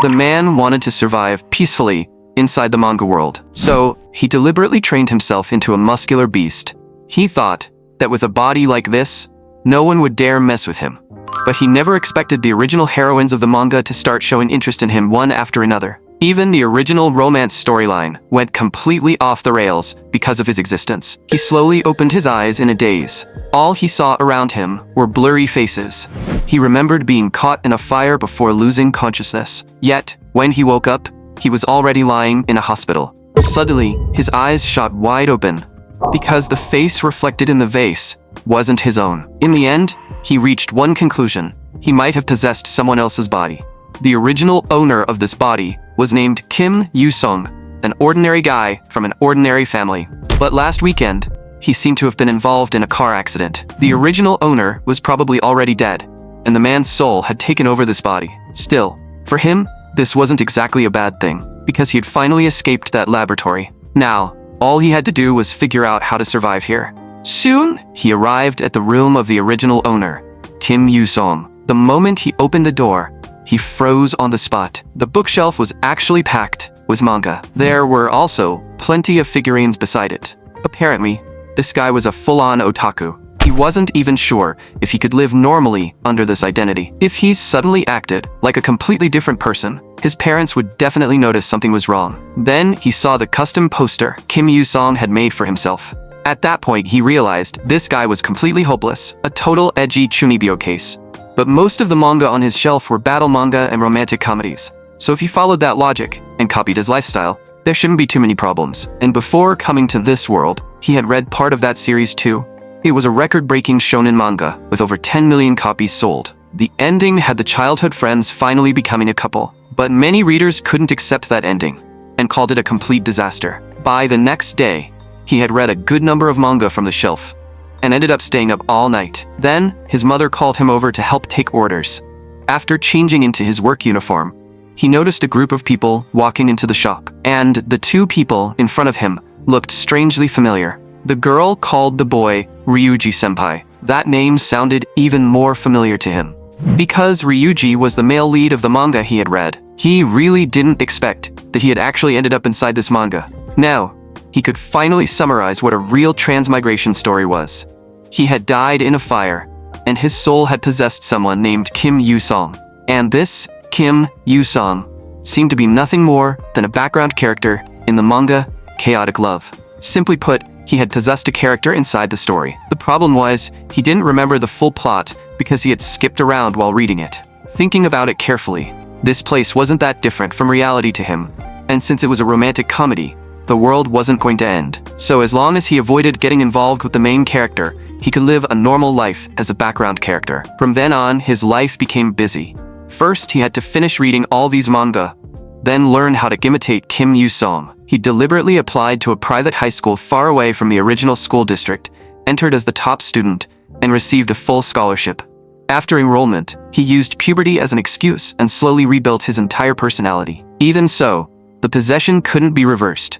The man wanted to survive peacefully inside the manga world, so he deliberately trained himself into a muscular beast. He thought that with a body like this, no one would dare mess with him. But he never expected the original heroines of the manga to start showing interest in him one after another. Even the original romance storyline went completely off the rails because of his existence. He slowly opened his eyes in a daze. All he saw around him were blurry faces. He remembered being caught in a fire before losing consciousness. Yet, when he woke up, he was already lying in a hospital. Suddenly, his eyes shot wide open because the face reflected in the vase wasn't his own. In the end, he reached one conclusion. He might have possessed someone else's body. The original owner of this body was named Kim Yu-sung, an ordinary guy from an ordinary family. But last weekend, he seemed to have been involved in a car accident. The original owner was probably already dead, and the man's soul had taken over this body. Still, for him, this wasn't exactly a bad thing, because he had finally escaped that laboratory. Now, all he had to do was figure out how to survive here. Soon, he arrived at the room of the original owner, Kim Yu-sung. The moment he opened the door, he froze on the spot. The bookshelf was actually packed with manga. There were also plenty of figurines beside it. Apparently, this guy was a full-on otaku. He wasn't even sure if he could live normally under this identity. If he suddenly acted like a completely different person, his parents would definitely notice something was wrong. Then he saw the custom poster Kim Yu-sung had made for himself. At that point, he realized this guy was completely hopeless, a total edgy chunibyo case. But most of the manga on his shelf were battle manga and romantic comedies. So if he followed that logic and copied his lifestyle, there shouldn't be too many problems. And before coming to this world, he had read part of that series too. It was a record-breaking shonen manga with over 10 million copies sold. The ending had the childhood friends finally becoming a couple. But many readers couldn't accept that ending and called it a complete disaster. By the next day, he had read a good number of manga from the shelf and ended up staying up all night. Then, his mother called him over to help take orders. After changing into his work uniform, he noticed a group of people walking into the shop, and the two people in front of him looked strangely familiar. The girl called the boy Ryuji-senpai. That name sounded even more familiar to him. Because Ryuji was the male lead of the manga he had read, he really didn't expect that he had actually ended up inside this manga. Now, he could finally summarize what a real transmigration story was. He had died in a fire, and his soul had possessed someone named Kim Yu-sung. And this Kim Yu-sung seemed to be nothing more than a background character in the manga Chaotic Love. Simply put, he had possessed a character inside the story. The problem was, he didn't remember the full plot because he had skipped around while reading it. Thinking about it carefully, this place wasn't that different from reality to him, and since it was a romantic comedy, the world wasn't going to end. So as long as he avoided getting involved with the main character, he could live a normal life as a background character. From then on, his life became busy. First, he had to finish reading all these manga, then learn how to imitate Kim Yu-sung. He deliberately applied to a private high school far away from the original school district, entered as the top student, and received a full scholarship. After enrollment, he used puberty as an excuse and slowly rebuilt his entire personality. Even so, the possession couldn't be reversed.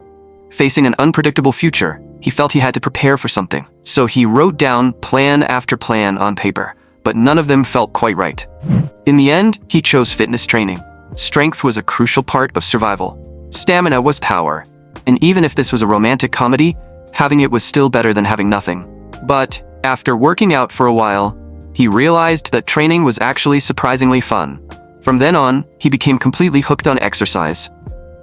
Facing an unpredictable future, he felt he had to prepare for something. So he wrote down plan after plan on paper, but none of them felt quite right. In the end, he chose fitness training. Strength was a crucial part of survival. Stamina was power. And even if this was a romantic comedy, having it was still better than having nothing. But after working out for a while, he realized that training was actually surprisingly fun. From then on, he became completely hooked on exercise.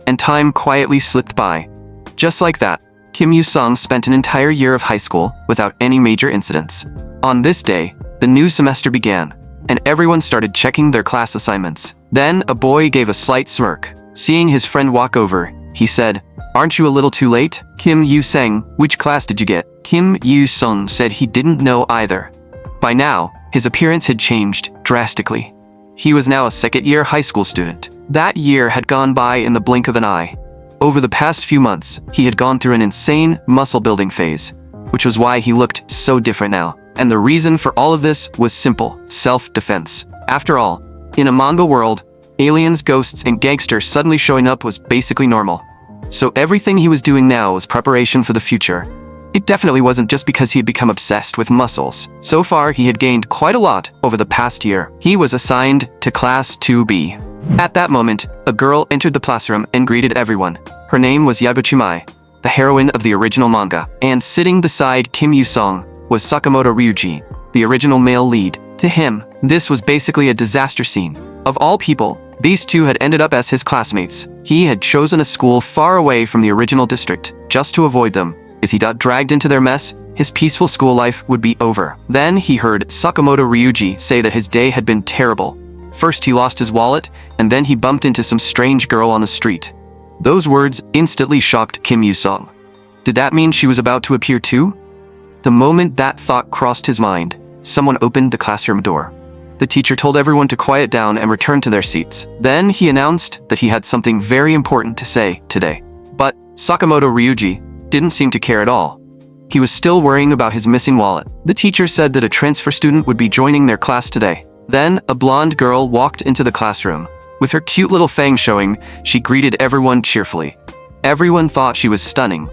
And time quietly slipped by. Just like that, Kim Yu-sung spent an entire year of high school without any major incidents. On this day, the new semester began, and everyone started checking their class assignments. Then a boy gave a slight smirk. Seeing his friend walk over, he said, "Aren't you a little too late?" Kim Yu-sung, "Which class did you get?" Kim Yu-sung said he didn't know either. By now, his appearance had changed drastically. He was now a second-year high school student. That year had gone by in the blink of an eye. Over the past few months, he had gone through an insane muscle-building phase, which was why he looked so different now. And the reason for all of this was simple: self-defense. After all, in a manga world, aliens, ghosts, and gangsters suddenly showing up was basically normal. So everything he was doing now was preparation for the future. It definitely wasn't just because he had become obsessed with muscles. So far, he had gained quite a lot over the past year. He was assigned to Class 2B. At that moment, a girl entered the classroom and greeted everyone. Her name was Yabuchimai, the heroine of the original manga. And sitting beside Kim Yu-sung was Sakamoto Ryuji, the original male lead. To him, this was basically a disaster scene. Of all people, these two had ended up as his classmates. He had chosen a school far away from the original district, just to avoid them. If he got dragged into their mess, his peaceful school life would be over. Then he heard Sakamoto Ryuji say that his day had been terrible. First he lost his wallet, and then he bumped into some strange girl on the street. Those words instantly shocked Kim Yu-sung. Did that mean she was about to appear too? The moment that thought crossed his mind, someone opened the classroom door. The teacher told everyone to quiet down and return to their seats. Then he announced that he had something very important to say today. But Sakamoto Ryuji didn't seem to care at all. He was still worrying about his missing wallet. The teacher said that a transfer student would be joining their class today. Then a blonde girl walked into the classroom. With her cute little fangs showing, she greeted everyone cheerfully. Everyone thought she was stunning,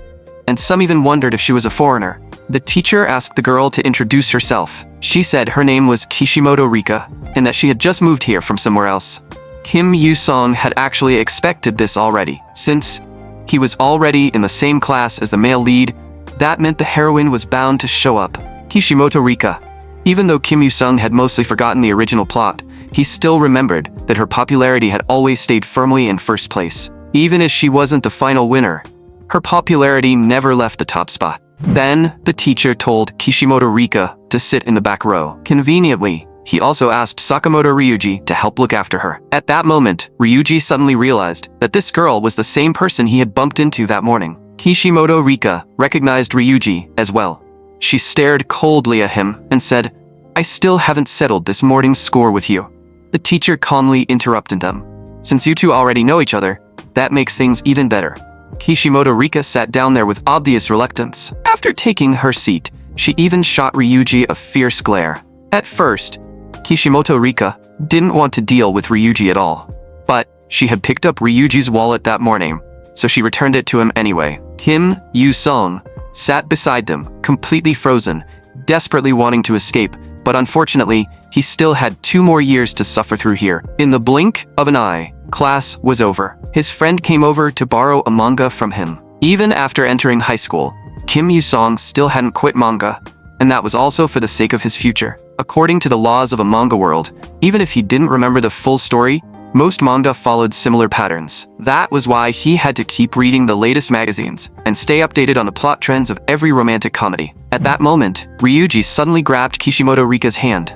and some even wondered if she was a foreigner. The teacher asked the girl to introduce herself. She said her name was Kishimoto Rika, and that she had just moved here from somewhere else. Kim Yu-sung had actually expected this already. Since he was already in the same class as the male lead, that meant the heroine was bound to show up. Kishimoto Rika. Even though Kim Yu-sung had mostly forgotten the original plot, he still remembered that her popularity had always stayed firmly in first place. Even if she wasn't the final winner, her popularity never left the top spot. Then, the teacher told Kishimoto Rika to sit in the back row. Conveniently, he also asked Sakamoto Ryuji to help look after her. At that moment, Ryuji suddenly realized that this girl was the same person he had bumped into that morning. Kishimoto Rika recognized Ryuji as well. She stared coldly at him and said, "I still haven't settled this morning's score with you." The teacher calmly interrupted them. "Since you two already know each other, that makes things even better." Kishimoto Rika sat down there with obvious reluctance. After taking her seat, she even shot Ryuji a fierce glare. At first, Kishimoto Rika didn't want to deal with Ryuji at all. But she had picked up Ryuji's wallet that morning, so she returned it to him anyway. Kim Yu-sung sat beside them, completely frozen, desperately wanting to escape, but unfortunately, he still had 2 more years to suffer through here. In the blink of an eye, class was over. His friend came over to borrow a manga from him. Even after entering high school, Kim Yu-sung still hadn't quit manga, and that was also for the sake of his future. According to the laws of a manga world, even if he didn't remember the full story, most manga followed similar patterns. That was why he had to keep reading the latest magazines and stay updated on the plot trends of every romantic comedy. At that moment, Ryuji suddenly grabbed Kishimoto Rika's hand.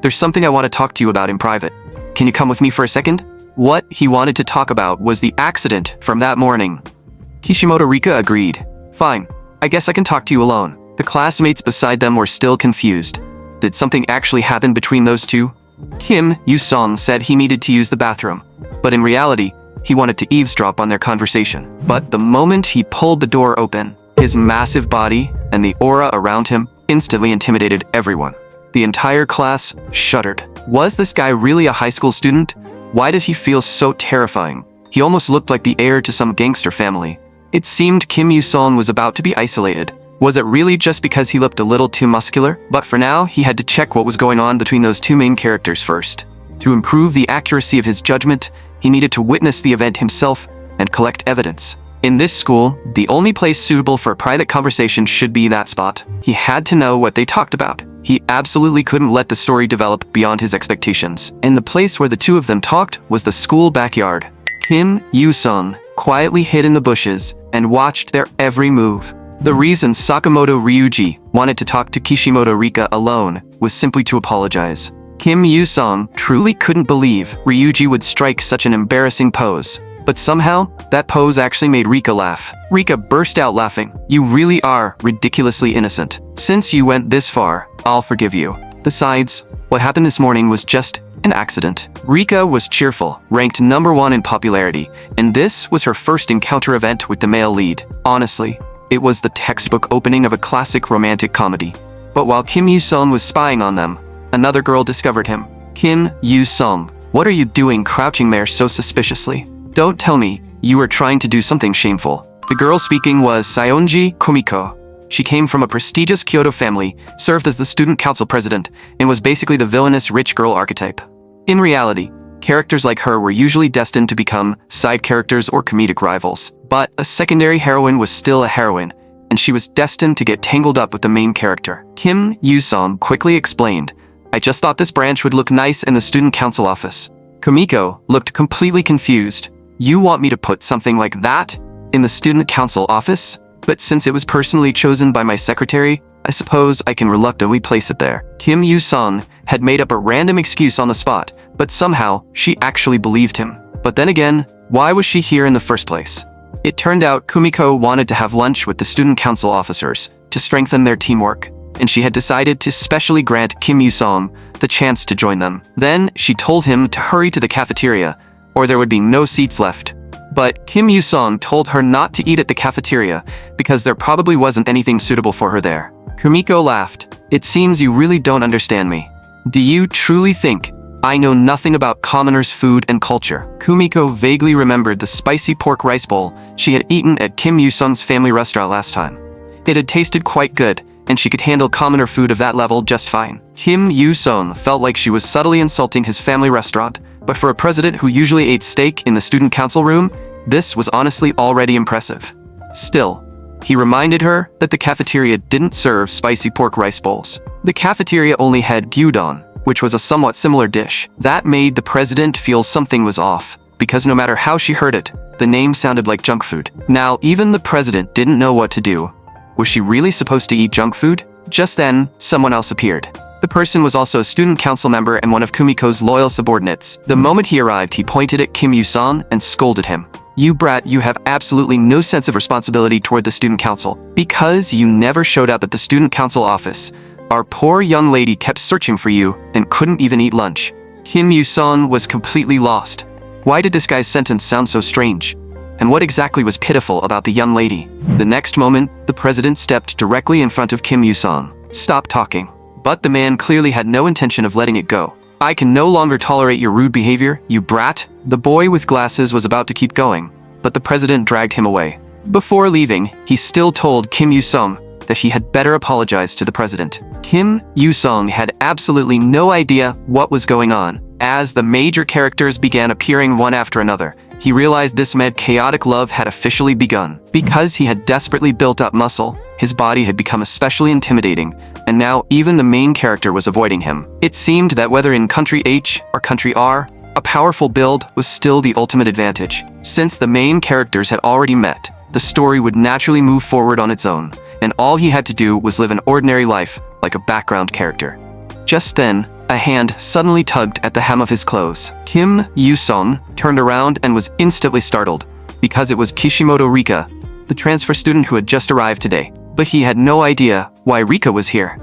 "There's something I want to talk to you about in private. Can you come with me for a second?" What he wanted to talk about was the accident from that morning. Kishimoto Rika agreed. "Fine, I guess I can talk to you alone." The classmates beside them were still confused. Did something actually happen between those two? Kim Yu-sung said he needed to use the bathroom, but in reality, he wanted to eavesdrop on their conversation. But the moment he pulled the door open, his massive body and the aura around him instantly intimidated everyone. The entire class shuddered. Was this guy really a high school student? Why did he feel so terrifying? He almost looked like the heir to some gangster family. It seemed Kim Yu-sung was about to be isolated. Was it really just because he looked a little too muscular? But for now, he had to check what was going on between those two main characters first. To improve the accuracy of his judgment, he needed to witness the event himself and collect evidence. In this school, the only place suitable for a private conversation should be that spot. He had to know what they talked about. He absolutely couldn't let the story develop beyond his expectations. And the place where the two of them talked was the school backyard. Kim Yu-sung quietly hid in the bushes and watched their every move. The reason Sakamoto Ryuji wanted to talk to Kishimoto Rika alone was simply to apologize. Kim Yu-sung truly couldn't believe Ryuji would strike such an embarrassing pose. But somehow, that pose actually made Rika laugh. Rika burst out laughing. "You really are ridiculously innocent. Since you went this far, I'll forgive you. Besides, what happened this morning was just an accident." Rika was cheerful, ranked #1 in popularity, and this was her first encounter event with the male lead. Honestly, it was the textbook opening of a classic romantic comedy. But while Kim Yu-sung was spying on them, another girl discovered him. "Kim Yu-sung, what are you doing crouching there so suspiciously? Don't tell me you were trying to do something shameful." The girl speaking was Saionji Komiko, She came from a prestigious Kyoto family, served as the student council president, and was basically the villainous rich girl archetype. In reality, characters like her were usually destined to become side characters or comedic rivals. But a secondary heroine was still a heroine, and she was destined to get tangled up with the main character. Kim Yoo-sung quickly explained, "I just thought this branch would look nice in the student council office." Kumiko looked completely confused. "You want me to put something like that in the student council office? But since it was personally chosen by my secretary, I suppose I can reluctantly place it there." Kim Yoo-sung had made up a random excuse on the spot, but somehow she actually believed him. But then again, why was she here in the first place? It turned out Kumiko wanted to have lunch with the student council officers to strengthen their teamwork, and she had decided to specially grant Kim Yoo-sung the chance to join them. Then she told him to hurry to the cafeteria, or there would be no seats left. But Kim Yoo-sung told her not to eat at the cafeteria because there probably wasn't anything suitable for her there. Kumiko laughed. "It seems you really don't understand me. Do you truly think I know nothing about commoners' food and culture?" Kumiko vaguely remembered the spicy pork rice bowl she had eaten at Kim Yoo-sung's family restaurant last time. It had tasted quite good, and she could handle commoner food of that level just fine. Kim Yoo-sung felt like she was subtly insulting his family restaurant, but for a president who usually ate steak in the student council room, this was honestly already impressive. Still, he reminded her that the cafeteria didn't serve spicy pork rice bowls. The cafeteria only had gyudon, which was a somewhat similar dish. That made the president feel something was off, because no matter how she heard it, the name sounded like junk food. Now, even the president didn't know what to do. Was she really supposed to eat junk food? Just then, someone else appeared. The person was also a student council member and one of Kumiko's loyal subordinates. The moment he arrived, he pointed at Kim Yoo-sung and scolded him. "You brat, you have absolutely no sense of responsibility toward the student council. Because you never showed up at the student council office, our poor young lady kept searching for you and couldn't even eat lunch." Kim Yoo-sung was completely lost. Why did this guy's sentence sound so strange? And what exactly was pitiful about the young lady? The next moment, the president stepped directly in front of Kim Yoo-sung. "Stop talking." But the man clearly had no intention of letting it go. "I can no longer tolerate your rude behavior, you brat." The boy with glasses was about to keep going, but the president dragged him away. Before leaving, he still told Kim Yoo-sung that he had better apologize to the president. Kim Yoo-sung had absolutely no idea what was going on. As the major characters began appearing one after another, he realized this meant chaotic love had officially begun. Because he had desperately built up muscle, his body had become especially intimidating, and now even the main character was avoiding him. It seemed that whether in country H or country R, a powerful build was still the ultimate advantage. Since the main characters had already met, the story would naturally move forward on its own, and all he had to do was live an ordinary life like a background character. Just then, a hand suddenly tugged at the hem of his clothes. Kim Yoo-sung turned around and was instantly startled, because it was Kishimoto Rika, the transfer student who had just arrived today. But he had no idea why Rika was here.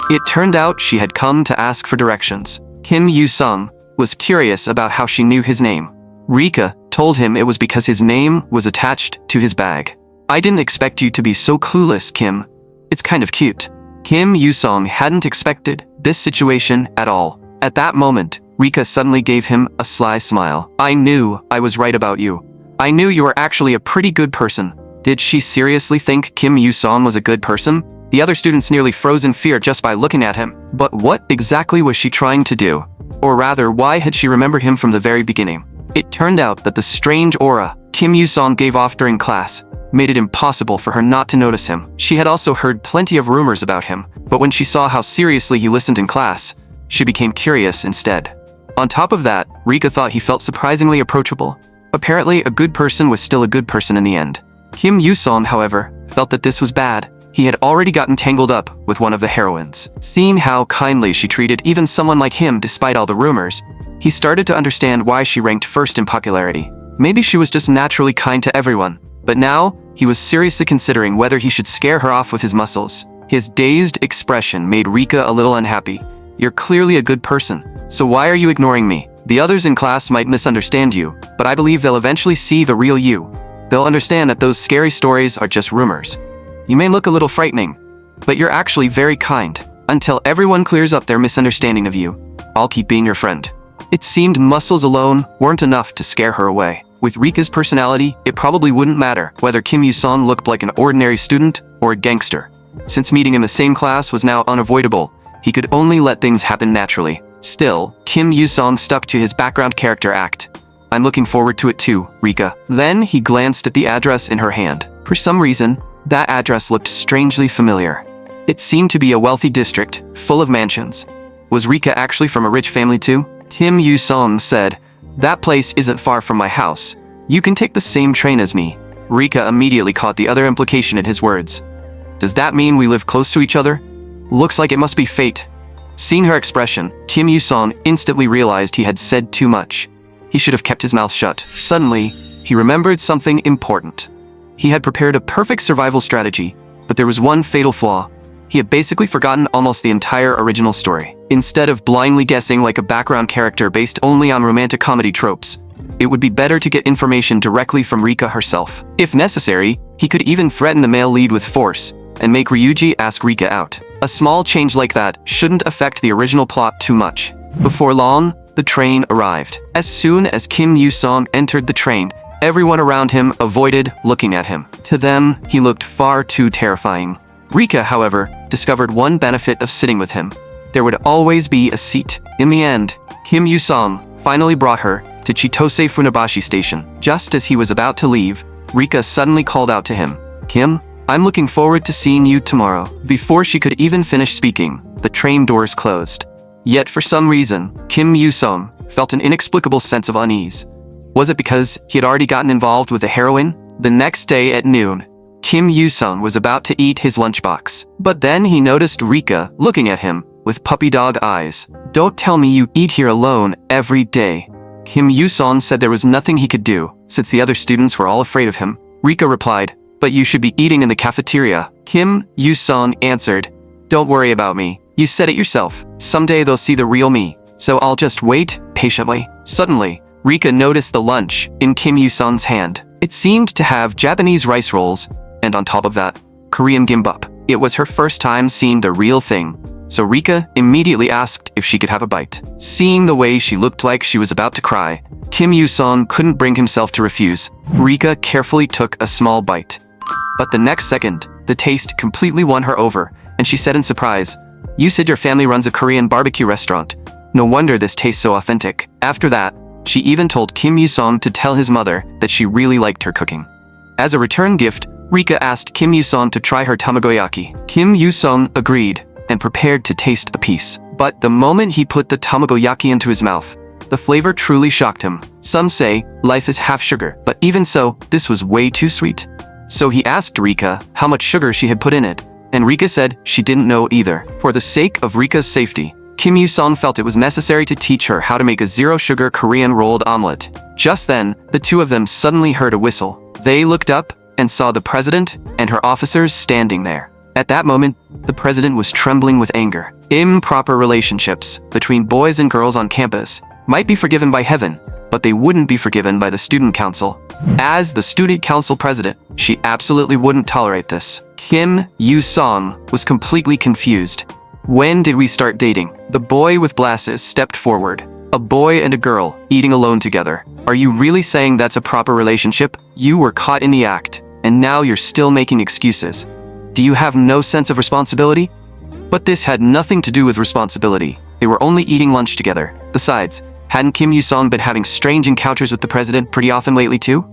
It turned out she had come to ask for directions. Kim Yoo-sung was curious about how she knew his name. Rika told him it was because his name was attached to his bag. "I didn't expect you to be so clueless, Kim. It's kind of cute." Kim Yoo-sung hadn't expected this situation at all. At that moment, Rika suddenly gave him a sly smile. "I knew I was right about you. I knew you were actually a pretty good person." Did she seriously think Kim Yoo-sung was a good person? The other students nearly froze in fear just by looking at him. But what exactly was she trying to do? Or rather, why had she remembered him from the very beginning? It turned out that the strange aura Kim Yoo-sung gave off during class made it impossible for her not to notice him. She had also heard plenty of rumors about him, but when she saw how seriously he listened in class, she became curious instead. On top of that, Rika thought he felt surprisingly approachable. Apparently, a good person was still a good person in the end. Kim Yoo-sung, however, felt that this was bad. He had already gotten tangled up with one of the heroines. Seeing how kindly she treated even someone like him despite all the rumors, he started to understand why she ranked first in popularity. Maybe she was just naturally kind to everyone, but now he was seriously considering whether he should scare her off with his muscles. His dazed expression made Rika a little unhappy. "You're clearly a good person, so why are you ignoring me? The others in class might misunderstand you, but I believe they'll eventually see the real you. They'll understand that those scary stories are just rumors. You may look a little frightening, but you're actually very kind. Until everyone clears up their misunderstanding of you, I'll keep being your friend." It seemed muscles alone weren't enough to scare her away. With Rika's personality, it probably wouldn't matter whether Kim Yoo-sung looked like an ordinary student or a gangster. Since meeting in the same class was now unavoidable, he could only let things happen naturally. Still, Kim Yoo-sung stuck to his background character act. I'm looking forward to it too, Rika. Then he glanced at the address in her hand. For some reason, that address looked strangely familiar. It seemed to be a wealthy district, full of mansions. Was Rika actually from a rich family too? Kim Yoo-sung said, "That place isn't far from my house. You can take the same train as me." Rika immediately caught the other implication in his words. Does that mean we live close to each other? Looks like it must be fate. Seeing her expression, Kim Yoo-sung instantly realized he had said too much. He should have kept his mouth shut. Suddenly, he remembered something important. He had prepared a perfect survival strategy, but there was one fatal flaw. He had basically forgotten almost the entire original story. Instead of blindly guessing like a background character based only on romantic comedy tropes, it would be better to get information directly from Rika herself. If necessary, he could even threaten the male lead with force and make Ryuji ask Rika out. A small change like that shouldn't affect the original plot too much. Before long, the train arrived. As soon as Kim Yoo-sung entered the train, everyone around him avoided looking at him. To them, he looked far too terrifying. Rika, however, discovered one benefit of sitting with him. There would always be a seat. In the end, Kim Yoo-sung finally brought her to Chitose Funabashi Station. Just as he was about to leave, Rika suddenly called out to him, "Kim, I'm looking forward to seeing you tomorrow." Before she could even finish speaking, the train doors closed. Yet for some reason, Kim Yoo-sung felt an inexplicable sense of unease. Was it because he had already gotten involved with a heroine? The next day at noon, Kim Yoo-sung was about to eat his lunchbox. But then he noticed Rika looking at him with puppy dog eyes. "Don't tell me you eat here alone every day." Kim Yoo-sung said there was nothing he could do, since the other students were all afraid of him. Rika replied, "But you should be eating in the cafeteria." Kim Yoo-sung answered, "Don't worry about me. You said it yourself. Someday they'll see the real me, so I'll just wait patiently." Suddenly, Rika noticed the lunch in Kim Yoo-sung's hand. It seemed to have Japanese rice rolls, and on top of that, Korean gimbap. It was her first time seeing the real thing, so Rika immediately asked if she could have a bite. Seeing the way she looked like she was about to cry, Kim Yoo-sung couldn't bring himself to refuse. Rika carefully took a small bite. But the next second, the taste completely won her over, and she said in surprise, "You said your family runs a Korean barbecue restaurant. No wonder this tastes so authentic." After that, she even told Kim Yoo-sung to tell his mother that she really liked her cooking. As a return gift, Rika asked Kim Yoo-sung to try her tamagoyaki. Kim Yoo-sung agreed and prepared to taste a piece. But the moment he put the tamagoyaki into his mouth, the flavor truly shocked him. Some say life is half sugar, but even so, this was way too sweet. So he asked Rika how much sugar she had put in it, and Rika said she didn't know either. For the sake of Rika's safety, Kim Yoo-sung felt it was necessary to teach her how to make a zero-sugar Korean rolled omelet. Just then, the two of them suddenly heard a whistle. They looked up and saw the president and her officers standing there. At that moment, the president was trembling with anger. Improper relationships between boys and girls on campus might be forgiven by heaven, but they wouldn't be forgiven by the student council. As the student council president, she absolutely wouldn't tolerate this. Kim Yoo-sung was completely confused. "When did we start dating?" The boy with glasses stepped forward. "A boy and a girl, eating alone together. Are you really saying that's a proper relationship? You were caught in the act, and now you're still making excuses. Do you have no sense of responsibility?" But this had nothing to do with responsibility. They were only eating lunch together. Besides, hadn't Kim Yoo-sung been having strange encounters with the president pretty often lately too?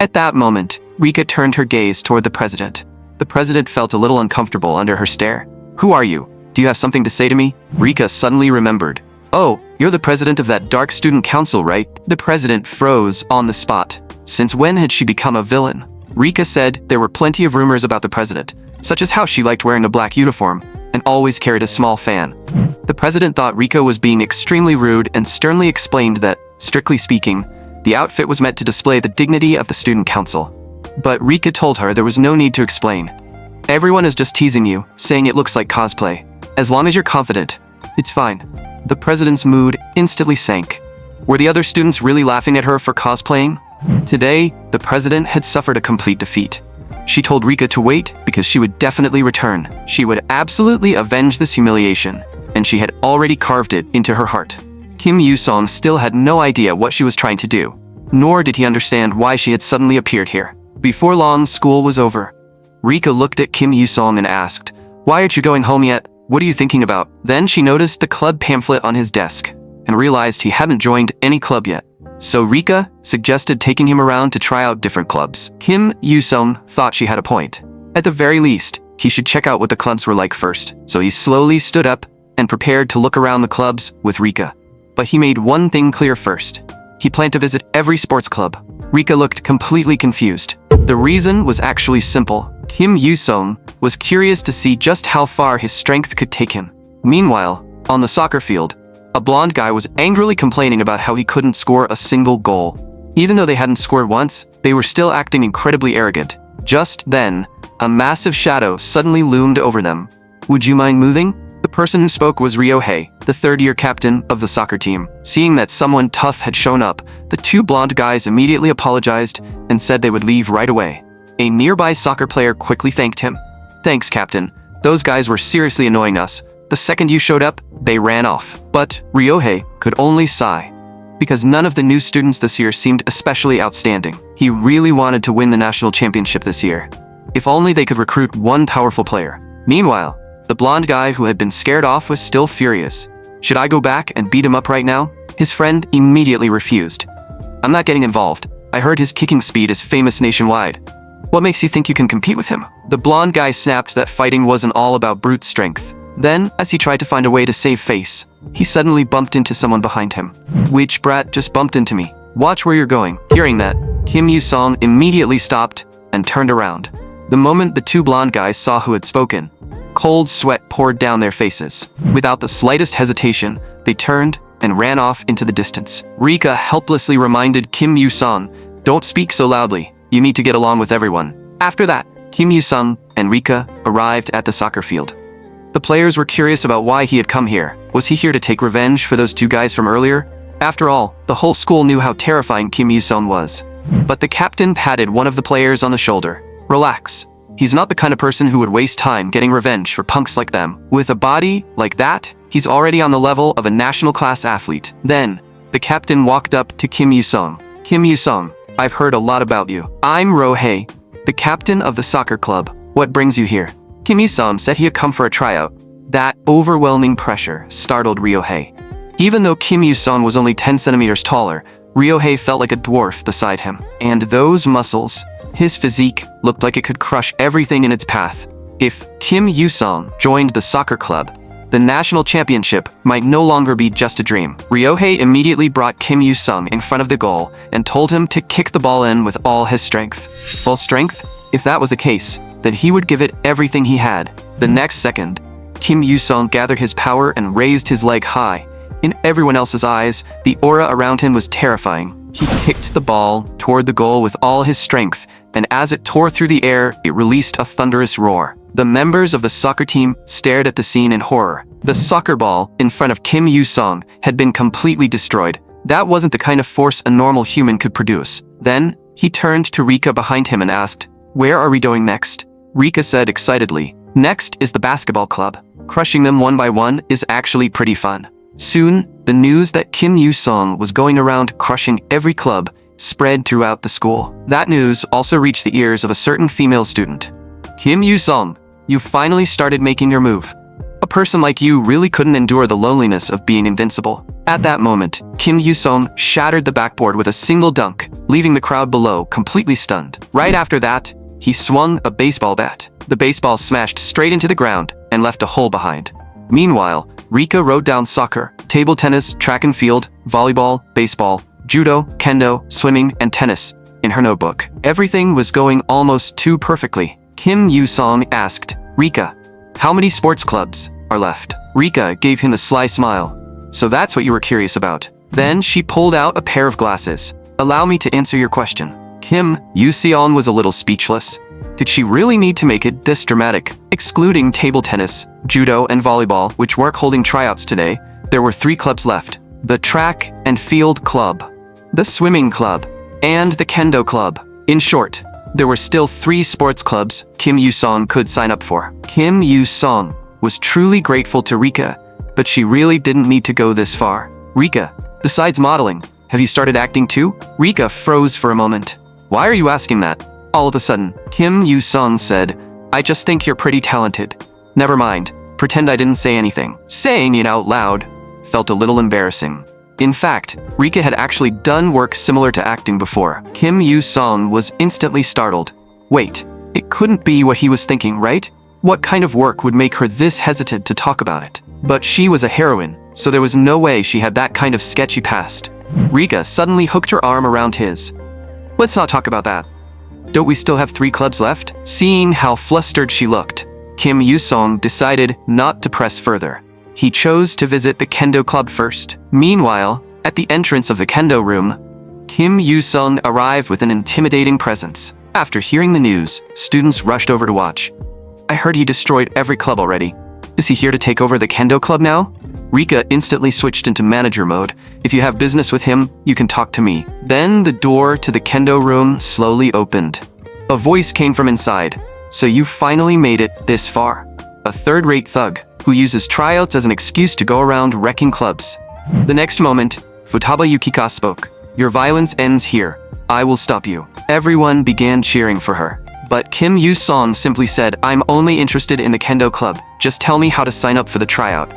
At that moment, Rika turned her gaze toward the president. The president felt a little uncomfortable under her stare. "Who are you? Do you have something to say to me?" Rika suddenly remembered. "Oh, you're the president of that dark student council, right?" The president froze on the spot. Since when had she become a villain? Rika said there were plenty of rumors about the president, such as how she liked wearing a black uniform and always carried a small fan. The president thought Rika was being extremely rude and sternly explained that, strictly speaking, the outfit was meant to display the dignity of the student council. But Rika told her there was no need to explain. "Everyone is just teasing you, saying it looks like cosplay. As long as you're confident, it's fine." The president's mood instantly sank. Were the other students really laughing at her for cosplaying? Today, the president had suffered a complete defeat. She told Rika to wait because she would definitely return. She would absolutely avenge this humiliation, and she had already carved it into her heart. Kim Yoo-sung still had no idea what she was trying to do, nor did he understand why she had suddenly appeared here. Before long, school was over. Rika looked at Kim Yoo-sung and asked, Why aren't you going home yet? What are you thinking about? Then she noticed the club pamphlet on his desk and realized he hadn't joined any club yet. So Rika suggested taking him around to try out different clubs. Kim Yoo-sung thought she had a point. At the very least, he should check out what the clubs were like first. So he slowly stood up and prepared to look around the clubs with Rika. But he made one thing clear first. He planned to visit every sports club. Rika looked completely confused. The reason was actually simple. Kim Yoo-sung was curious to see just how far his strength could take him. Meanwhile, on the soccer field, a blonde guy was angrily complaining about how he couldn't score a single goal. Even though they hadn't scored once, they were still acting incredibly arrogant. Just then, a massive shadow suddenly loomed over them. Would you mind moving? The person who spoke was Ryohei, the third-year captain of the soccer team. Seeing that someone tough had shown up, the two blonde guys immediately apologized and said they would leave right away. A nearby soccer player quickly thanked him. Thanks, Captain. Those guys were seriously annoying us. The second you showed up, they ran off. But Ryohei could only sigh, because none of the new students this year seemed especially outstanding. He really wanted to win the national championship this year. If only they could recruit one powerful player. Meanwhile, the blonde guy who had been scared off was still furious. Should I go back and beat him up right now? His friend immediately refused. I'm not getting involved. I heard his kicking speed is famous nationwide. What makes you think you can compete with him? The blonde guy snapped that fighting wasn't all about brute strength. Then, as he tried to find a way to save face, he suddenly bumped into someone behind him. Which brat just bumped into me? Watch where you're going. Hearing that, Kim Yoo-sung immediately stopped and turned around. The moment the two blonde guys saw who had spoken, cold sweat poured down their faces. Without the slightest hesitation, they turned and ran off into the distance. Rika helplessly reminded Kim Yoo-sung, "Don't speak so loudly. You need to get along with everyone." After that, Kim Yoo-sung and Rika arrived at the soccer field. The players were curious about why he had come here. Was he here to take revenge for those two guys from earlier? After all, the whole school knew how terrifying Kim Yoo-sung was. But the captain patted one of the players on the shoulder. Relax. He's not the kind of person who would waste time getting revenge for punks like them. With a body like that, he's already on the level of a national class athlete. Then, the captain walked up to Kim Yoo-sung. Kim Yoo-sung, I've heard a lot about you. I'm Ryohei, the captain of the soccer club. What brings you here? Kim Yoo-sung said he had come for a tryout. That overwhelming pressure startled Ryohei. Even though Kim Yoo-sung was only 10 centimeters taller, Ryohei felt like a dwarf beside him. And those muscles, his physique, looked like it could crush everything in its path. If Kim Yoo-sung joined the soccer club, the national championship might no longer be just a dream. Ryohei immediately brought Kim Yoo-sung in front of the goal and told him to kick the ball in with all his strength. Full strength? If that was the case, then he would give it everything he had. The next second, Kim Yoo-sung gathered his power and raised his leg high. In everyone else's eyes, the aura around him was terrifying. He kicked the ball toward the goal with all his strength, and as it tore through the air, it released a thunderous roar. The members of the soccer team stared at the scene in horror. The soccer ball in front of Kim Yoo-sung had been completely destroyed. That wasn't the kind of force a normal human could produce. Then, he turned to Rika behind him and asked, "Where are we going next?" Rika said excitedly, "Next is the basketball club. Crushing them one by one is actually pretty fun." Soon, the news that Kim Yoo-sung was going around crushing every club spread throughout the school. That news also reached the ears of a certain female student. "Kim Yoo-sung, you finally started making your move. A person like you really couldn't endure the loneliness of being invincible." At that moment, Kim Yoo-sung shattered the backboard with a single dunk, leaving the crowd below completely stunned. Right after that, he swung a baseball bat. The baseball smashed straight into the ground and left a hole behind. Meanwhile, Rika wrote down soccer, table tennis, track and field, volleyball, baseball, judo, kendo, swimming, and tennis in her notebook. Everything was going almost too perfectly. Kim Yoo-sung asked, "Rika, how many sports clubs are left?" Rika gave him a sly smile. "So that's what you were curious about." Then she pulled out a pair of glasses. "Allow me to answer your question." Kim Yoo-sung was a little speechless. Did she really need to make it this dramatic? Excluding table tennis, judo, and volleyball, which weren't holding tryouts today, there were 3 clubs left. The track and field club, the swimming club, and the kendo club. In short, there were still 3 sports clubs Kim Yoo-sung could sign up for. Kim Yoo-sung was truly grateful to Rika, but she really didn't need to go this far. "Rika, besides modeling, have you started acting too?" Rika froze for a moment. "Why are you asking that?" All of a sudden, Kim Yoo-sung said, "I just think you're pretty talented. Never mind. Pretend I didn't say anything. Saying it out loud felt a little embarrassing. In fact, Rika had actually done work similar to acting before. Kim Yu-sung was instantly startled. Wait, it couldn't be what he was thinking, right? What kind of work would make her this hesitant to talk about it? But she was a heroine, so there was no way she had that kind of sketchy past. Rika suddenly hooked her arm around his. Let's not talk about that. Don't we still have 3 clubs left? Seeing how flustered she looked, Kim Yu-sung decided not to press further. He chose to visit the kendo club first. Meanwhile, at the entrance of the kendo room, Kim Yu-sung arrived with an intimidating presence. After hearing the news, students rushed over to watch. I heard he destroyed every club already. Is he here to take over the kendo club now? Rika instantly switched into manager mode. If you have business with him, you can talk to me. Then the door to the kendo room slowly opened. A voice came from inside. So you finally made it this far. A third-rate thug who uses tryouts as an excuse to go around wrecking clubs. The next moment, Futaba Yukika spoke. Your violence ends here. I will stop you. Everyone began cheering for her. But Kim Yu-sung simply said, I'm only interested in the kendo club. Just tell me how to sign up for the tryout.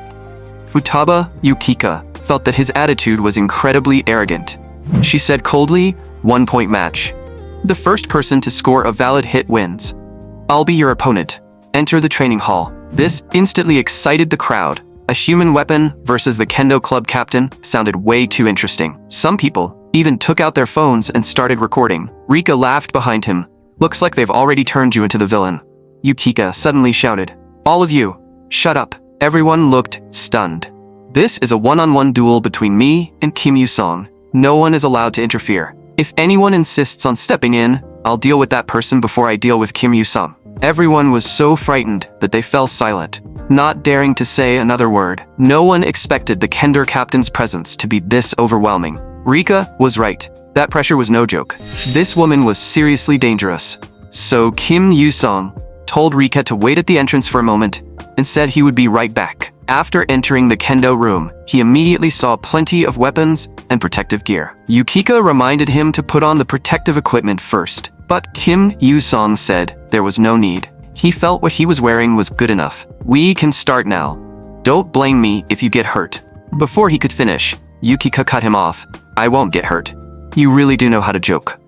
Futaba Yukika felt that his attitude was incredibly arrogant. She said coldly, 1-point match. The first person to score a valid hit wins. I'll be your opponent. Enter the training hall. This instantly excited the crowd. A human weapon versus the kendo club captain sounded way too interesting. Some people even took out their phones and started recording. Rika laughed behind him. Looks like they've already turned you into the villain. Yukika suddenly shouted, all of you, shut up. Everyone looked stunned. This is a one-on-one duel between me and Kim Yu-sung. No one is allowed to interfere. If anyone insists on stepping in, I'll deal with that person before I deal with Kim Yu-sung. Everyone was so frightened that they fell silent, not daring to say another word. No one expected the kendo captain's presence to be this overwhelming. Rika was right. That pressure was no joke. This woman was seriously dangerous. So Kim Yu-sung told Rika to wait at the entrance for a moment and said he would be right back. After entering the kendo room, he immediately saw plenty of weapons and protective gear. Yukika reminded him to put on the protective equipment first, but Kim Yu-sung said there was no need. He felt what he was wearing was good enough. We can start now. Don't blame me if you get hurt. Before he could finish, Yukika cut him off. I won't get hurt. You really do know how to joke.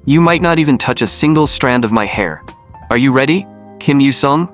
You might not even touch a single strand of my hair. Are you ready, Kim Yu-sung?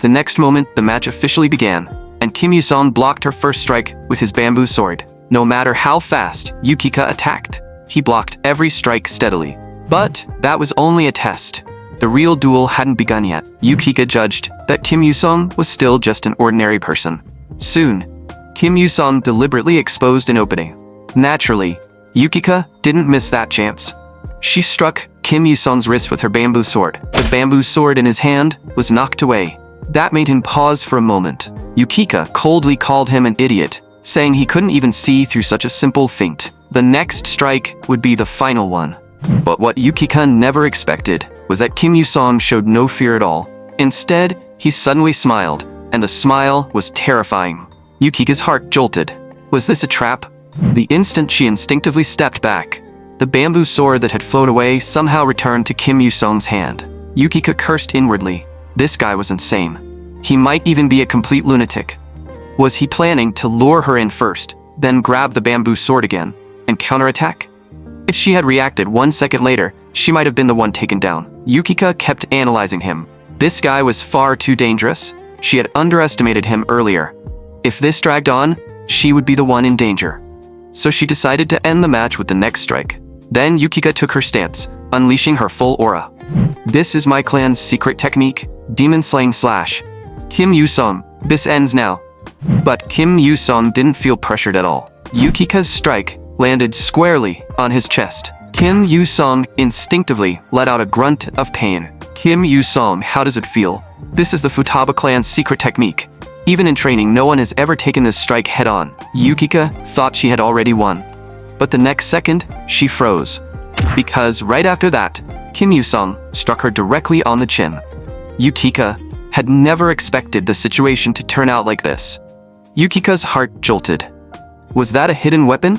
The next moment, the match officially began, and Kim Yu-sung blocked her first strike with his bamboo sword. No matter how fast Yukika attacked, he blocked every strike steadily. But that was only a test. The real duel hadn't begun yet. Yukika judged that Kim Yu-sung was still just an ordinary person. Soon, Kim Yu-sung deliberately exposed an opening. Naturally, Yukika didn't miss that chance. She struck Kim Yu-sung's wrist with her bamboo sword. The bamboo sword in his hand was knocked away. That made him pause for a moment. Yukika coldly called him an idiot, saying he couldn't even see through such a simple feint. The next strike would be the final one. But what Yukika never expected was that Kim Yu-sung showed no fear at all. Instead, he suddenly smiled, and the smile was terrifying. Yukika's heart jolted. Was this a trap? The instant she instinctively stepped back, the bamboo sword that had flown away somehow returned to Kim Yu-sung's hand. Yukika cursed inwardly. This guy was insane. He might even be a complete lunatic. Was he planning to lure her in first, then grab the bamboo sword again, and counterattack? If she had reacted 1 second later, she might have been the one taken down. Yukika kept analyzing him. This guy was far too dangerous. She had underestimated him earlier. If this dragged on, she would be the one in danger. So she decided to end the match with the next strike. Then Yukika took her stance, unleashing her full aura. This is my clan's secret technique, Demon Slaying Slash. Kim Yu-sung, this ends now. But Kim Yu-sung didn't feel pressured at all. Yukika's strike landed squarely on his chest. Kim Yu-sung instinctively let out a grunt of pain. Kim Yu-sung, how does it feel? This is the Futaba clan's secret technique. Even in training, no one has ever taken this strike head-on. Yukika thought she had already won. But the next second, she froze. Because right after that, Kim Yu-sung struck her directly on the chin. Yukika had never expected the situation to turn out like this. Yukika's heart jolted. Was that a hidden weapon?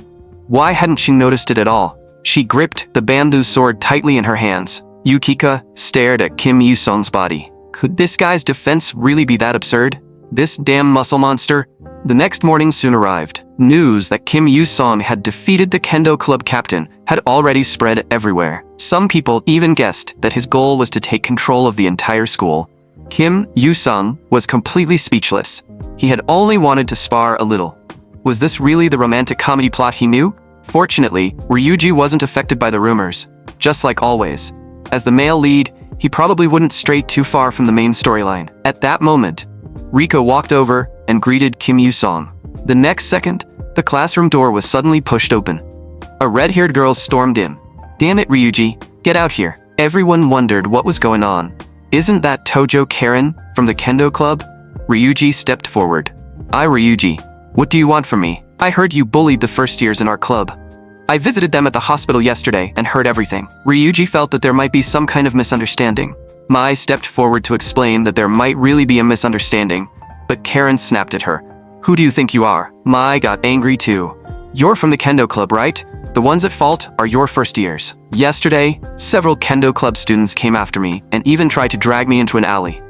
Why hadn't she noticed it at all? She gripped the bamboo sword tightly in her hands. Yukika stared at Kim Yu-sung's body. Could this guy's defense really be that absurd? This damn muscle monster? The next morning soon arrived. News that Kim Yoo-sung had defeated the kendo club captain had already spread everywhere. Some people even guessed that his goal was to take control of the entire school. Kim Yoo-sung was completely speechless. He had only wanted to spar a little. Was this really the romantic comedy plot he knew? Fortunately, Ryuji wasn't affected by the rumors. Just like always. As the male lead, he probably wouldn't stray too far from the main storyline. At that moment, Rika walked over and greeted Kim Yoo-sung. The next second, the classroom door was suddenly pushed open. A red-haired girl stormed in. "Damn it, Ryuji, get out here." Everyone wondered what was going on. "Isn't that Tojo Karen from the kendo club?" Ryuji stepped forward. "I, Ryuji. What do you want from me? I heard you bullied the first years in our club. I visited them at the hospital yesterday and heard everything." Ryuji felt that there might be some kind of misunderstanding. Mai stepped forward to explain that there might really be a misunderstanding, but Karen snapped at her. "Who do you think you are?" Mai got angry too. "You're from the kendo club, right? The ones at fault are your first years. Yesterday, several kendo club students came after me and even tried to drag me into an alley.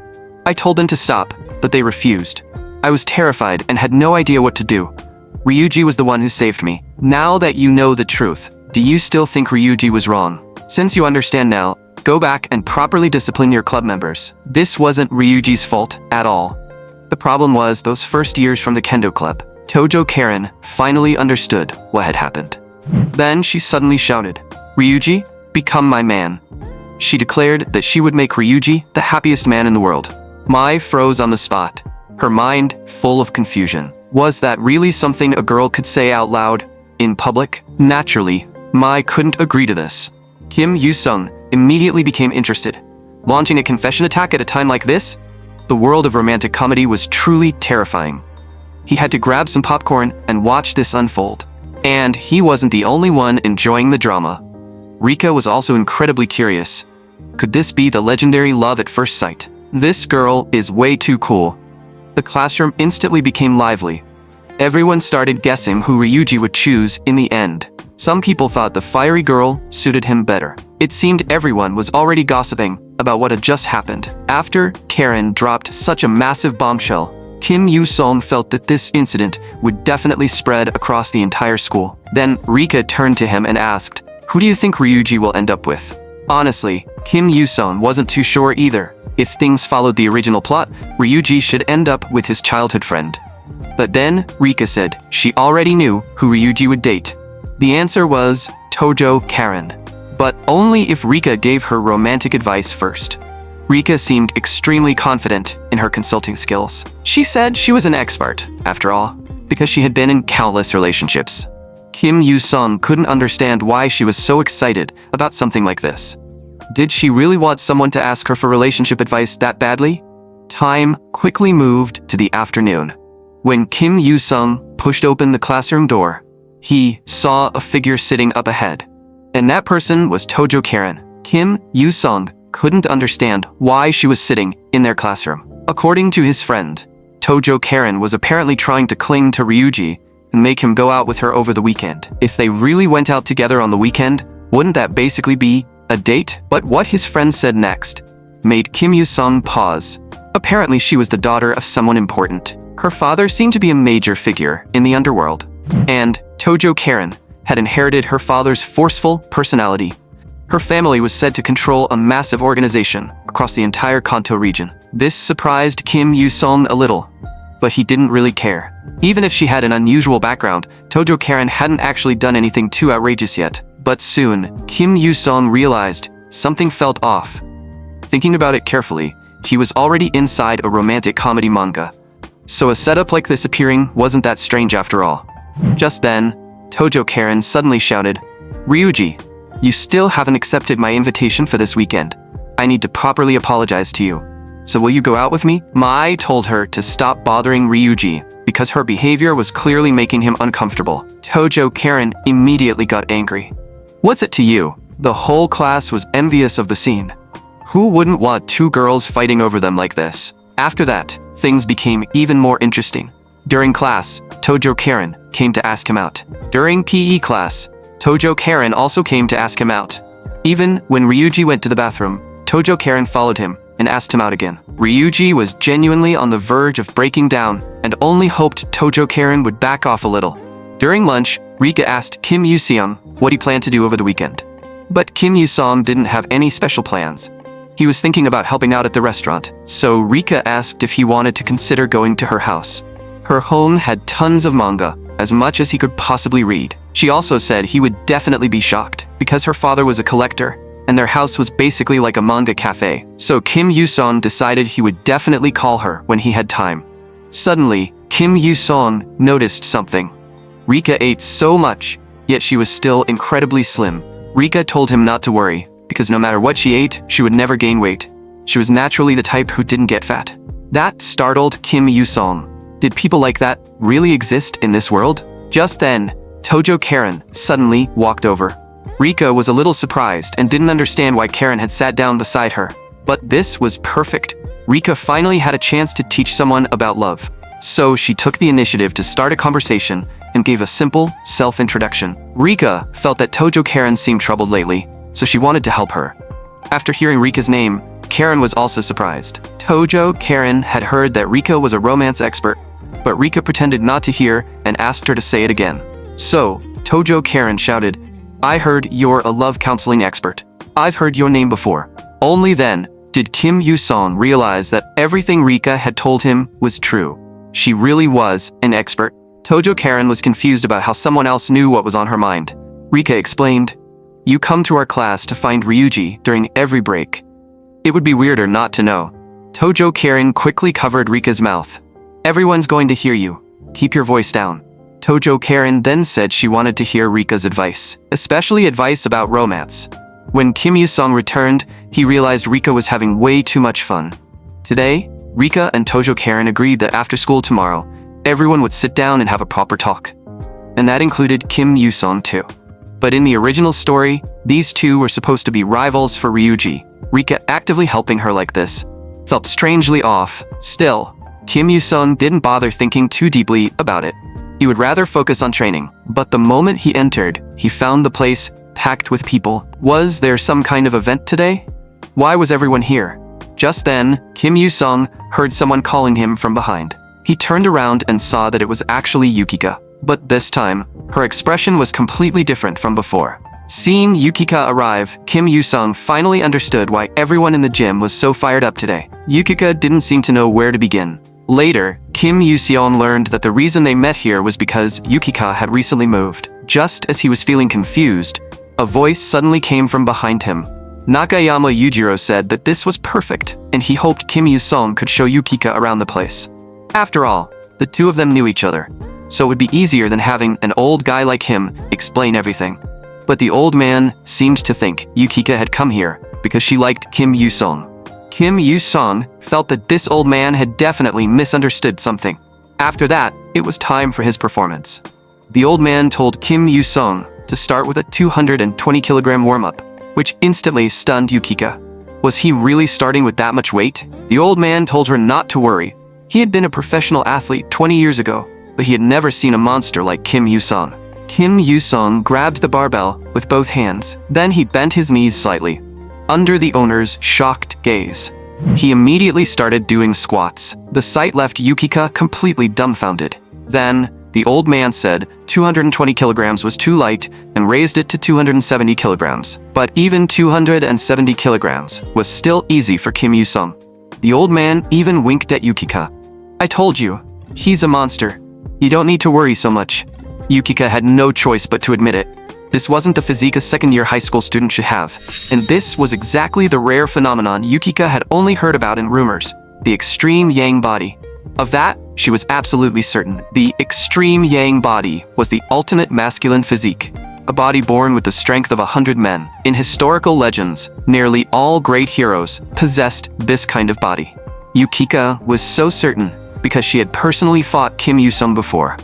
I told them to stop, but they refused. I was terrified and had no idea what to do. Ryuji was the one who saved me. Now that you know the truth, do you still think Ryuji was wrong? Since you understand now, go back and properly discipline your club members. This wasn't Ryuji's fault at all. The problem was those first years from the kendo club." Tojo Karen finally understood what had happened. Then she suddenly shouted, "Ryuji, become my man." She declared that she would make Ryuji the happiest man in the world. Mai froze on the spot, her mind full of confusion. Was that really something a girl could say out loud, in public? Naturally, Mai couldn't agree to this. Kim Yoo-sung immediately became interested. Launching a confession attack at a time like this? The world of romantic comedy was truly terrifying. He had to grab some popcorn and watch this unfold. And he wasn't the only one enjoying the drama. Rika was also incredibly curious. Could this be the legendary love at first sight? This girl is way too cool. The classroom instantly became lively. Everyone started guessing who Ryuji would choose in the end. Some people thought the fiery girl suited him better. It seemed everyone was already gossiping about what had just happened. After Karen dropped such a massive bombshell, Kim Yoo-sung felt that this incident would definitely spread across the entire school. Then Rika turned to him and asked, "Who do you think Ryuji will end up with?" Honestly, Kim Yoo-sung wasn't too sure either. If things followed the original plot, Ryuji should end up with his childhood friend. But then Rika said she already knew who Ryuji would date. The answer was Tojo Karen. But only if Rika gave her romantic advice first. Rika seemed extremely confident in her consulting skills. She said she was an expert, after all, because she had been in countless relationships. Kim Yoo-sung couldn't understand why she was so excited about something like this. Did she really want someone to ask her for relationship advice that badly? Time quickly moved to the afternoon. When Kim Yoo-sung pushed open the classroom door, he saw a figure sitting up ahead. And that person was Tojo Karen. Kim Yoo-sung couldn't understand why she was sitting in their classroom. According to his friend, Tojo Karen was apparently trying to cling to Ryuji and make him go out with her over the weekend. If they really went out together on the weekend, wouldn't that basically be a date? But what his friend said next made Kim Yoo-sung pause. Apparently she was the daughter of someone important. Her father seemed to be a major figure in the underworld. And Tojo Karen had inherited her father's forceful personality. Her family was said to control a massive organization across the entire Kanto region. This surprised Kim Yoo-sung a little, but he didn't really care. Even if she had an unusual background, Tojo Karen hadn't actually done anything too outrageous yet. But soon, Kim Yoo-sung realized something felt off. Thinking about it carefully, he was already inside a romantic comedy manga. So a setup like this appearing wasn't that strange after all. Just then, Tojo Karen suddenly shouted, "Ryuji, you still haven't accepted my invitation for this weekend. I need to properly apologize to you. So will you go out with me?" Mai told her to stop bothering Ryuji because her behavior was clearly making him uncomfortable. Tojo Karen immediately got angry. "What's it to you?" The whole class was envious of the scene. Who wouldn't want two girls fighting over them like this? After that, things became even more interesting. During class, Tojo Karen came to ask him out. During PE class, Tojo Karen also came to ask him out. Even when Ryuji went to the bathroom, Tojo Karen followed him and asked him out again. Ryuji was genuinely on the verge of breaking down and only hoped Tojo Karen would back off a little. During lunch, Rika asked Kim Yoo-seong what he planned to do over the weekend. But Kim Yoo-seong didn't have any special plans. He was thinking about helping out at the restaurant, so Rika asked if he wanted to consider going to her house. Her home had tons of manga, as much as he could possibly read. She also said he would definitely be shocked, because her father was a collector, and their house was basically like a manga cafe. So Kim Yoo-seong decided he would definitely call her when he had time. Suddenly, Kim Yoo-seong noticed something. Rika ate so much, yet she was still incredibly slim. Rika told him not to worry, because no matter what she ate, she would never gain weight. She was naturally the type who didn't get fat. That startled Kim Yoo-seong. Did people like that really exist in this world? Just then, Tojo Karen suddenly walked over. Rika was a little surprised and didn't understand why Karen had sat down beside her. But this was perfect. Rika finally had a chance to teach someone about love. So she took the initiative to start a conversation and gave a simple self-introduction. Rika felt that Tojo Karen seemed troubled lately, so she wanted to help her. After hearing Rika's name, Karen was also surprised. Tojo Karen had heard that Rika was a romance expert, but Rika pretended not to hear and asked her to say it again. So, Tojo Karen shouted, "I heard you're a love counseling expert. I've heard your name before." Only then did Kim Yoo-seong realize that everything Rika had told him was true. She really was an expert. Tojo Karen was confused about how someone else knew what was on her mind. Rika explained, "You come to our class to find Ryuji during every break. It would be weirder not to know." Tojo Karen quickly covered Rika's mouth. "Everyone's going to hear you. Keep your voice down." Tojo Karen then said she wanted to hear Rika's advice, especially advice about romance. When Kim Yoo-seong returned, he realized Rika was having way too much fun. Today, Rika and Tojo Karen agreed that after school tomorrow, everyone would sit down and have a proper talk. And that included Kim Yoo-seong too. But in the original story, these two were supposed to be rivals for Ryuji. Rika actively helping her like this felt strangely off. Still, Kim Yoo-seong didn't bother thinking too deeply about it. He would rather focus on training. But the moment he entered, he found the place packed with people. Was there some kind of event today? Why was everyone here? Just then, Kim Yoo-seong heard someone calling him from behind. He turned around and saw that it was actually Yukika. But this time, her expression was completely different from before. Seeing Yukika arrive, Kim Yoo-seong finally understood why everyone in the gym was so fired up today. Yukika didn't seem to know where to begin. Later, Kim Yoo-seong learned that the reason they met here was because Yukika had recently moved. Just as he was feeling confused, a voice suddenly came from behind him. Nakayama Yujiro said that this was perfect, and he hoped Kim Yoo-seong could show Yukika around the place. After all, the two of them knew each other, so it would be easier than having an old guy like him explain everything. But the old man seemed to think Yukika had come here because she liked Kim Yoo-seong. Kim Yoo-seong felt that this old man had definitely misunderstood something. After that, it was time for his performance. The old man told Kim Yoo-seong to start with a 220 kilogram warm-up, which instantly stunned Yukika. Was he really starting with that much weight? The old man told her not to worry. He had been a professional athlete 20 years ago, but he had never seen a monster like Kim Yoo-seong. Kim Yoo-seong grabbed the barbell with both hands. Then he bent his knees slightly, under the owner's shocked gaze. He immediately started doing squats. The sight left Yukika completely dumbfounded. Then, the old man said 220 kilograms was too light and raised it to 270 kilograms. But even 270 kilograms was still easy for Kim Yoo-seong. The old man even winked at Yukika. "I told you, he's a monster. You don't need to worry so much." Yukika had no choice but to admit it. This wasn't the physique a second-year high school student should have. And this was exactly the rare phenomenon Yukika had only heard about in rumors, the extreme yang body. Of that, she was absolutely certain. The extreme yang body was the ultimate masculine physique, a body born with the strength of 100 men. In historical legends, nearly all great heroes possessed this kind of body. Yukika was so certain because she had personally fought Kim Yoo-seong before.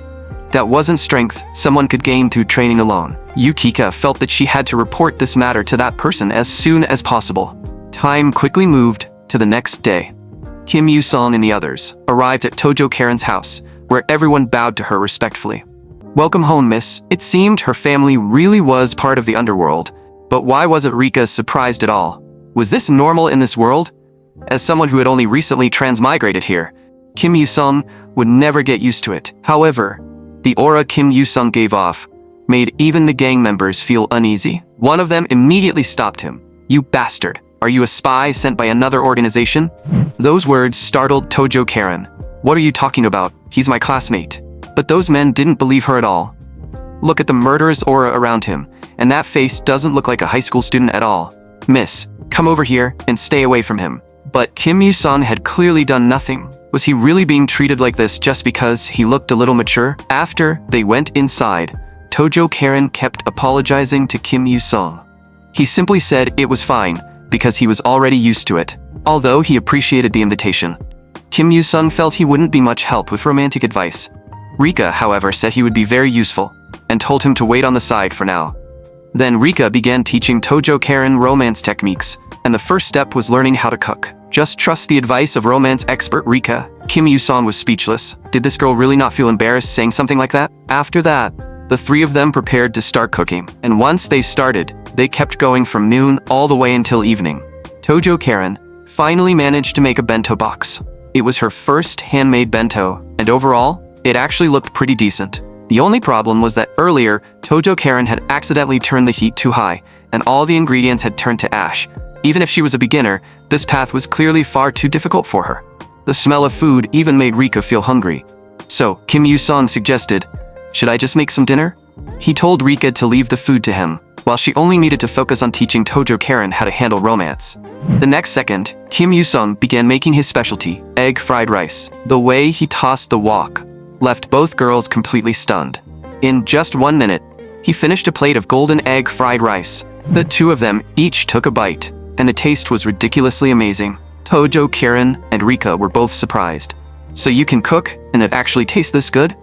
That wasn't strength someone could gain through training alone. Yukika felt that she had to report this matter to that person as soon as possible. Time quickly moved to the next day. Kim Yoo-seong and the others arrived at Tojo Karen's house, where everyone bowed to her respectfully. "Welcome home, miss." It seemed her family really was part of the underworld, but why wasn't Rika surprised at all? Was this normal in this world? As someone who had only recently transmigrated here, Kim Yu-sung would never get used to it. However, the aura Kim Yu-sung gave off made even the gang members feel uneasy. One of them immediately stopped him. "You bastard. Are you a spy sent by another organization?" Those words startled Tojo Karen. "What are you talking about? He's my classmate." But those men didn't believe her at all. Look at the murderous aura around him, and that face doesn't look like a high school student at all. "Miss, come over here and stay away from him." But Kim Yu-sung had clearly done nothing. Was he really being treated like this just because he looked a little mature? After they went inside, Tojo Karen kept apologizing to Kim Yu-sung. He simply said it was fine because he was already used to it, although he appreciated the invitation. Kim Yu-sung felt he wouldn't be much help with romantic advice. Rika, however, said he would be very useful and told him to wait on the side for now. Then Rika began teaching Tojo Karen romance techniques, and the first step was learning how to cook. Just trust the advice of romance expert Rika. Kim Yu-sung was speechless. Did this girl really not feel embarrassed saying something like that? After that, the three of them prepared to start cooking, and once they started, they kept going from noon all the way until evening. Tojo Karen finally managed to make a bento box. It was her first handmade bento, and overall, it actually looked pretty decent. The only problem was that earlier, Tojo Karen had accidentally turned the heat too high, and all the ingredients had turned to ash. Even if she was a beginner, this path was clearly far too difficult for her. The smell of food even made Rika feel hungry. So, Kim Yu-sung suggested, "Should I just make some dinner?" He told Rika to leave the food to him, while she only needed to focus on teaching Tojo Karen how to handle romance. The next second, Kim Yu-sung began making his specialty, egg fried rice. The way he tossed the wok left both girls completely stunned. In just 1 minute, he finished a plate of golden egg fried rice. The two of them each took a bite, and the taste was ridiculously amazing. Tojo Karen and Rika were both surprised. "So you can cook, and it actually tastes this good?"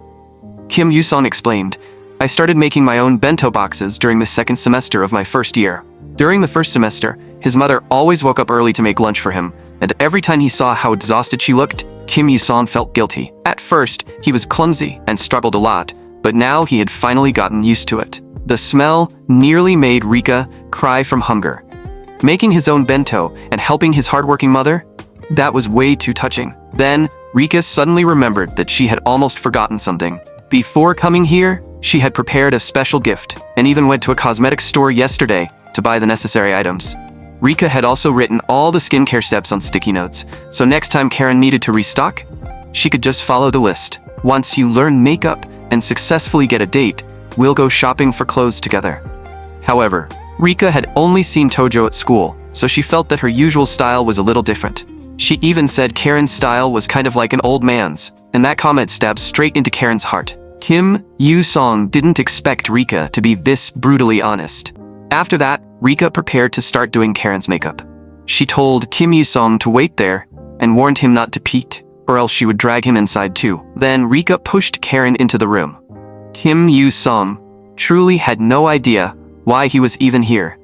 Kim Yu-sung explained, "I started making my own bento boxes during the second semester of my first year. During the first semester, his mother always woke up early to make lunch for him, and every time he saw how exhausted she looked, Kim Yu-sung felt guilty. At first, he was clumsy and struggled a lot, but now he had finally gotten used to it. The smell nearly made Rika cry from hunger. Making his own bento and helping his hardworking mother? That was way too touching. Then, Rika suddenly remembered that she had almost forgotten something. Before coming here, she had prepared a special gift and even went to a cosmetics store yesterday to buy the necessary items. Rika had also written all the skincare steps on sticky notes, so next time Karen needed to restock, she could just follow the list. Once you learn makeup and successfully get a date, we'll go shopping for clothes together. However, Rika had only seen Tojo at school, so she felt that her usual style was a little different. She even said Karen's style was kind of like an old man's, and that comment stabbed straight into Karen's heart. Kim Yu-sung didn't expect Rika to be this brutally honest. After that, Rika prepared to start doing Karen's makeup. She told Kim Yu-sung to wait there and warned him not to peek, or else she would drag him inside too. Then Rika pushed Karen into the room. Kim Yu-sung truly had no idea why he was even here.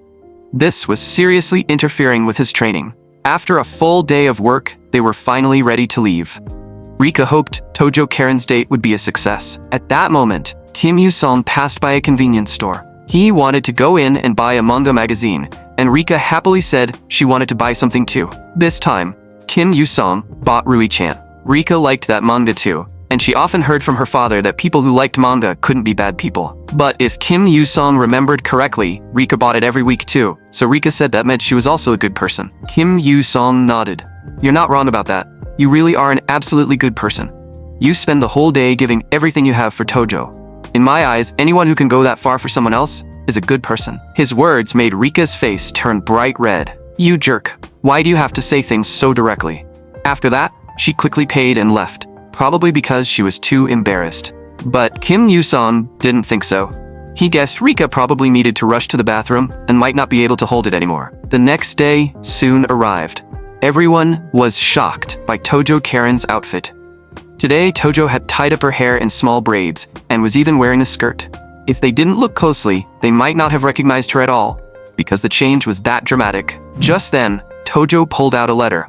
This was seriously interfering with his training. After a full day of work, they were finally ready to leave. Rika hoped Tojo Karen's date would be a success. At that moment, Kim Yu-sung passed by a convenience store. He wanted to go in and buy a manga magazine, and Rika happily said she wanted to buy something too. This time, Kim Yu-sung bought Rui-chan. Rika liked that manga too, and she often heard from her father that people who liked manga couldn't be bad people. But if Kim Yu-sung remembered correctly, Rika bought it every week too, so Rika said that meant she was also a good person. Kim Yu-sung nodded. "You're not wrong about that. You really are an absolutely good person. You spend the whole day giving everything you have for Tojo. In my eyes, anyone who can go that far for someone else is a good person." His words made Rika's face turn bright red. "You jerk. Why do you have to say things so directly?" After that, she quickly paid and left, probably because she was too embarrassed. But Kim Yu-sung didn't think so. He guessed Rika probably needed to rush to the bathroom and might not be able to hold it anymore. The next day soon arrived. Everyone was shocked by Tojo Karen's outfit. Today, Tojo had tied up her hair in small braids and was even wearing a skirt. If they didn't look closely, they might not have recognized her at all, because the change was that dramatic. Just then, Tojo pulled out a letter.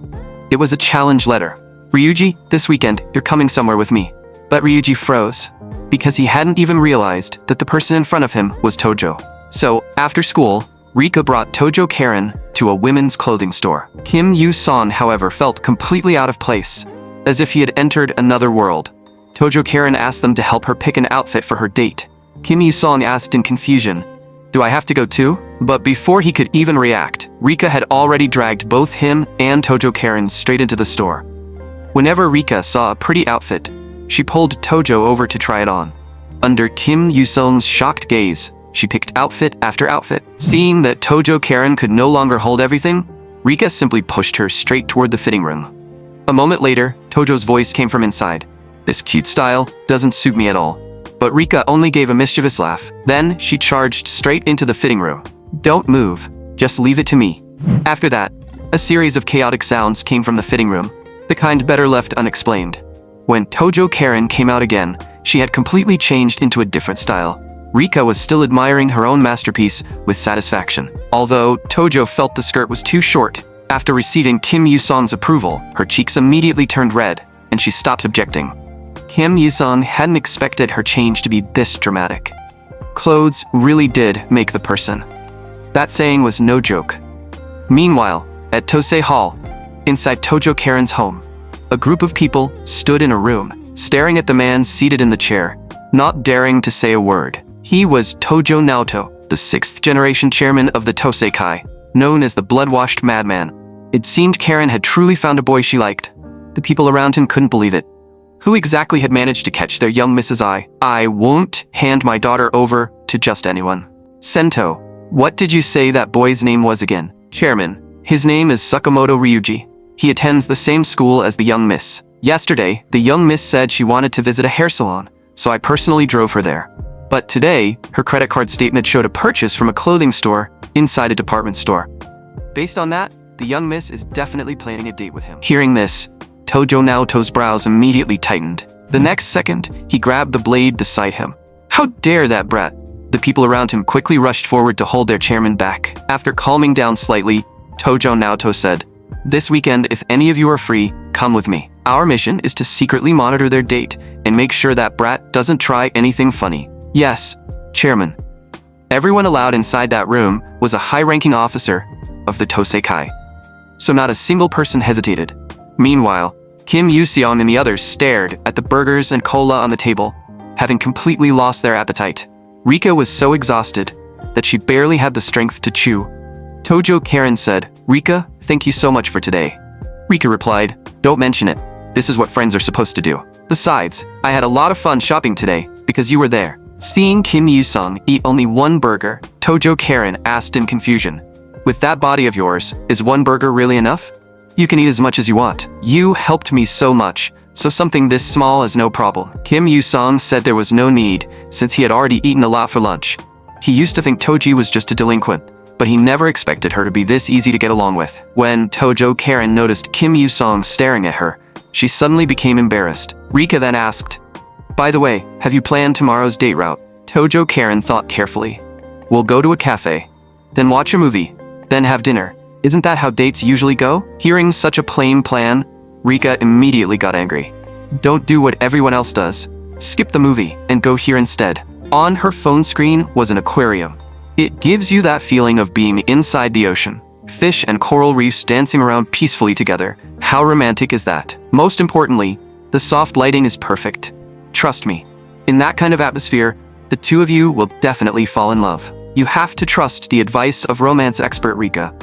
It was a challenge letter. "Ryuji, this weekend, you're coming somewhere with me." But Ryuji froze, because he hadn't even realized that the person in front of him was Tojo. So, after school, Rika brought Tojo Karen to a women's clothing store. Kim Yu-sung, however, felt completely out of place, as if he had entered another world. Tojo Karen asked them to help her pick an outfit for her date. Kim Yu-sung asked in confusion, "Do I have to go too?" But before he could even react, Rika had already dragged both him and Tojo Karen straight into the store. Whenever Rika saw a pretty outfit, she pulled Tojo over to try it on. Under Kim Yu-sung's shocked gaze, she picked outfit after outfit. Seeing that Tojo Karen could no longer hold everything, Rika simply pushed her straight toward the fitting room. A moment later, Tojo's voice came from inside. "This cute style doesn't suit me at all." But Rika only gave a mischievous laugh. Then she charged straight into the fitting room. "Don't move, just leave it to me." After that, a series of chaotic sounds came from the fitting room, the kind better left unexplained. When Tojo Karen came out again, she had completely changed into a different style. Rika was still admiring her own masterpiece with satisfaction. Although Tojo felt the skirt was too short, after receiving Kim Yu-sung's approval, her cheeks immediately turned red, and she stopped objecting. Kim Yu-sung hadn't expected her change to be this dramatic. Clothes really did make the person. That saying was no joke. Meanwhile, at Tosei Hall, inside Tojo Karen's home, a group of people stood in a room, staring at the man seated in the chair, not daring to say a word. He was Tojo Naoto, the 6th-generation chairman of the Toseikai, known as the blood-washed madman. It seemed Karen had truly found a boy she liked. The people around him couldn't believe it. Who exactly had managed to catch their young Mrs. I? "I won't hand my daughter over to just anyone." "Sento, what did you say that boy's name was again?" "Chairman, his name is Sakamoto Ryuji. He attends the same school as the young miss. Yesterday, the young miss said she wanted to visit a hair salon, so I personally drove her there. But today, her credit card statement showed a purchase from a clothing store inside a department store. Based on that, the young miss is definitely planning a date with him." Hearing this, Tojo Naoto's brows immediately tightened. The next second, he grabbed the blade beside him. "How dare that brat!" The people around him quickly rushed forward to hold their chairman back. After calming down slightly, Tojo Naoto said, "This weekend, if any of you are free, come with me. Our mission is to secretly monitor their date and make sure that brat doesn't try anything funny." "Yes, Chairman." Everyone allowed inside that room was a high-ranking officer of the Toseikai, so not a single person hesitated. Meanwhile, Kim Yu-sung and the others stared at the burgers and cola on the table, having completely lost their appetite. Rika was so exhausted that she barely had the strength to chew. Tojo Karen said, "Rika, thank you so much for today." Rika replied, "Don't mention it. This is what friends are supposed to do. Besides, I had a lot of fun shopping today because you were there." Seeing Kim Yu-sung eat only one burger, Tojo Karen asked in confusion, "With that body of yours, is one burger really enough? You can eat as much as you want. You helped me so much, so something this small is no problem." Kim Yu-sung said there was no need, since he had already eaten a lot for lunch. He used to think Toji was just a delinquent, but he never expected her to be this easy to get along with. When Tojo Karen noticed Kim Yu-sung staring at her, she suddenly became embarrassed. Rika then asked, "By the way, have you planned tomorrow's date route?" Tojo Karen thought carefully. "We'll go to a cafe, then watch a movie, then have dinner. Isn't that how dates usually go?" Hearing such a plain plan, Rika immediately got angry. "Don't do what everyone else does. Skip the movie and go here instead." On her phone screen was an aquarium. It gives you that feeling of being inside the ocean. Fish and coral reefs dancing around peacefully together. How romantic is that? Most importantly, the soft lighting is perfect. Trust me, in that kind of atmosphere, the two of you will definitely fall in love. You have to trust the advice of romance expert Rika.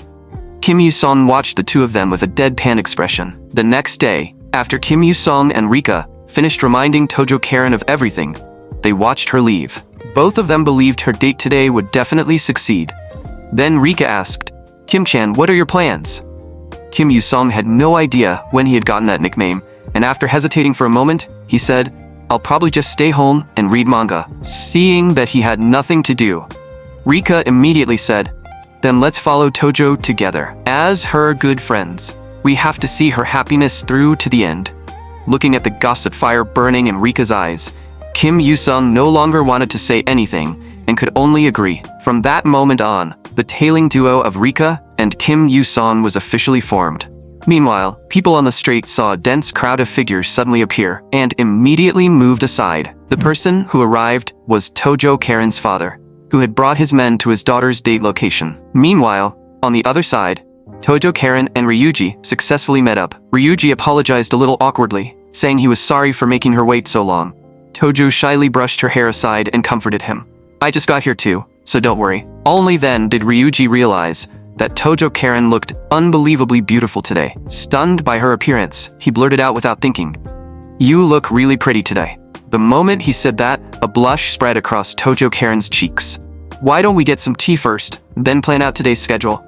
Kim Yu-sung watched the two of them with a deadpan expression. The next day, after Kim Yu-sung and Rika finished reminding Tojo Karen of everything, they watched her leave. Both of them believed her date today would definitely succeed. Then Rika asked, "Kim-chan, what are your plans?" Kim Yu-sung had no idea when he had gotten that nickname, and after hesitating for a moment, he said, "I'll probably just stay home and read manga." Seeing that he had nothing to do, Rika immediately said, "Then let's follow Tojo together. As her good friends, we have to see her happiness through to the end." Looking at the gossip fire burning in Rika's eyes, Kim Yu-sung no longer wanted to say anything and could only agree. From that moment on, the tailing duo of Rika and Kim Yu-sung was officially formed. Meanwhile, people on the street saw a dense crowd of figures suddenly appear and immediately moved aside. The person who arrived was Tojo Karen's father, who had brought his men to his daughter's date location. Meanwhile, On the other side, Tojo, Karen, and Ryuji successfully met up. Ryuji apologized a little awkwardly, saying he was sorry for making her wait so long. Tojo shyly brushed her hair aside and comforted him. I just got here too, so don't worry. Only then did Ryuji realize that Tojo Karen looked unbelievably beautiful today. Stunned by her appearance, he blurted out without thinking, "You look really pretty today." The moment he said that, a blush spread across Tojo Karen's cheeks. Why don't we get some tea first, then plan out today's schedule?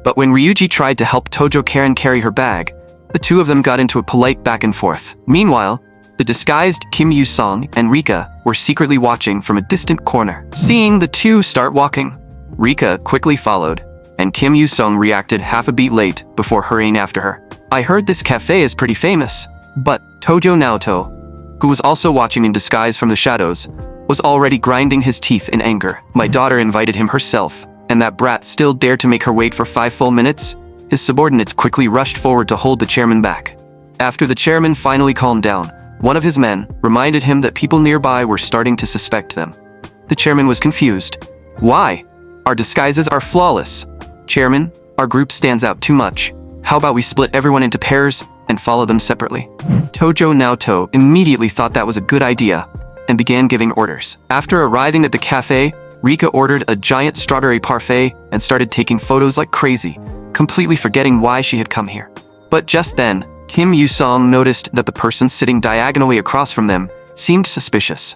But when Ryuji tried to help Tojo Karen carry her bag, the two of them got into a polite back and forth. Meanwhile, the disguised Kim Yu-sung and Rika were secretly watching from a distant corner. Seeing the two start walking, Rika quickly followed, and Kim Yu-sung reacted half a beat late before hurrying after her. I heard this cafe is pretty famous, but Tojo Naoto, who was also watching in disguise from the shadows, was already grinding his teeth in anger. My daughter invited him herself, and that brat still dared to make her wait for 5 full minutes? His subordinates quickly rushed forward to hold the chairman back. After the chairman finally calmed down, one of his men reminded him that people nearby were starting to suspect them. The chairman was confused. Why? Our disguises are flawless. Chairman, our group stands out too much. How about we split everyone into pairs and follow them separately? Tojo Naoto immediately thought that was a good idea and began giving orders. After arriving at the cafe, Rika ordered a giant strawberry parfait and started taking photos like crazy, completely forgetting why she had come here. But just then, Kim Yu-sung noticed that the person sitting diagonally across from them seemed suspicious.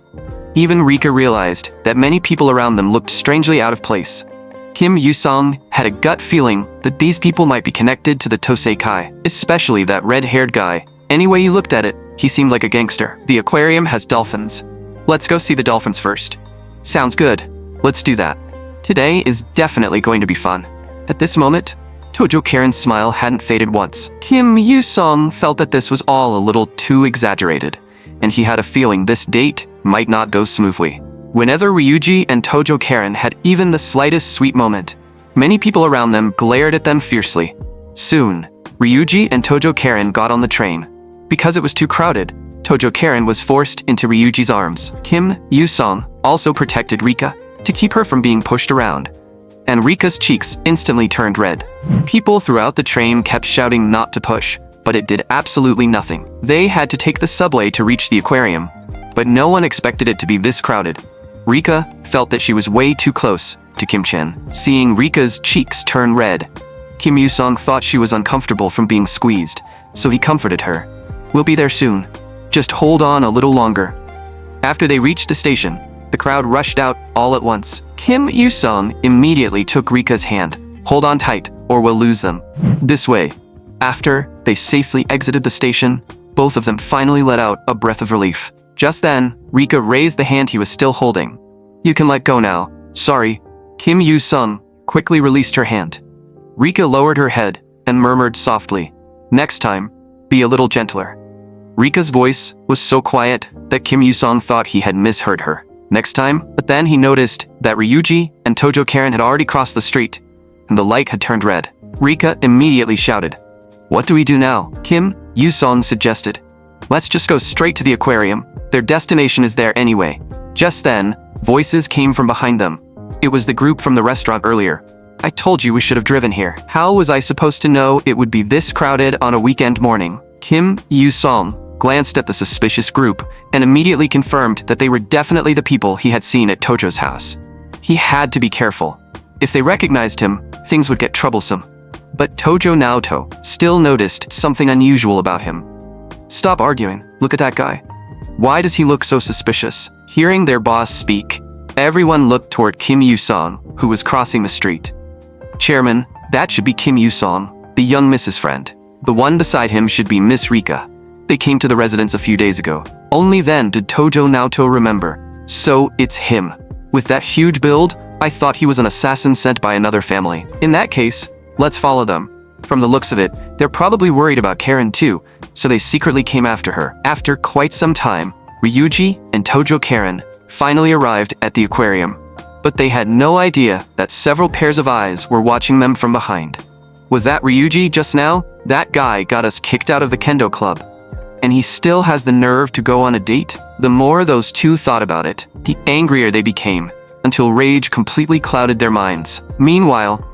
Even Rika realized that many people around them looked strangely out of place. Kim Yu-sung had a gut feeling that these people might be connected to the Toseikai, especially that red-haired guy. Any way you looked at it, he seemed like a gangster. The aquarium has dolphins. Let's go see the dolphins first. Sounds good. Let's do that. Today is definitely going to be fun. At this moment, Tojo Karen's smile hadn't faded once. Kim Yu-sung felt that this was all a little too exaggerated, and he had a feeling this date might not go smoothly. Whenever Ryuji and Tojo Karen had even the slightest sweet moment, many people around them glared at them fiercely. Soon, Ryuji and Tojo Karen got on the train. Because it was too crowded, Tojo Karen was forced into Ryuji's arms. Kim Yu-sung also protected Rika to keep her from being pushed around, and Rika's cheeks instantly turned red. People throughout the train kept shouting not to push, but it did absolutely nothing. They had to take the subway to reach the aquarium, but no one expected it to be this crowded. Rika felt that she was way too close to Kim Chen. Seeing Rika's cheeks turn red, Kim Yu-sung thought she was uncomfortable from being squeezed, so he comforted her. We'll be there soon. Just hold on a little longer. After they reached the station, the crowd rushed out all at once. Kim Yu-sung immediately took Rika's hand. Hold on tight, or we'll lose them. This way. After they safely exited the station, both of them finally let out a breath of relief. Just then, Rika raised the hand he was still holding. You can let go now. Sorry. Kim Yu-sung quickly released her hand. Rika lowered her head and murmured softly, next time, be a little gentler. Rika's voice was so quiet that Kim Yu-sung thought he had misheard her. Next time, but then he noticed that Ryuji and Tojo Karen had already crossed the street, and the light had turned red. Rika immediately shouted, What do we do now? Kim Yu-sung suggested, Let's just go straight to the aquarium. Their destination is there anyway. Just then, voices came from behind them. It was the group from the restaurant earlier. I told you we should have driven here. How was I supposed to know it would be this crowded on a weekend morning? Kim Yu-sung glanced at the suspicious group and immediately confirmed that they were definitely the people he had seen at Tojo's house. He had to be careful. If they recognized him, things would get troublesome. But Tojo Naoto still noticed something unusual about him. Stop arguing. Look at that guy. Why does he look so suspicious? Hearing their boss speak, everyone looked toward Kim Yu-sung, who was crossing the street. Chairman, that should be Kim Yu-sung, the young Mrs. Friend. The one beside him should be Miss Rika. They came to the residence a few days ago. Only then did Tojo Naoto remember. So it's him. With that huge build, I thought he was an assassin sent by another family. In that case, let's follow them. From the looks of it, they're probably worried about Karen too, so they secretly came after her. After quite some time, Ryuji and Tojo Karen finally arrived at the aquarium. But they had no idea that several pairs of eyes were watching them from behind. Was that Ryuji just now? That guy got us kicked out of the kendo club. And he still has the nerve to go on a date? The more those two thought about it, the angrier they became, until rage completely clouded their minds. Meanwhile,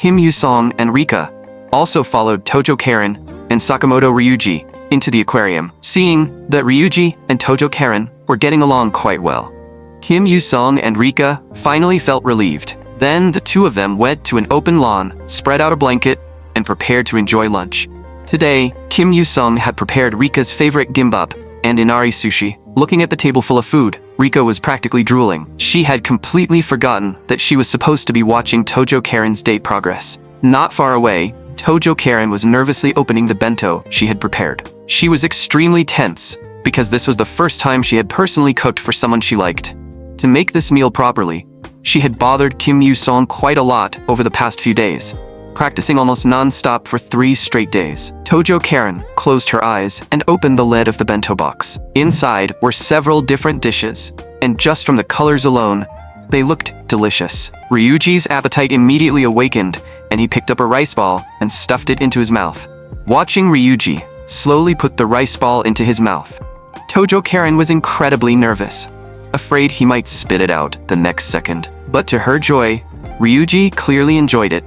Kim Yu-sung and Rika also followed Tojo Karen and Sakamoto Ryuji into the aquarium, seeing that Ryuji and Tojo Karen were getting along quite well. Kim Yu-sung and Rika finally felt relieved. Then the two of them went to an open lawn, spread out a blanket, and prepared to enjoy lunch. Today, Kim Yu-sung had prepared Rika's favorite gimbap and inari sushi. Looking at the table full of food, Rika was practically drooling. She had completely forgotten that she was supposed to be watching Tojo Karen's date progress. Not far away, Tojo Karen was nervously opening the bento she had prepared. She was extremely tense because this was the first time she had personally cooked for someone she liked. To make this meal properly, she had bothered Kim Yu-sung quite a lot over the past few days, practicing almost non-stop for 3 straight days. Tojo Karen closed her eyes and opened the lid of the bento box. Inside were several different dishes, and just from the colors alone, they looked delicious. Ryuji's appetite immediately awakened, and he picked up a rice ball and stuffed it into his mouth. Watching Ryuji slowly put the rice ball into his mouth, Tojo Karen was incredibly nervous, afraid he might spit it out the next second. But to her joy, Ryuji clearly enjoyed it.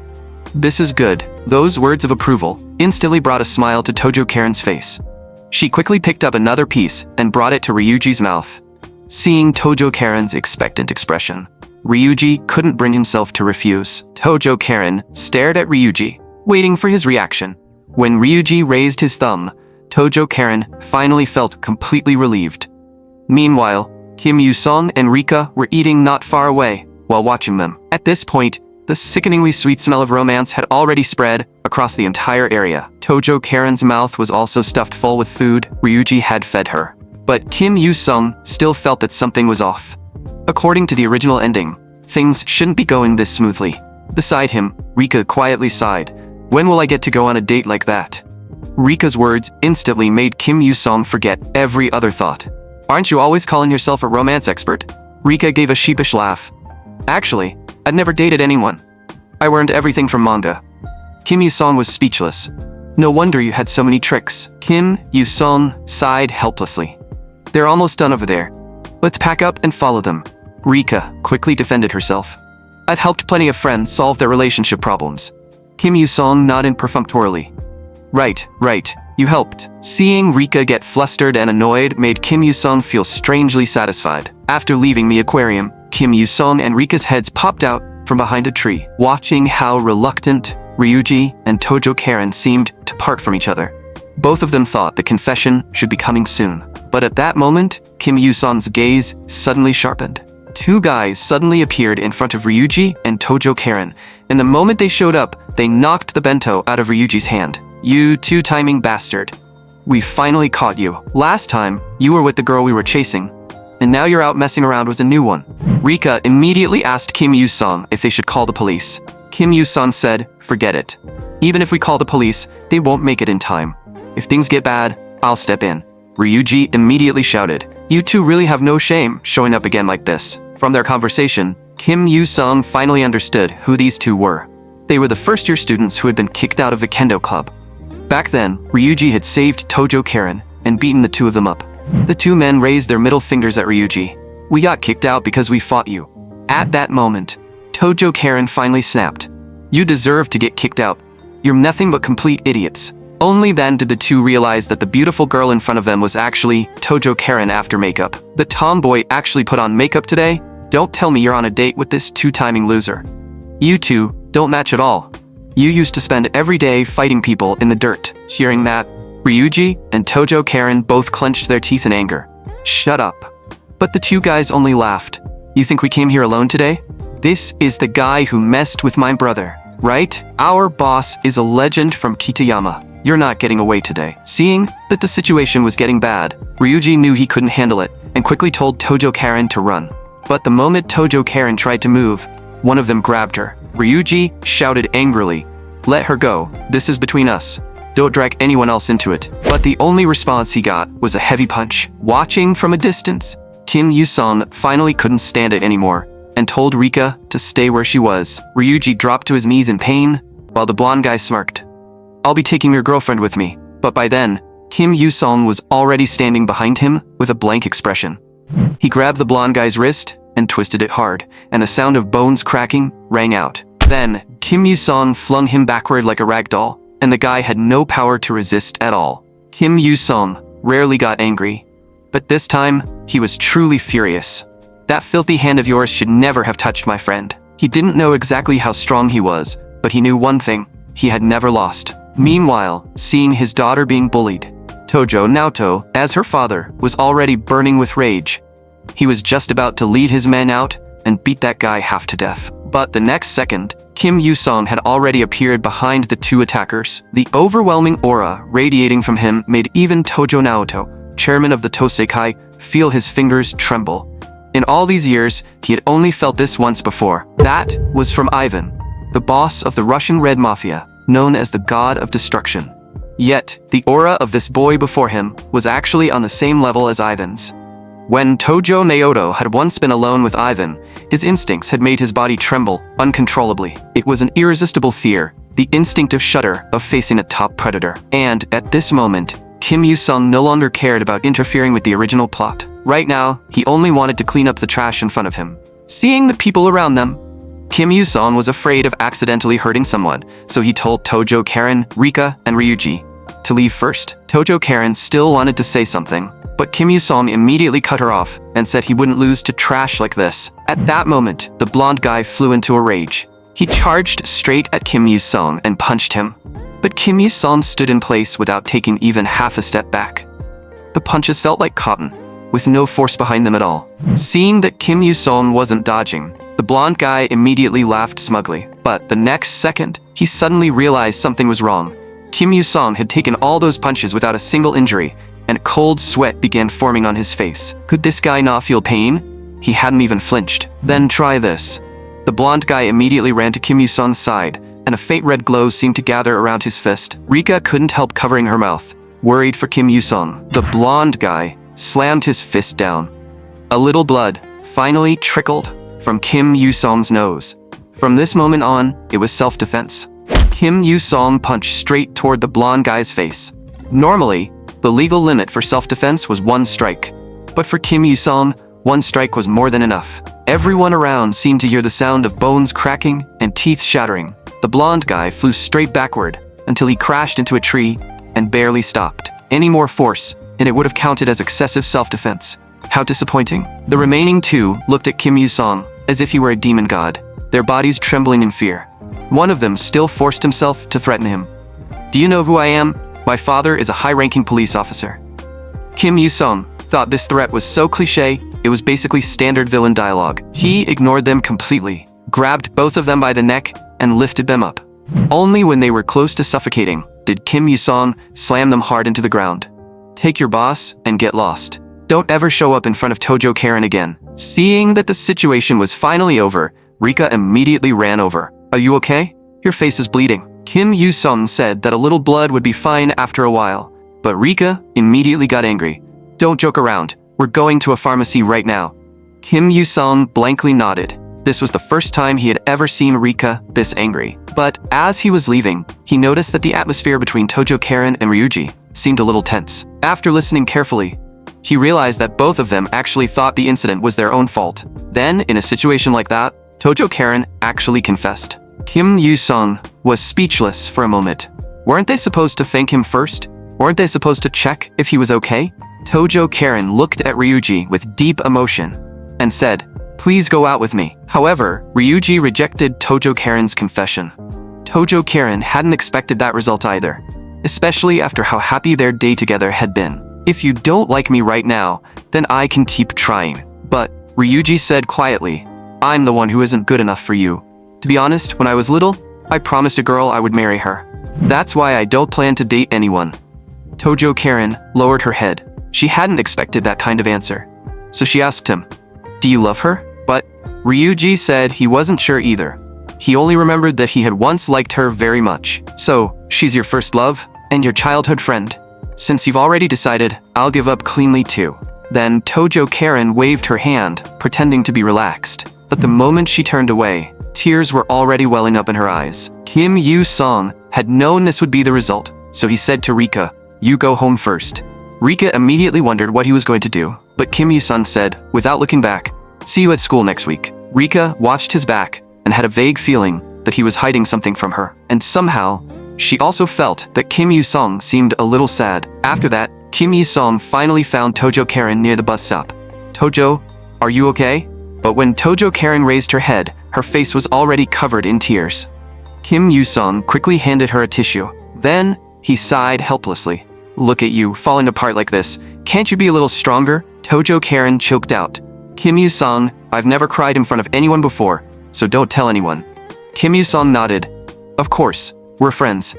"This is good." Those words of approval instantly brought a smile to Tojo Karen's face. She quickly picked up another piece and brought it to Ryuji's mouth. Seeing Tojo Karen's expectant expression, Ryuji couldn't bring himself to refuse. Tojo Karen stared at Ryuji, waiting for his reaction. When Ryuji raised his thumb, Tojo Karen finally felt completely relieved. Meanwhile, Kim Yu-sung and Rika were eating not far away while watching them. At this point, the sickeningly sweet smell of romance had already spread across the entire area. Tojo Karen's mouth was also stuffed full with food Ryuji had fed her. But Kim Yu-sung still felt that something was off. According to the original ending, things shouldn't be going this smoothly. Beside him, Rika quietly sighed. "When will I get to go on a date like that?" Rika's words instantly made Kim Yu-sung forget every other thought. "Aren't you always calling yourself a romance expert?" Rika gave a sheepish laugh. "Actually, I'd never dated anyone. I learned everything from manga." Kim Yu-sung was speechless. "No wonder you had so many tricks." Kim Yu-sung sighed helplessly. "They're almost done over there. Let's pack up and follow them." Rika quickly defended herself. "I've helped plenty of friends solve their relationship problems." Kim Yu-sung nodded perfunctorily. Right, you helped." Seeing Rika get flustered and annoyed made Kim Yu-sung feel strangely satisfied. After leaving the aquarium, Kim Yu-sung and Rika's heads popped out from behind a tree. Watching how reluctant Ryuji and Tojo Karen seemed to part from each other, both of them thought the confession should be coming soon. But at that moment, Kim Yu-sung's gaze suddenly sharpened. 2 guys suddenly appeared in front of Ryuji and Tojo Karen, and the moment they showed up, they knocked the bento out of Ryuji's hand. "You two-timing bastard. We finally caught you. Last time, you were with the girl we were chasing, and now you're out messing around with a new one." Rika immediately asked Kim Yu-sung if they should call the police. Kim Yu-sung said, "Forget it. Even if we call the police, they won't make it in time. If things get bad, I'll step in." Ryuji immediately shouted, "You two really have no shame showing up again like this." From their conversation, Kim Yu-sung finally understood who these two were. They were the first-year students who had been kicked out of the kendo club. Back then, Ryuji had saved Tojo Karen and beaten the two of them up. The 2 men raised their middle fingers at Ryuji. "We got kicked out because we fought you." At that moment, Tojo Karen finally snapped. "You deserve to get kicked out. You're nothing but complete idiots." Only then did the two realize that the beautiful girl in front of them was actually Tojo Karen after makeup. "The tomboy actually put on makeup today? Don't tell me you're on a date with this two-timing loser. You two don't match at all. You used to spend every day fighting people in the dirt." Hearing that, Ryuji and Tojo Karen both clenched their teeth in anger. "Shut up." But the 2 guys only laughed. "You think we came here alone today? This is the guy who messed with my brother, right? Our boss is a legend from Kitayama. You're not getting away today." Seeing that the situation was getting bad, Ryuji knew he couldn't handle it and quickly told Tojo Karen to run. But the moment Tojo Karen tried to move, one of them grabbed her. Ryuji shouted angrily, "Let her go. This is between us. Don't drag anyone else into it." But the only response he got was a heavy punch. Watching from a distance, Kim Yu-sung finally couldn't stand it anymore and told Rika to stay where she was. Ryuji dropped to his knees in pain, while the blonde guy smirked. "I'll be taking your girlfriend with me." But by then, Kim Yu-sung was already standing behind him with a blank expression. He grabbed the blonde guy's wrist and twisted it hard, and a sound of bones cracking rang out. Then, Kim Yu-sung flung him backward like a rag doll, and the guy had no power to resist at all. Kim Yu-sung rarely got angry, but this time, he was truly furious. That filthy hand of yours should never have touched my friend. He didn't know exactly how strong he was, but he knew one thing: he had never lost. Meanwhile, seeing his daughter being bullied, Tojo Naoto, as her father, was already burning with rage. He was just about to lead his men out and beat that guy half to death. But the next second, Kim Yu-sung had already appeared behind the two attackers. The overwhelming aura radiating from him made even Tojo Naoto, chairman of the Toseikai, feel his fingers tremble. In all these years, he had only felt this once before. That was from Ivan, the boss of the Russian Red Mafia, known as the God of Destruction. Yet, the aura of this boy before him was actually on the same level as Ivan's. When Tojo Naoto had once been alone with Ivan, his instincts had made his body tremble uncontrollably. It was an irresistible fear, the instinctive shudder of facing a top predator. And at this moment, Kim Yu-sung no longer cared about interfering with the original plot. Right now, he only wanted to clean up the trash in front of him. Seeing the people around them, Kim Yu-sung was afraid of accidentally hurting someone, so he told Tojo Karen, Rika, and Ryuji to leave first. Tojo Karen still wanted to say something, but Kim Yu-sung immediately cut her off and said he wouldn't lose to trash like this. At that moment, the blonde guy flew into a rage. He charged straight at Kim Yu-sung and punched him, but Kim Yu-sung stood in place without taking even half a step back. The punches felt like cotton, with no force behind them at all. Seeing that Kim Yu-sung wasn't dodging, the blonde guy immediately laughed smugly. But the next second, he suddenly realized something was wrong. Kim Yu-sung had taken all those punches without a single injury, and cold sweat began forming on his face. Could this guy not feel pain? He hadn't even flinched. Then try this. The blonde guy immediately ran to Kim Yu-sung's side, and a faint red glow seemed to gather around his fist. Rika couldn't help covering her mouth, worried for Kim Yu-sung. The blonde guy slammed his fist down. A little blood finally trickled from Kim Yu-sung's nose. From this moment on, it was self-defense. Kim Yu-sung punched straight toward the blonde guy's face. Normally, the legal limit for self-defense was 1 strike. But for Kim Yu-sung, 1 strike was more than enough. Everyone around seemed to hear the sound of bones cracking and teeth shattering. The blonde guy flew straight backward until he crashed into a tree and barely stopped. Any more force, and it would have counted as excessive self-defense. How disappointing. The remaining two looked at Kim Yu-sung as if he were a demon god, their bodies trembling in fear. One of them still forced himself to threaten him. "Do you know who I am? My father is a high-ranking police officer." Kim Yu-sung thought this threat was so cliché, it was basically standard villain dialogue. He ignored them completely, grabbed both of them by the neck, and lifted them up. Only when they were close to suffocating did Kim Yu-sung slam them hard into the ground. "Take your boss and get lost. Don't ever show up in front of Tojo Karen again." Seeing that the situation was finally over, Rika immediately ran over. "Are you okay? Your face is bleeding." Kim Yu-sung said that a little blood would be fine after a while, but Rika immediately got angry. "Don't joke around. We're going to a pharmacy right now." Kim Yu-sung blankly nodded. This was the first time he had ever seen Rika this angry. But as he was leaving, he noticed that the atmosphere between Tojo Karen and Ryuji seemed a little tense. After listening carefully, he realized that both of them actually thought the incident was their own fault. Then, in a situation like that, Tojo Karen actually confessed. Kim Yu-sung was speechless for a moment. Weren't they supposed to thank him first? Weren't they supposed to check if he was okay? Tojo Karen looked at Ryuji with deep emotion and said, "Please go out with me." However, Ryuji rejected Tojo Karen's confession. Tojo Karen hadn't expected that result either, especially after how happy their day together had been. "If you don't like me right now, then I can keep trying." But Ryuji said quietly, "I'm the one who isn't good enough for you. To be honest, when I was little, I promised a girl I would marry her. That's why I don't plan to date anyone." Tojo Karen lowered her head. She hadn't expected that kind of answer. So she asked him, "Do you love her?" But Ryuji said he wasn't sure either. He only remembered that he had once liked her very much. "So, she's your first love and your childhood friend? Since you've already decided, I'll give up cleanly too." Then Tojo Karen waved her hand, pretending to be relaxed. But the moment she turned away, tears were already welling up in her eyes. Kim Yu-sung had known this would be the result, so he said to Rika, "You go home first." Rika immediately wondered what he was going to do, but Kim Yu-sung said, without looking back, "See you at school next week." Rika watched his back and had a vague feeling that he was hiding something from her. And somehow, she also felt that Kim Yoo-sung seemed a little sad. After that, Kim Yoo-sung finally found Tojo Karen near the bus stop. "Tojo, are you okay?" But when Tojo Karen raised her head, her face was already covered in tears. Kim Yoo-sung quickly handed her a tissue. Then, he sighed helplessly. "Look at you, falling apart like this. Can't you be a little stronger?" Tojo Karen choked out. "Kim Yoo-sung, I've never cried in front of anyone before, so don't tell anyone." Kim Yoo-sung nodded. "Of course, we're friends."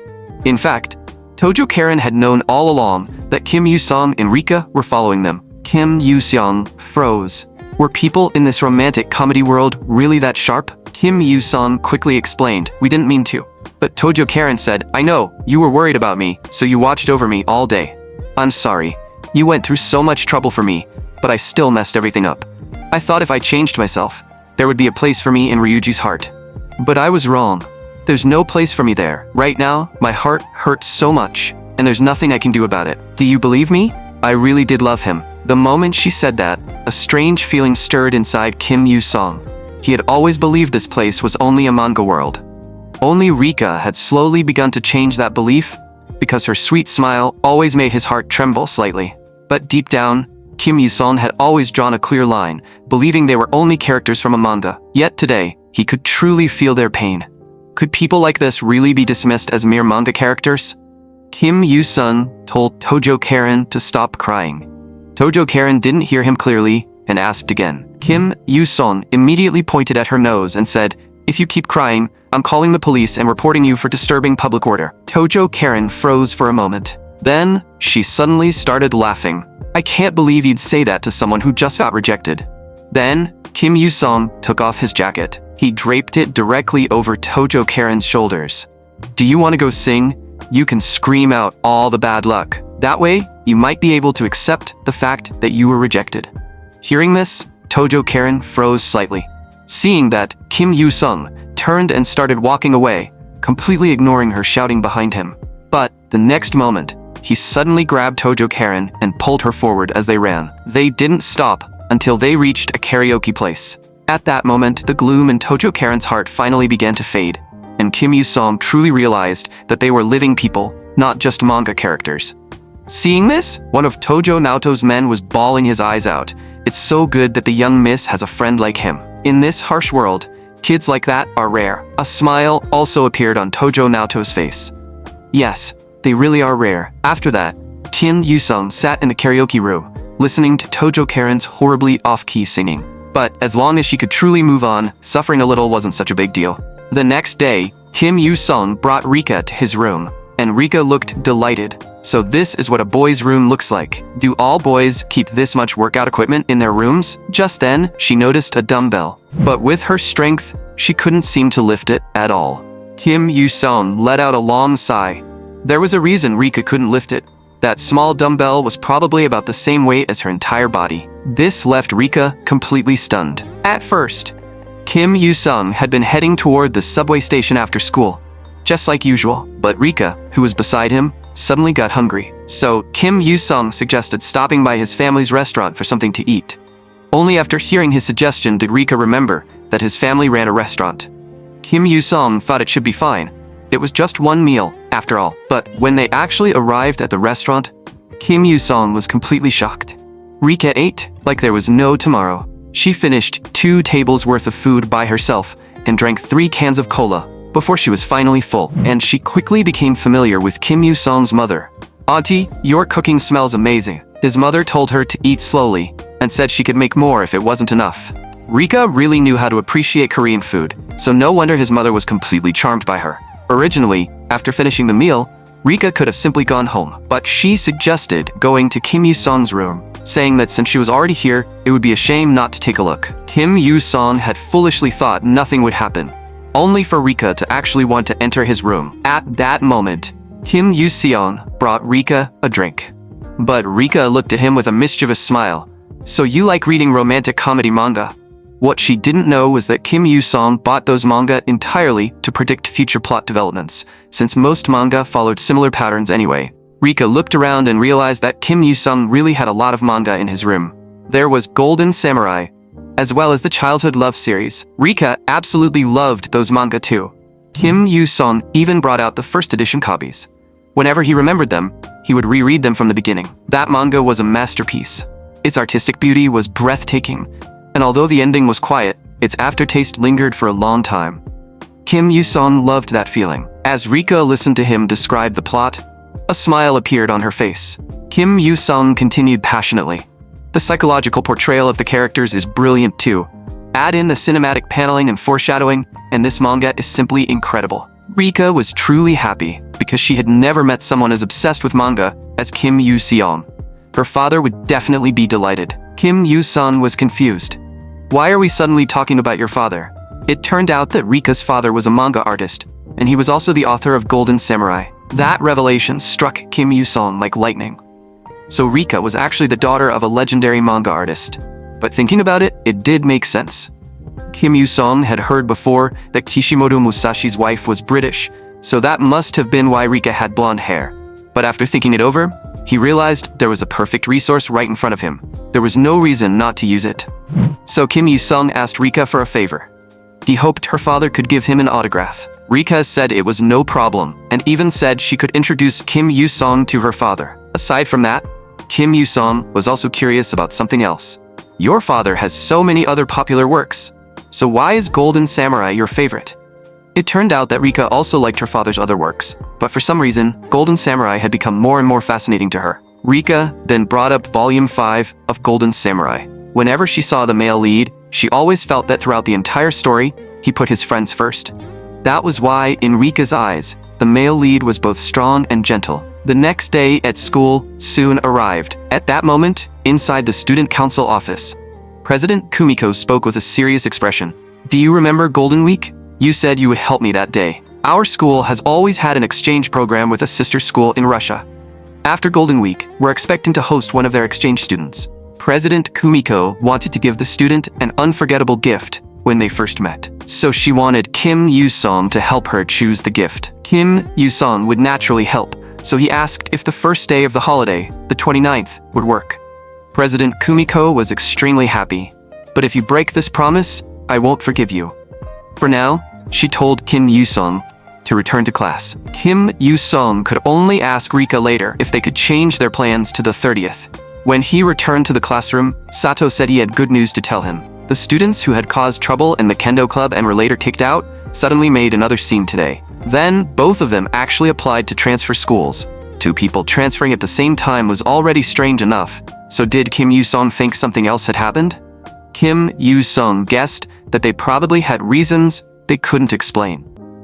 In fact, Tojo Karen had known all along that Kim Yoo-sung and Rika were following them. Kim Yoo-sung froze. Were people in this romantic comedy world really that sharp? Kim Yoo-sung quickly explained, "We didn't mean to." But Tojo Karen said, "I know, you were worried about me, so you watched over me all day. I'm sorry. You went through so much trouble for me, but I still messed everything up. I thought if I changed myself, there would be a place for me in Ryuji's heart. But I was wrong. There's no place for me there. Right now, my heart hurts so much, and there's nothing I can do about it. Do you believe me? I really did love him." The moment she said that, a strange feeling stirred inside Kim Yoo-sung. He had always believed this place was only a manga world. Only Rika had slowly begun to change that belief, because her sweet smile always made his heart tremble slightly. But deep down, Kim Yoo-sung had always drawn a clear line, believing they were only characters from a manga. Yet today, he could truly feel their pain. Could people like this really be dismissed as mere manga characters? Kim Yoo-sung told Tojo Karen to stop crying. Tojo Karen didn't hear him clearly and asked again. Kim Yoo-sung immediately pointed at her nose and said, "If you keep crying, I'm calling the police and reporting you for disturbing public order." Tojo Karen froze for a moment. Then, she suddenly started laughing. "I can't believe you'd say that to someone who just got rejected." Then, Kim Yoo-sung took off his jacket. He draped it directly over Tojo Karen's shoulders. "Do you want to go sing? You can scream out all the bad luck. That way, you might be able to accept the fact that you were rejected." Hearing this, Tojo Karen froze slightly. Seeing that, Kim Yoo-sung turned and started walking away, completely ignoring her shouting behind him. But the next moment, he suddenly grabbed Tojo Karen and pulled her forward as they ran. They didn't stop until they reached a karaoke place. At that moment, the gloom in Tojo Karen's heart finally began to fade, and Kim Yoo-sung truly realized that they were living people, not just manga characters. Seeing this, one of Tojo Naoto's men was bawling his eyes out. It's so good that the young miss has a friend like him. In this harsh world, kids like that are rare. A smile also appeared on Tojo Naoto's face. Yes, they really are rare. After that, Kim Yoo-sung sat in the karaoke room, listening to Tojo Karen's horribly off-key singing. But as long as she could truly move on, suffering a little wasn't such a big deal. The next day, Kim Yoo-sung brought Rika to his room, and Rika looked delighted. "So this is what a boy's room looks like. Do all boys keep this much workout equipment in their rooms?" Just then, she noticed a dumbbell. But with her strength, she couldn't seem to lift it at all. Kim Yoo-sung let out a long sigh. There was a reason Rika couldn't lift it. That small dumbbell was probably about the same weight as her entire body. This left Rika completely stunned. At first, Kim Yoo-sung had been heading toward the subway station after school, just like usual. But Rika, who was beside him, suddenly got hungry. So Kim Yoo-sung suggested stopping by his family's restaurant for something to eat. Only after hearing his suggestion did Rika remember that his family ran a restaurant. Kim Yoo-sung thought it should be fine. It was just one meal, after all. But when they actually arrived at the restaurant, Kim Yoo-sung was completely shocked. Rika ate like there was no tomorrow. She finished 2 tables worth of food by herself and drank 3 cans of cola before she was finally full, and she quickly became familiar with Kim Yoo-sung's mother. "Auntie, your cooking smells amazing." His mother told her to eat slowly and said she could make more if it wasn't enough. Rika really knew how to appreciate Korean food, so no wonder his mother was completely charmed by her. Originally, after finishing the meal, Rika could have simply gone home, but she suggested going to Kim Yoo-sung's room, saying that since she was already here, it would be a shame not to take a look. Kim Yoo-sung had foolishly thought nothing would happen, only for Rika to actually want to enter his room. At that moment, Kim Yoo-sung brought Rika a drink. But Rika looked at him with a mischievous smile. "So you like reading romantic comedy manga?" What she didn't know was that Kim Yoo-sung bought those manga entirely to predict future plot developments, since most manga followed similar patterns anyway. Rika looked around and realized that Kim Yoo-sung really had a lot of manga in his room. There was Golden Samurai, as well as the childhood love series. Rika absolutely loved those manga too. Kim Yu-sung even brought out the first edition copies. Whenever he remembered them, he would reread them from the beginning. That manga was a masterpiece. Its artistic beauty was breathtaking, and although the ending was quiet, its aftertaste lingered for a long time. Kim Yu-sung loved that feeling. As Rika listened to him describe the plot, a smile appeared on her face. Kim Yu-sung continued passionately. The psychological portrayal of the characters is brilliant too. Add in the cinematic paneling and foreshadowing, and this manga is simply incredible. Rika was truly happy because she had never met someone as obsessed with manga as Kim Yu-sung. Her father would definitely be delighted. Kim Yu-sung was confused. Why are we suddenly talking about your father? It turned out that Rika's father was a manga artist, and he was also the author of Golden Samurai. That revelation struck Kim Yu-sung like lightning. So Rika was actually the daughter of a legendary manga artist. But thinking about it, it did make sense. Kim Yu-sung had heard before that Kishimoto Musashi's wife was British, so that must have been why Rika had blonde hair. But after thinking it over, he realized there was a perfect resource right in front of him. There was no reason not to use it. So Kim Yu-sung asked Rika for a favor. He hoped her father could give him an autograph. Rika said it was no problem, and even said she could introduce Kim Yu-sung to her father. Aside from that, Kim Yu-sung was also curious about something else. Your father has so many other popular works, so why is Golden Samurai your favorite? It turned out that Rika also liked her father's other works, but for some reason, Golden Samurai had become more and more fascinating to her. Rika then brought up Volume 5 of Golden Samurai. Whenever she saw the male lead, she always felt that throughout the entire story, he put his friends first. That was why, in Rika's eyes, the male lead was both strong and gentle. The next day at school soon arrived. At that moment, inside the student council office, President Kumiko spoke with a serious expression. Do you remember Golden Week? You said you would help me that day. Our school has always had an exchange program with a sister school in Russia. After Golden Week, we're expecting to host one of their exchange students. President Kumiko wanted to give the student an unforgettable gift when they first met. So she wanted Kim Yu-sung to help her choose the gift. Kim Yu-sung would naturally help, so he asked if the first day of the holiday, the 29th, would work. President Kumiko was extremely happy. But if you break this promise, I won't forgive you. For now, she told Kim Yu-sung to return to class. Kim Yu-sung could only ask Rika later if they could change their plans to the 30th. When he returned to the classroom, Sato said he had good news to tell him. The students who had caused trouble in the kendo club and were later kicked out suddenly made another scene today. Then, both of them actually applied to transfer schools. Two people transferring at the same time was already strange enough. So did Kim Yu-sung think something else had happened? Kim Yu-sung guessed that they probably had reasons they couldn't explain.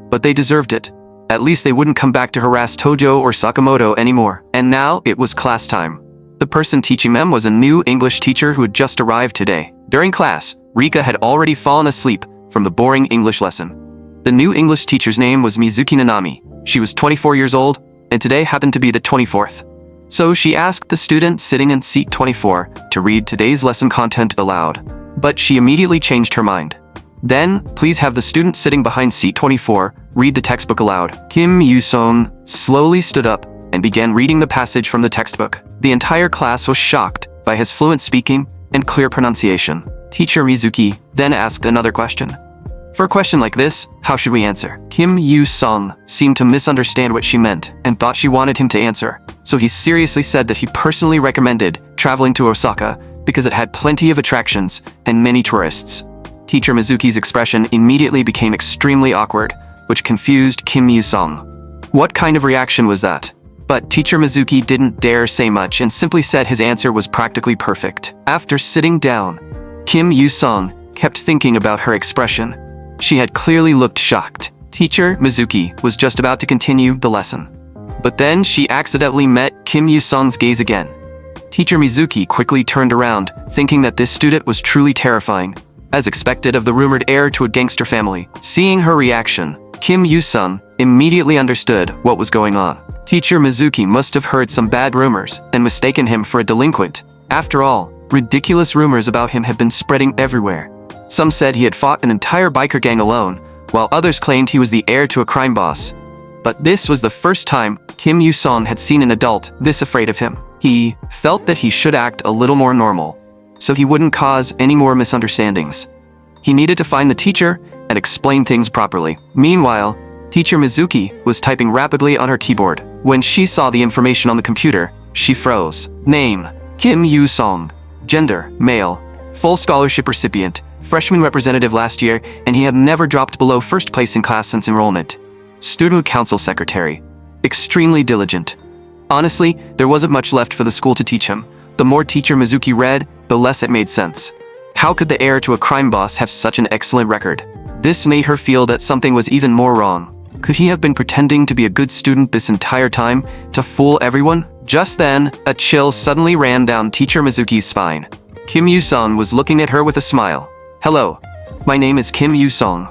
But they deserved it. At least they wouldn't come back to harass Tojo or Sakamoto anymore. And now it was class time. The person teaching them was a new English teacher who had just arrived today. During class, Rika had already fallen asleep from the boring English lesson. The new English teacher's name was Mizuki Nanami. She was 24 years old, and today happened to be the 24th. So she asked the student sitting in seat 24 to read today's lesson content aloud. But she immediately changed her mind. Then, please have the student sitting behind seat 24 read the textbook aloud. Kim Yu-sung slowly stood up and began reading the passage from the textbook. The entire class was shocked by his fluent speaking and clear pronunciation. Teacher Mizuki then asked another question. For a question like this, how should we answer? Kim Yu-sung seemed to misunderstand what she meant and thought she wanted him to answer. So he seriously said that he personally recommended traveling to Osaka because it had plenty of attractions and many tourists. Teacher Mizuki's expression immediately became extremely awkward, which confused Kim Yu-sung. What kind of reaction was that? But Teacher Mizuki didn't dare say much and simply said his answer was practically perfect. After sitting down, Kim Yu-sung kept thinking about her expression. She had clearly looked shocked. Teacher Mizuki was just about to continue the lesson. But then she accidentally met Kim Yu-sung's gaze again. Teacher Mizuki quickly turned around, thinking that this student was truly terrifying, as expected of the rumored heir to a gangster family. Seeing her reaction, Kim Yu-sung immediately understood what was going on. Teacher Mizuki must have heard some bad rumors and mistaken him for a delinquent. After all, ridiculous rumors about him had been spreading everywhere. Some said he had fought an entire biker gang alone, while others claimed he was the heir to a crime boss. But this was the first time Kim Yu-sung had seen an adult this afraid of him. He felt that he should act a little more normal, so he wouldn't cause any more misunderstandings. He needed to find the teacher and explain things properly. Meanwhile, Teacher Mizuki was typing rapidly on her keyboard. When she saw the information on the computer, she froze. Name: Kim Yu-song. Gender: male. Full scholarship recipient. Freshman representative last year, and he had never dropped below first place in class since enrollment. Student council secretary. Extremely diligent. Honestly, there wasn't much left for the school to teach him. The more Teacher Mizuki read, the less it made sense. How could the heir to a crime boss have such an excellent record? This made her feel that something was even more wrong. Could he have been pretending to be a good student this entire time, to fool everyone? Just then, a chill suddenly ran down Teacher Mizuki's spine. Kim Yu-song was looking at her with a smile. Hello, my name is Kim Yu-song.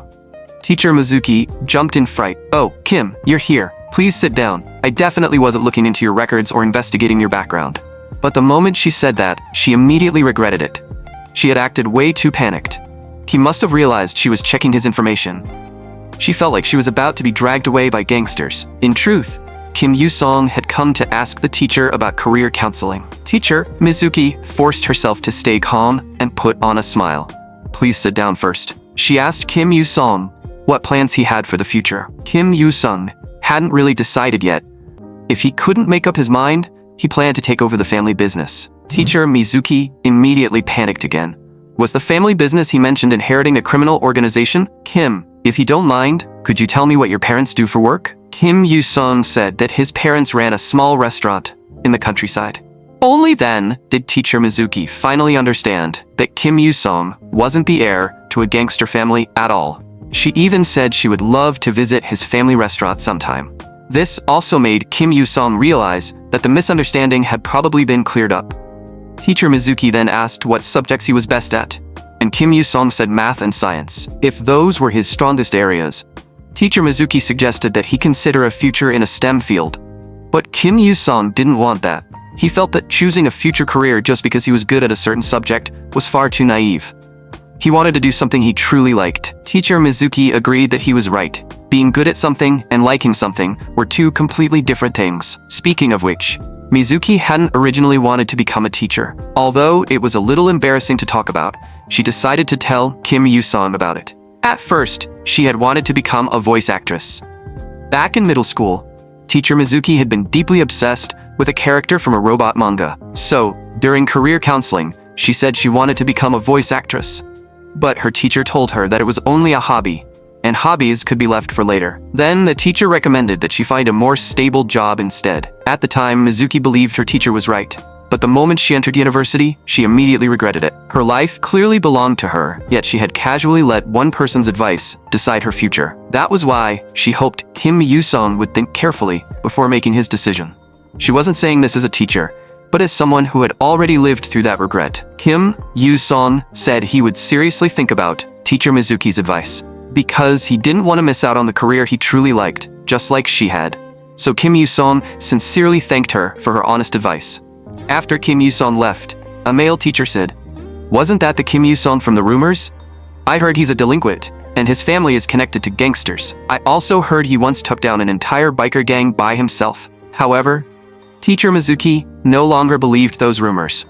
Teacher Mizuki jumped in fright. Oh, Kim, you're here. Please sit down. I definitely wasn't looking into your records or investigating your background. But the moment she said that, she immediately regretted it. She had acted way too panicked. He must have realized she was checking his information. She felt like she was about to be dragged away by gangsters. In truth, Kim Yu-song had come to ask the teacher about career counseling. Teacher Mizuki forced herself to stay calm and put on a smile. Please sit down first. She asked Kim Yu-song what plans he had for the future. Kim Yu-song hadn't really decided yet. If he couldn't make up his mind, he planned to take over the family business. Teacher Mizuki immediately panicked again. Was the family business he mentioned inheriting a criminal organization? Kim, if you don't mind, could you tell me what your parents do for work? Kim Yu-song said that his parents ran a small restaurant in the countryside. Only then did Teacher Mizuki finally understand that Kim Yu-song wasn't the heir to a gangster family at all. She even said she would love to visit his family restaurant sometime. This also made Kim Yu-song realize that the misunderstanding had probably been cleared up. Teacher Mizuki then asked what subjects he was best at, and Kim Yu-song said math and science. If those were his strongest areas, Teacher Mizuki suggested that he consider a future in a STEM field. But Kim Yu-song didn't want that. He felt that choosing a future career just because he was good at a certain subject was far too naive. He wanted to do something he truly liked. Teacher Mizuki agreed that he was right. Being good at something and liking something were two completely different things. Speaking of which, Mizuki hadn't originally wanted to become a teacher. Although it was a little embarrassing to talk about, she decided to tell Kim Yu-song about it. At first, she had wanted to become a voice actress. Back in middle school, Teacher Mizuki had been deeply obsessed with a character from a robot manga. So, during career counseling, she said she wanted to become a voice actress. But her teacher told her that it was only a hobby, and hobbies could be left for later. Then the teacher recommended that she find a more stable job instead. At the time, Mizuki believed her teacher was right. But the moment she entered university, she immediately regretted it. Her life clearly belonged to her, yet she had casually let one person's advice decide her future. That was why she hoped Kim Yu-song would think carefully before making his decision. She wasn't saying this as a teacher, but as someone who had already lived through that regret. Kim Yu-song said he would seriously think about Teacher Mizuki's advice, because he didn't want to miss out on the career he truly liked, just like she had. So Kim Yu-song sincerely thanked her for her honest advice. After Kim Yu-song left, a male teacher said, "Wasn't that the Kim Yu-song from the rumors? I heard he's a delinquent, and his family is connected to gangsters. I also heard he once took down an entire biker gang by himself." However, Teacher Mizuki no longer believed those rumors.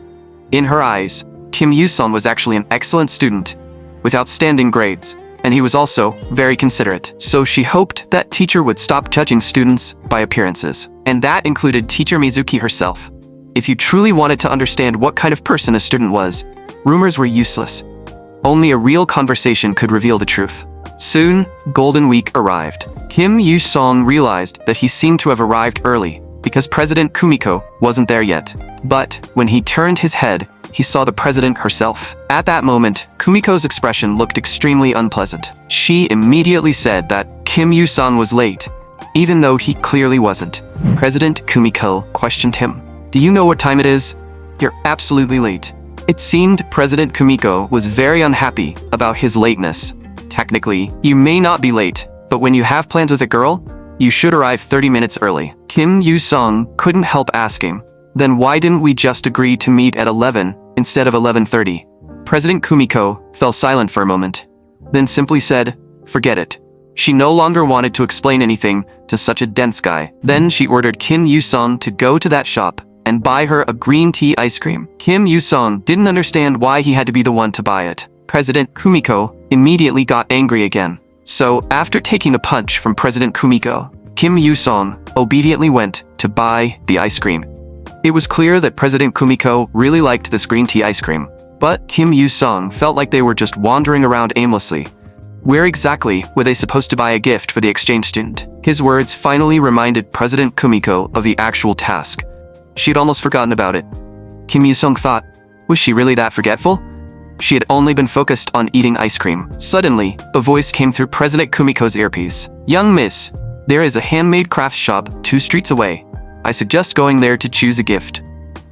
In her eyes, Kim Yu-song was actually an excellent student, with outstanding grades, and he was also very considerate. So she hoped that teacher would stop judging students by appearances. And that included Teacher Mizuki herself. If you truly wanted to understand what kind of person a student was, rumors were useless. Only a real conversation could reveal the truth. Soon, Golden Week arrived. Kim Yu-song realized that he seemed to have arrived early, because President Kumiko wasn't there yet. But when he turned his head, he saw the president herself. At that moment, Kumiko's expression looked extremely unpleasant. She immediately said that Kim Yu-song was late, even though he clearly wasn't. President Kumiko questioned him. "Do you know what time it is? You're absolutely late." It seemed President Kumiko was very unhappy about his lateness. Technically, you may not be late, but when you have plans with a girl, you should arrive 30 minutes early. Kim Yu-song couldn't help asking, "Then why didn't we just agree to meet at 11 instead of 11:30? President Kumiko fell silent for a moment, then simply said, "Forget it." She no longer wanted to explain anything to such a dense guy. Then she ordered Kim Yu-song to go to that shop and buy her a green tea ice cream. Kim Yu-song didn't understand why he had to be the one to buy it. President Kumiko immediately got angry again. So, after taking a punch from President Kumiko, Kim Yu-sung obediently went to buy the ice cream. It was clear that President Kumiko really liked this green tea ice cream, but Kim Yu-sung felt like they were just wandering around aimlessly. Where exactly were they supposed to buy a gift for the exchange student? His words finally reminded President Kumiko of the actual task. She'd almost forgotten about it. Kim Yu-sung thought, was she really that forgetful? She had only been focused on eating ice cream. Suddenly, a voice came through President Kumiko's earpiece. Young miss, there is a handmade crafts shop 2 streets away. I suggest going there to choose a gift.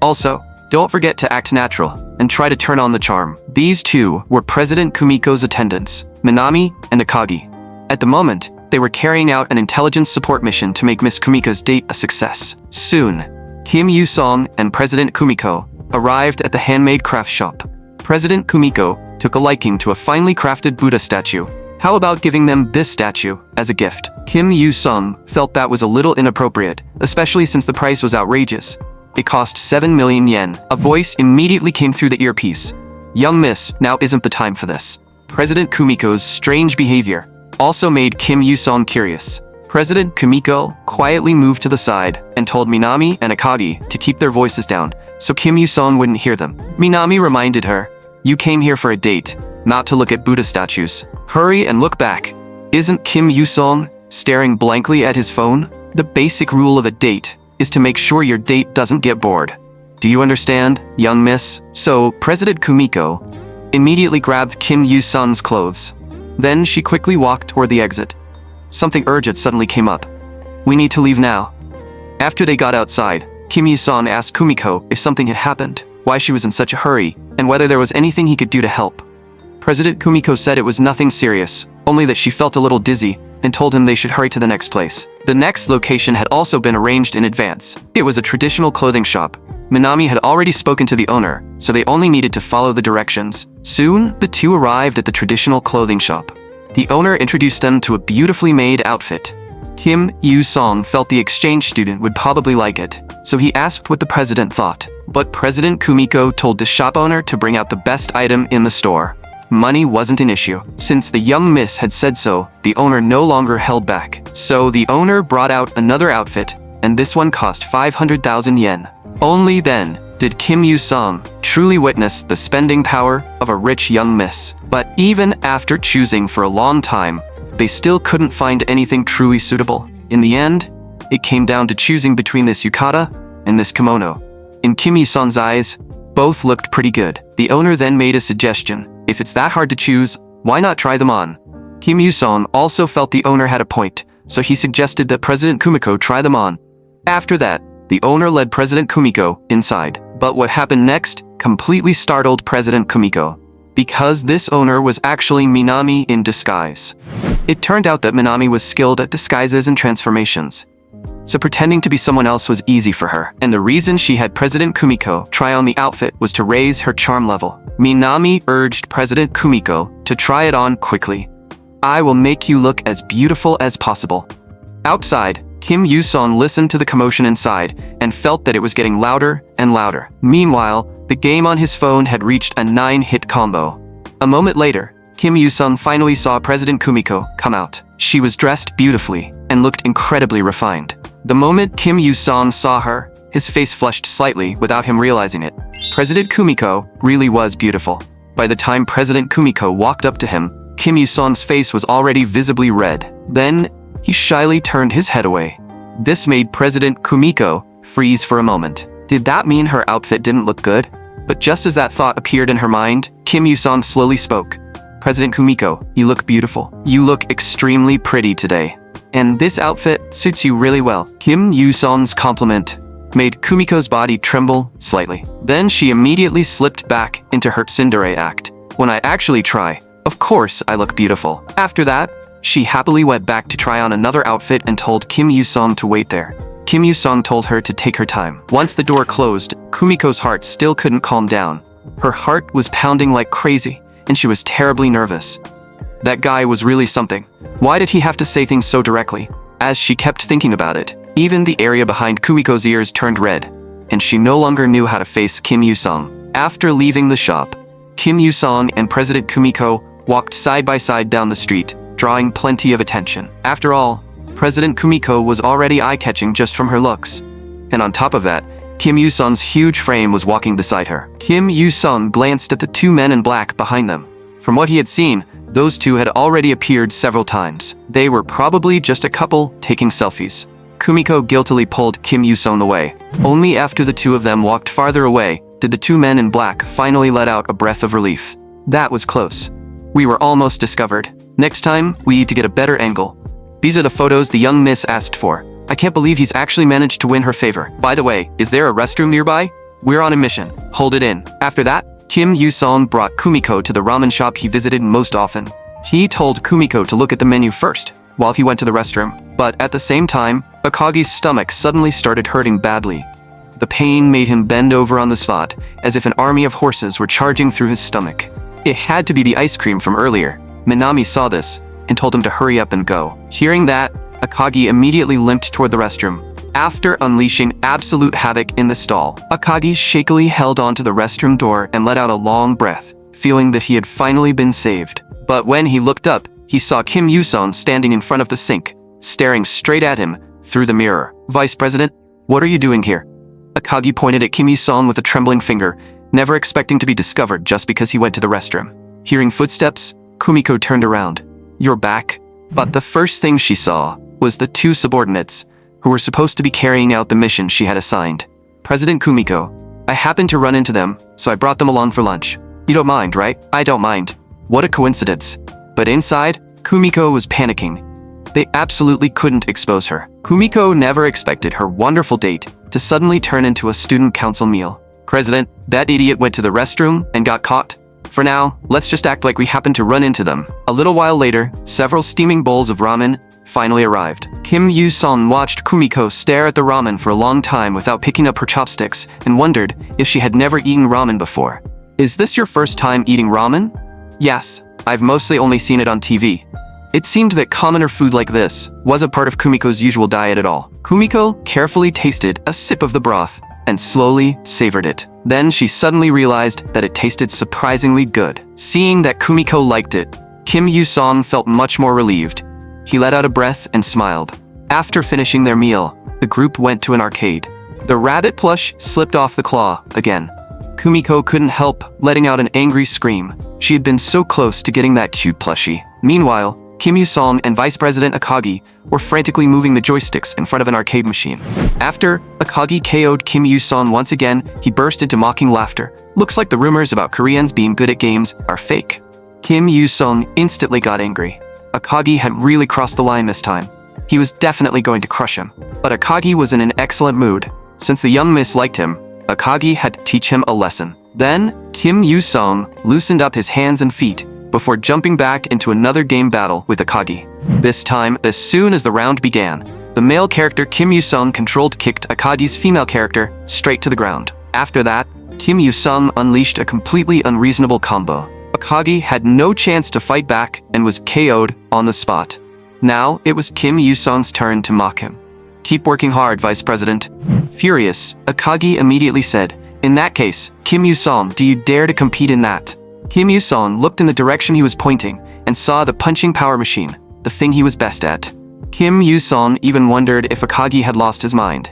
Also, don't forget to act natural and try to turn on the charm. These two were President Kumiko's attendants, Minami and Akagi. At the moment, they were carrying out an intelligence support mission to make Miss Kumiko's date a success. Soon, Kim Yu-sung and President Kumiko arrived at the handmade craft shop. President Kumiko took a liking to a finely crafted Buddha statue. How about giving them this statue as a gift? Kim Yu-sung felt that was a little inappropriate, especially since the price was outrageous. It cost 7 million yen. A voice immediately came through the earpiece. Young miss, now isn't the time for this. President Kumiko's strange behavior also made Kim Yu-sung curious. President Kumiko quietly moved to the side and told Minami and Akagi to keep their voices down so Kim Yu-sung wouldn't hear them. Minami reminded her, you came here for a date, not to look at Buddha statues. Hurry and look back. Isn't Kim Yu-sung staring blankly at his phone? The basic rule of a date is to make sure your date doesn't get bored. Do you understand, young miss? So, President Kumiko immediately grabbed Kim Yu-sung's clothes. Then she quickly walked toward the exit. Something urgent suddenly came up. We need to leave now. After they got outside, Kim Yu-sung asked Kumiko if something had happened, why she was in such a hurry, and whether there was anything he could do to help. President Kumiko said it was nothing serious, only that she felt a little dizzy, and told him they should hurry to the next place. The next location had also been arranged in advance. It was a traditional clothing shop. Minami had already spoken to the owner, so they only needed to follow the directions. Soon, the two arrived at the traditional clothing shop. The owner introduced them to a beautifully made outfit. Kim Yu-sung felt the exchange student would probably like it, so he asked what the president thought. But President Kumiko told the shop owner to bring out the best item in the store. Money wasn't an issue. Since the young miss had said so, the owner no longer held back. So the owner brought out another outfit, and this one cost 500,000 yen. Only then did Kim Yu-sung truly witness the spending power of a rich young miss. But even after choosing for a long time, they still couldn't find anything truly suitable. In the end, it came down to choosing between this yukata and this kimono. In Kim Yu-sung's eyes, both looked pretty good. The owner then made a suggestion. If it's that hard to choose, why not try them on? Kim Yu-sung also felt the owner had a point, so he suggested that President Kumiko try them on. After that, the owner led President Kumiko inside. But what happened next completely startled President Kumiko, because this owner was actually Minami in disguise. It turned out that Minami was skilled at disguises and transformations, so pretending to be someone else was easy for her. And the reason she had President Kumiko try on the outfit was to raise her charm level. Minami urged President Kumiko to try it on quickly. I will make you look as beautiful as possible. Outside, Kim Yu-sung listened to the commotion inside and felt that it was getting louder and louder. Meanwhile, the game on his phone had reached a 9-hit combo. A moment later, Kim Yu-sung finally saw President Kumiko come out. She was dressed beautifully and looked incredibly refined. The moment Kim Yu-sung saw her, his face flushed slightly without him realizing it. President Kumiko really was beautiful. By the time President Kumiko walked up to him, Kim Yu-sung's face was already visibly red. Then, he shyly turned his head away. This made President Kumiko freeze for a moment. Did that mean her outfit didn't look good? But just as that thought appeared in her mind, Kim Yu-sung slowly spoke. President Kumiko, you look beautiful. You look extremely pretty today. And this outfit suits you really well. Kim Yu-sung's compliment made Kumiko's body tremble slightly. Then she immediately slipped back into her tsundere act. When I actually try, of course I look beautiful. After that, she happily went back to try on another outfit and told Kim Yu-sung to wait there. Kim Yu-sung told her to take her time. Once the door closed, Kumiko's heart still couldn't calm down. Her heart was pounding like crazy, and she was terribly nervous. That guy was really something. Why did he have to say things so directly? As she kept thinking about it, even the area behind Kumiko's ears turned red, and she no longer knew how to face Kim Yu-sung. After leaving the shop, Kim Yu-sung and President Kumiko walked side by side down the street, drawing plenty of attention. After all, President Kumiko was already eye-catching just from her looks. And on top of that, Kim Yoo-sung's huge frame was walking beside her. Kim Yoo-sung glanced at the two men in black behind them. From what he had seen, those two had already appeared several times. They were probably just a couple taking selfies. Kumiko guiltily pulled Kim Yoo-sung away. Only after the two of them walked farther away did the two men in black finally let out a breath of relief. That was close. We were almost discovered. Next time, we need to get a better angle. These are the photos the young miss asked for. I can't believe he's actually managed to win her favor. By the way, is there a restroom nearby? We're on a mission. Hold it in. After that, Kim Yoo-sung brought Kumiko to the ramen shop he visited most often. He told Kumiko to look at the menu first, while he went to the restroom. But at the same time, Akagi's stomach suddenly started hurting badly. The pain made him bend over on the spot, as if an army of horses were charging through his stomach. It had to be the ice cream from earlier. Minami saw this, and told him to hurry up and go. Hearing that, Akagi immediately limped toward the restroom. After unleashing absolute havoc in the stall, Akagi shakily held onto the restroom door and let out a long breath, feeling that he had finally been saved. But when he looked up, he saw Kim Yoo-sung standing in front of the sink, staring straight at him through the mirror. "Vice President, what are you doing here?" Akagi pointed at Kim Yoo-sung with a trembling finger, never expecting to be discovered just because he went to the restroom. Hearing footsteps, Kumiko turned around. "You're back?" But the first thing she saw was the two subordinates, who were supposed to be carrying out the mission she had assigned. "President Kumiko, I happened to run into them, so I brought them along for lunch. You don't mind, right?" "I don't mind." What a coincidence. But inside, Kumiko was panicking. They absolutely couldn't expose her. Kumiko never expected her wonderful date to suddenly turn into a student council meal. "President, that idiot went to the restroom and got caught. For now, let's just act like we happened to run into them." A little while later, several steaming bowls of ramen finally arrived. Kim Yoo-sung watched Kumiko stare at the ramen for a long time without picking up her chopsticks and wondered if she had never eaten ramen before. "Is this your first time eating ramen?" "Yes, I've mostly only seen it on TV." It seemed that commoner food like this wasn't part of Kumiko's usual diet at all. Kumiko carefully tasted a sip of the broth and slowly savored it. Then she suddenly realized that it tasted surprisingly good. Seeing that Kumiko liked it, Kim Yoo-sung felt much more relieved. He let out a breath and smiled. After finishing their meal, the group went to an arcade. The rabbit plush slipped off the claw again. Kumiko couldn't help letting out an angry scream. She had been so close to getting that cute plushie. Meanwhile, Kim Yoo-sung and Vice President Akagi were frantically moving the joysticks in front of an arcade machine. After Akagi KO'd Kim Yoo-sung once again, he burst into mocking laughter. "Looks like the rumors about Koreans being good at games are fake." Kim Yoo-sung instantly got angry. Akagi had really crossed the line this time. He was definitely going to crush him. But Akagi was in an excellent mood. Since the young miss liked him, Akagi had to teach him a lesson. Then, Kim Yoo-sung loosened up his hands and feet before jumping back into another game battle with Akagi. This time, as soon as the round began, the male character Kim Yoo-sung controlled kicked Akagi's female character straight to the ground. After that, Kim Yoo-sung unleashed a completely unreasonable combo. Akagi had no chance to fight back and was KO'd on the spot. Now, it was Kim Yoo-sung's turn to mock him. "Keep working hard, Vice President." Furious, Akagi immediately said, "In that case, Kim Yoo-sung, do you dare to compete in that?" Kim Yoo-sung looked in the direction he was pointing and saw the punching power machine, the thing he was best at. Kim Yoo-sung even wondered if Akagi had lost his mind.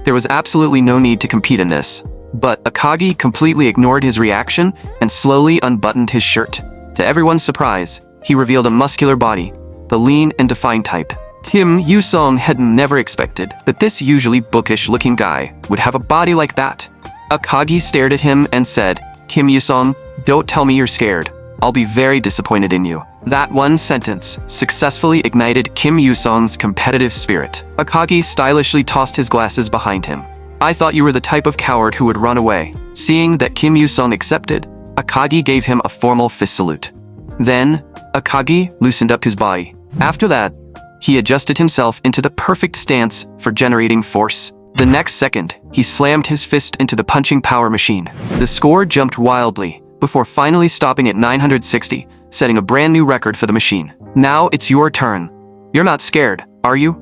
There was absolutely no need to compete in this. But Akagi completely ignored his reaction and slowly unbuttoned his shirt. To everyone's surprise, he revealed a muscular body, the lean and defined type. Kim Yoo-sung had never expected that this usually bookish-looking guy would have a body like that. Akagi stared at him and said, "Kim Yoo-sung, don't tell me you're scared. I'll be very disappointed in you." That one sentence successfully ignited Kim Yoo-sung's competitive spirit. Akagi stylishly tossed his glasses behind him. "I thought you were the type of coward who would run away." Seeing that Kim Yoo-sung accepted, Akagi gave him a formal fist salute. Then, Akagi loosened up his body. After that, he adjusted himself into the perfect stance for generating force. The next second, he slammed his fist into the punching power machine. The score jumped wildly, before finally stopping at 960, setting a brand new record for the machine. "Now it's your turn. You're not scared, are you?"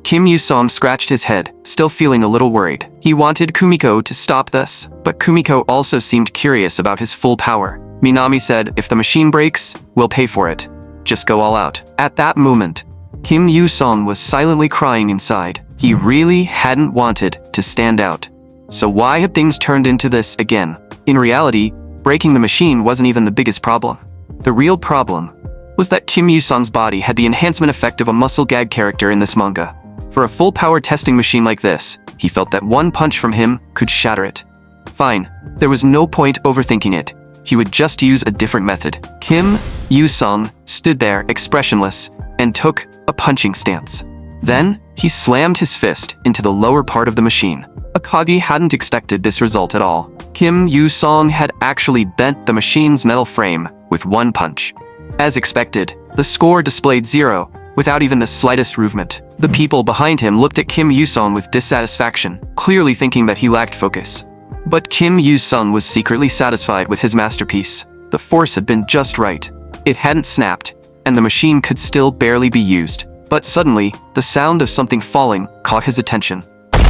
Kim Yoo-sung scratched his head, still feeling a little worried. He wanted Kumiko to stop this, but Kumiko also seemed curious about his full power. Minami said, "If the machine breaks, we'll pay for it. just go all out. At that moment, Kim Yoo-sung was silently crying inside. He really hadn't wanted to stand out. So why had things turned into this again? In reality, breaking the machine wasn't even the biggest problem. The real problem was that Kim Yoo-sung's body had the enhancement effect of a muscle gag character in this manga. For a full-power testing machine like this, he felt that one punch from him could shatter it. Fine, there was no point overthinking it. He would just use a different method. Kim Yoo-sung stood there expressionless and took a punching stance. Then, he slammed his fist into the lower part of the machine. Akagi hadn't expected this result at all. Kim Yoo-sung had actually bent the machine's metal frame with one punch. As expected, the score displayed 0, without even the slightest movement. The people behind him looked at Kim Yoo-sung with dissatisfaction, clearly thinking that he lacked focus. But Kim Yoo-sung was secretly satisfied with his masterpiece. The force had been just right. It hadn't snapped, and the machine could still barely be used. But suddenly, the sound of something falling caught his attention.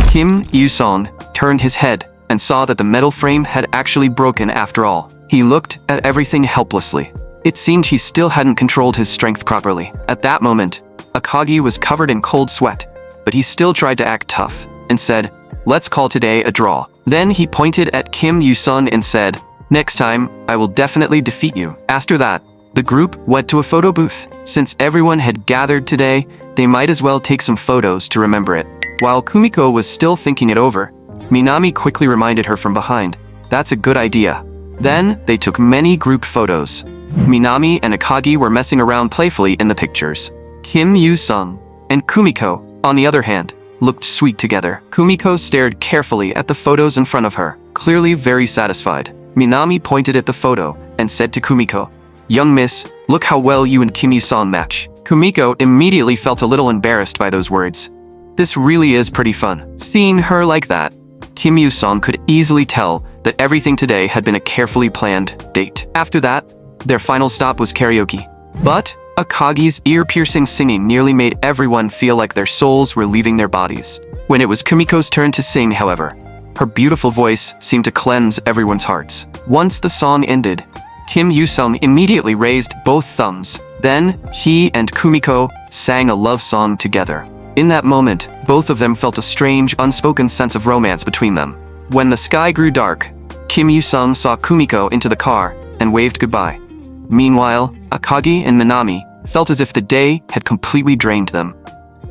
Kim Yoo-sung turned his head and saw that the metal frame had actually broken after all. He looked at everything helplessly. It seemed he still hadn't controlled his strength properly. At that moment, Akagi was covered in cold sweat, but he still tried to act tough and said, "Let's call today a draw." Then he pointed at Kim Yoo-sung and said, "Next time, I will definitely defeat you." After that, the group went to a photo booth. Since everyone had gathered today, they might as well take some photos to remember it. While Kumiko was still thinking it over, Minami quickly reminded her from behind, "That's a good idea." Then, they took many group photos. Minami and Akagi were messing around playfully in the pictures. Kim Yoo-sung and Kumiko, on the other hand, looked sweet together. Kumiko stared carefully at the photos in front of her, clearly very satisfied. Minami pointed at the photo and said to Kumiko, "Young miss, look how well you and Kim Yoo-sung match." Kumiko immediately felt a little embarrassed by those words. This really is pretty fun. Seeing her like that, Kim Yoo-sung could easily tell that everything today had been a carefully planned date. After that, their final stop was karaoke. But Akagi's ear-piercing singing nearly made everyone feel like their souls were leaving their bodies. When it was Kumiko's turn to sing, however, her beautiful voice seemed to cleanse everyone's hearts. Once the song ended, Kim Yoo-sung immediately raised both thumbs. Then, he and Kumiko sang a love song together. In that moment, both of them felt a strange, unspoken sense of romance between them. When the sky grew dark, Kim Yoo-sung saw Kumiko into the car and waved goodbye. Meanwhile, Akagi and Minami felt as if the day had completely drained them.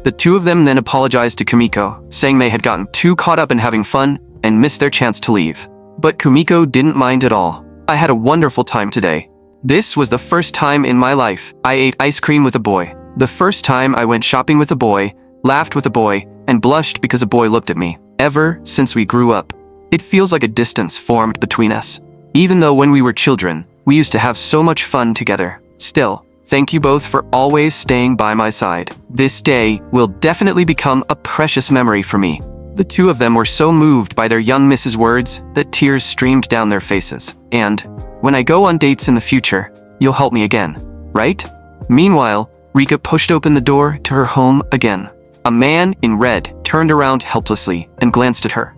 The two of them then apologized to Kumiko, saying they had gotten too caught up in having fun and missed their chance to leave. But Kumiko didn't mind at all. "I had a wonderful time today. This was the first time in my life I ate ice cream with a boy. The first time I went shopping with a boy, laughed with a boy, and blushed because a boy looked at me. Ever since we grew up, it feels like a distance formed between us. Even though when we were children, we used to have so much fun together. Still, thank you both for always staying by my side. This day will definitely become a precious memory for me." The two of them were so moved by their young miss's words that tears streamed down their faces. "And when I go on dates in the future, you'll help me again, right?" Meanwhile, Rika pushed open the door to her home again. A man in red turned around helplessly and glanced at her.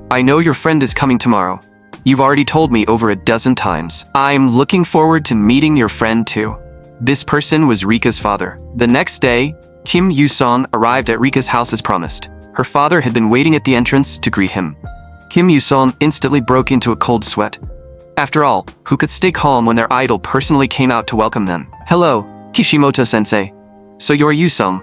"I know your friend is coming tomorrow. You've already told me over a dozen times. I'm looking forward to meeting your friend too." This person was Rika's father. The next day, Kim Yoo-sung arrived at Rika's house as promised. Her father had been waiting at the entrance to greet him. Kim Yoo-sung instantly broke into a cold sweat. After all, who could stay calm when their idol personally came out to welcome them? "Hello, Kishimoto-sensei. So you're Yoo-sung.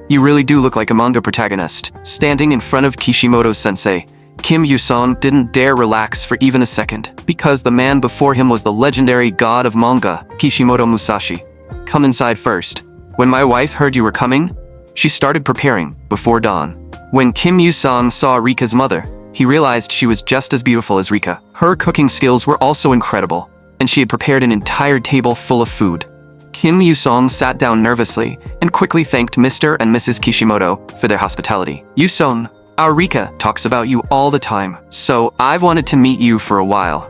You really do look like a manga protagonist." Standing in front of Kishimoto-sensei, Kim Yoo-sung didn't dare relax for even a second, because the man before him was the legendary god of manga, Kishimoto Musashi. "Come inside first. When my wife heard you were coming, she started preparing before dawn." When Kim Yoo-sung saw Rika's mother, he realized she was just as beautiful as Rika. Her cooking skills were also incredible, and she had prepared an entire table full of food. Kim Yoo-sung sat down nervously and quickly thanked Mr. and Mrs. Kishimoto for their hospitality. "Yoo-sung, our Rika talks about you all the time, so I've wanted to meet you for a while.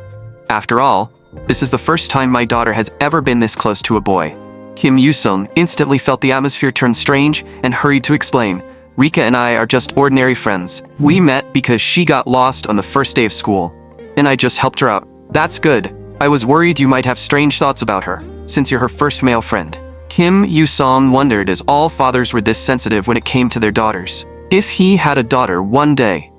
After all, this is the first time my daughter has ever been this close to a boy." Kim Yoo-sung instantly felt the atmosphere turn strange and hurried to explain, "Rika and I are just ordinary friends. We met because she got lost on the first day of school, and I just helped her out." "That's good. I was worried you might have strange thoughts about her, since you're her first male friend." Kim Yoo-sung wondered, as all fathers were this sensitive when it came to their daughters. If he had a daughter one day,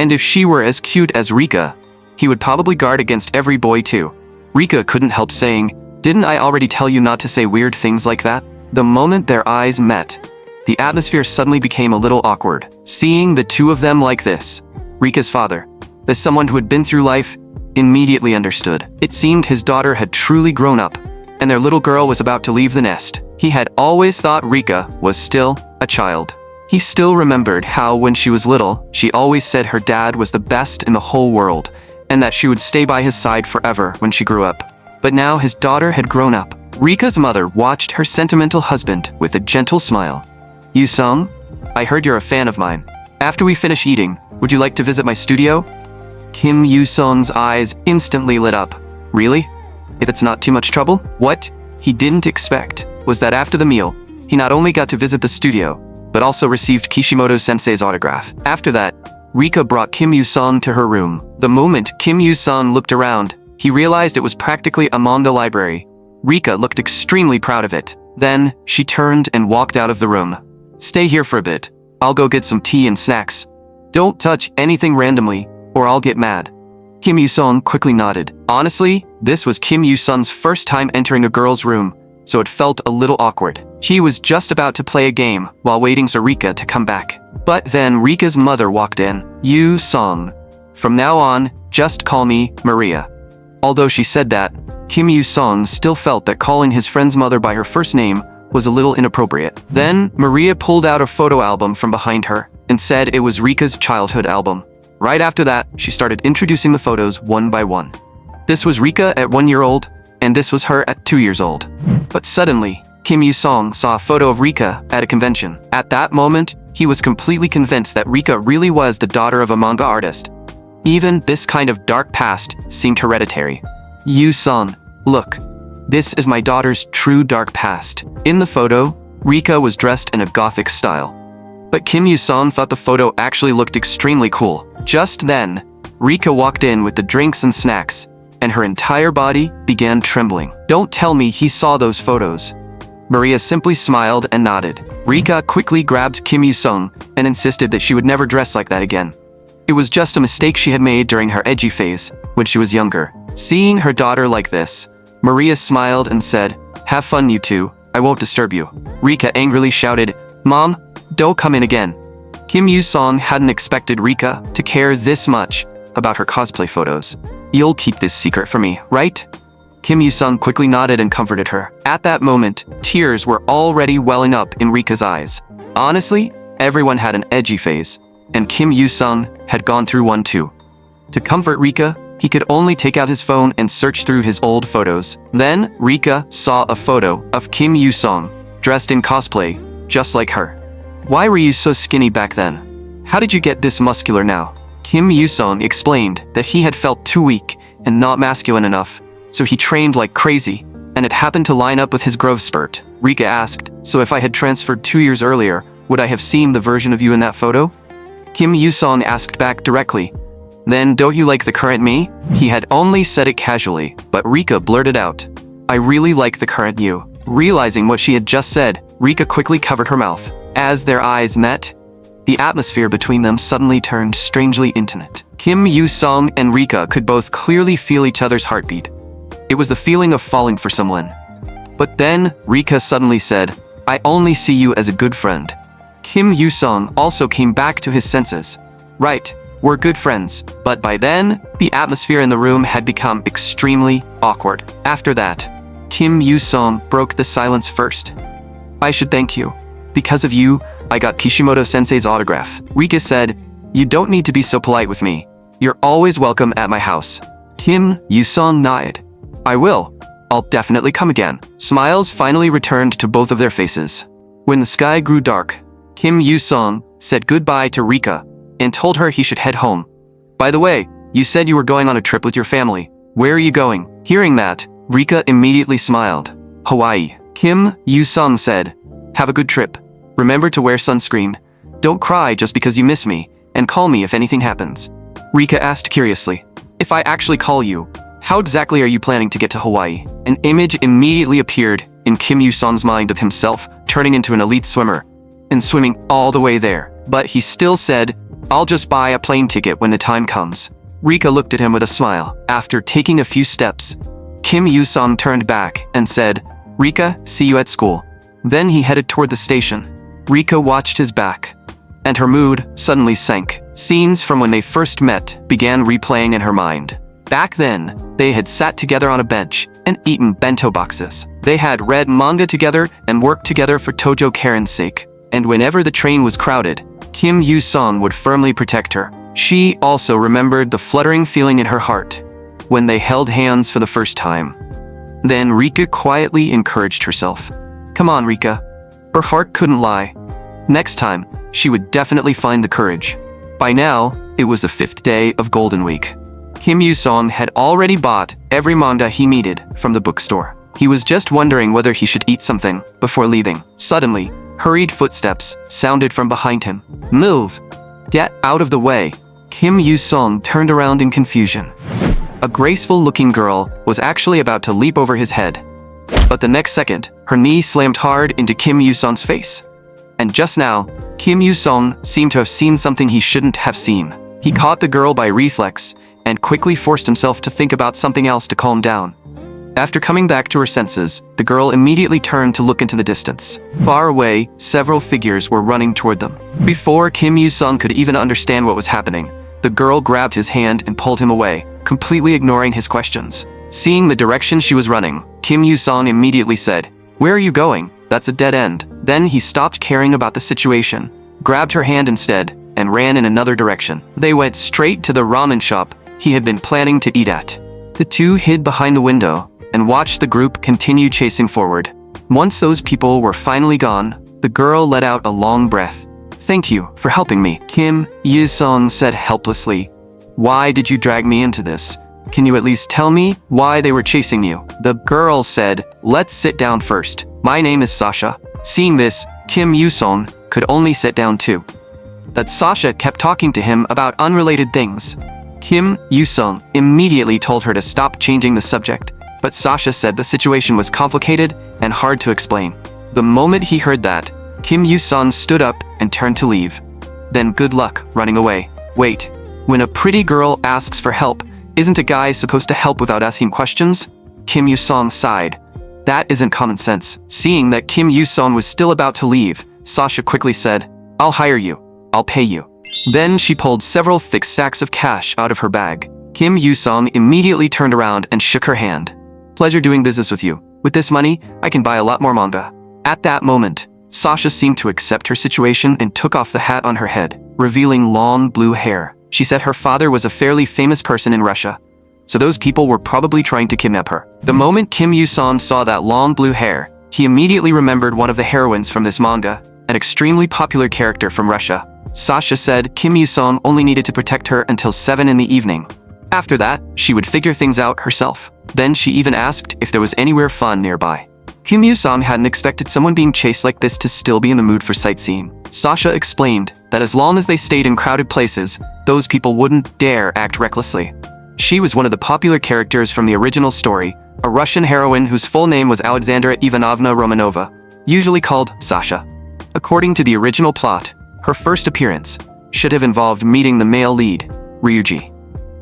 and if she were as cute as Rika, he would probably guard against every boy too. Rika couldn't help saying, "Didn't I already tell you not to say weird things like that?" The moment their eyes met, the atmosphere suddenly became a little awkward. Seeing the two of them like this, Rika's father, as someone who had been through life, immediately understood. It seemed his daughter had truly grown up, and their little girl was about to leave the nest. He had always thought Rika was still a child. He still remembered how, when she was little, she always said her dad was the best in the whole world, and that she would stay by his side forever when she grew up. But now his daughter had grown up. Rika's mother watched her sentimental husband with a gentle smile. "Yoo-sung, I heard you're a fan of mine. After we finish eating, would you like to visit my studio?" Kim Yoo-sung's eyes instantly lit up. Really? If it's not too much trouble? What he didn't expect was that after the meal, he not only got to visit the studio, but also received Kishimoto-sensei's autograph. After that, Rika brought Kim Yoo-sung to her room. The moment Kim Yoo-sung looked around, he realized it was practically a manga library. Rika looked extremely proud of it. Then, she turned and walked out of the room. "Stay here for a bit. I'll go get some tea and snacks. Don't touch anything randomly, or I'll get mad." Kim Yoo-sung quickly nodded. Honestly, this was Kim Yoo-sung's first time entering a girl's room, so it felt a little awkward. He was just about to play a game while waiting for Rika to come back. But then Rika's mother walked in. "Yoo-sung, from now on, just call me Maria." Although she said that, Kim Yoo-sung still felt that calling his friend's mother by her first name was a little inappropriate. Then, Maria pulled out a photo album from behind her and said it was Rika's childhood album. Right after that, she started introducing the photos one by one. This was Rika at 1 year old, and this was her at 2 years old. But suddenly, Kim Yoo-sung saw a photo of Rika at a convention. At that moment, he was completely convinced that Rika really was the daughter of a manga artist. Even this kind of dark past seemed hereditary. "Yoo-sung, look. This is my daughter's true dark past." In the photo, Rika was dressed in a gothic style. But Kim Yoo-sung thought the photo actually looked extremely cool. Just then, Rika walked in with the drinks and snacks, and her entire body began trembling. "Don't tell me he saw those photos." Maria simply smiled and nodded. Rika quickly grabbed Kim Yoo-sung and insisted that she would never dress like that again. It was just a mistake she had made during her edgy phase when she was younger. Seeing her daughter like this, Maria smiled and said, "Have fun, you two. I won't disturb you." Rika angrily shouted, "Mom, don't come in again." Kim Yoo-sung hadn't expected Rika to care this much about her cosplay photos. "You'll keep this secret from me, right?" Kim Yoo-sung quickly nodded and comforted her. At that moment, tears were already welling up in Rika's eyes. Honestly, everyone had an edgy phase, and Kim Yoo-sung had gone through one too. To comfort Rika, he could only take out his phone and search through his old photos. Then, Rika saw a photo of Kim Yoo-sung, dressed in cosplay, just like her. "Why were you so skinny back then? How did you get this muscular now?" Kim Yoo-sung explained that he had felt too weak and not masculine enough, so he trained like crazy, and it happened to line up with his growth spurt. Rika asked, "So if I had transferred 2 years earlier, would I have seen the version of you in that photo?" Kim Yoo-sung asked back directly, "Then don't you like the current me?" He had only said it casually, but Rika blurted out, "I really like the current you." Realizing what she had just said, Rika quickly covered her mouth. As their eyes met, the atmosphere between them suddenly turned strangely intimate. Kim Yoo-sung and Rika could both clearly feel each other's heartbeat. It was the feeling of falling for someone. But then, Rika suddenly said, "I only see you as a good friend." Kim Yoo-sung also came back to his senses. "Right, we're good friends." But by then, the atmosphere in the room had become extremely awkward. After that, Kim Yoo-sung broke the silence first. "I should thank you. Because of you, I got Kishimoto-sensei's autograph." Rika said, "You don't need to be so polite with me. You're always welcome at my house." Kim Yoo-sung nodded. "I will. I'll definitely come again." Smiles finally returned to both of their faces. When the sky grew dark, Kim Yoo-sung said goodbye to Rika and told her he should head home. "By the way, you said you were going on a trip with your family. Where are you going?" Hearing that, Rika immediately smiled. "Hawaii." Kim Yoo-sung said, "Have a good trip. Remember to wear sunscreen. Don't cry just because you miss me, and call me if anything happens." Rika asked curiously, "If I actually call you, how exactly are you planning to get to Hawaii?" An image immediately appeared in Kim Yu-song's mind of himself turning into an elite swimmer and swimming all the way there. But he still said, "I'll just buy a plane ticket when the time comes." Rika looked at him with a smile. After taking a few steps, Kim Yu-song turned back and said, "Rika, see you at school." Then he headed toward the station. Rika watched his back, and her mood suddenly sank. Scenes from when they first met began replaying in her mind. Back then, they had sat together on a bench and eaten bento boxes. They had read manga together and worked together for Tojo Karen's sake. And whenever the train was crowded, Kim Yu-song would firmly protect her. She also remembered the fluttering feeling in her heart when they held hands for the first time. Then Rika quietly encouraged herself. Come on, Rika. Her heart couldn't lie. Next time, she would definitely find the courage. By now, it was the 5th day of Golden Week. Kim Yu-song had already bought every manga he needed from the bookstore. He was just wondering whether he should eat something before leaving. Suddenly, hurried footsteps sounded from behind him. Move! Get out of the way! Kim Yu-song turned around in confusion. A graceful-looking girl was actually about to leap over his head. But the next second, her knee slammed hard into Kim Yu-song's face. And just now, Kim Yu-song seemed to have seen something he shouldn't have seen. He caught the girl by reflex and quickly forced himself to think about something else to calm down. After coming back to her senses, the girl immediately turned to look into the distance. Far away, several figures were running toward them. Before Kim Yu-song could even understand what was happening, the girl grabbed his hand and pulled him away, completely ignoring his questions. Seeing the direction she was running, Kim Yu-song immediately said, "Where are you going? That's a dead end." Then he stopped caring about the situation, grabbed her hand instead, and ran in another direction. They went straight to the ramen shop he had been planning to eat at. The two hid behind the window and watched the group continue chasing forward. Once those people were finally gone, the girl let out a long breath. "Thank you for helping me," Kim Yu-song said helplessly. "Why did you drag me into this? Can you at least tell me why they were chasing you?" The girl said, "Let's sit down first. My name is Sasha." Seeing this, Kim Yu-song could only sit down too. That Sasha kept talking to him about unrelated things. Kim Yu-song immediately told her to stop changing the subject, but Sasha said the situation was complicated and hard to explain. The moment he heard that, Kim Yu-song stood up and turned to leave. Then good luck running away. Wait, when a pretty girl asks for help, isn't a guy supposed to help without asking questions? Kim Yu-song sighed. That isn't common sense. Seeing that Kim Yu-song was still about to leave, Sasha quickly said, "I'll hire you. I'll pay you." Then she pulled several thick stacks of cash out of her bag. Kim Yu-song immediately turned around and shook her hand. "Pleasure doing business with you. With this money, I can buy a lot more manga." At that moment, Sasha seemed to accept her situation and took off the hat on her head, revealing long blue hair. She said her father was a fairly famous person in Russia, so those people were probably trying to kidnap her. The moment Kim Yu-song saw that long blue hair, he immediately remembered one of the heroines from this manga, an extremely popular character from Russia. Sasha said Kim Yu-song only needed to protect her until 7 in the evening. After that, she would figure things out herself. Then she even asked if there was anywhere fun nearby. Kim Yu-song hadn't expected someone being chased like this to still be in the mood for sightseeing. Sasha explained that as long as they stayed in crowded places, those people wouldn't dare act recklessly. She was one of the popular characters from the original story, a Russian heroine whose full name was Alexandra Ivanovna Romanova, usually called Sasha. According to the original plot, her first appearance should have involved meeting the male lead, Ryuji.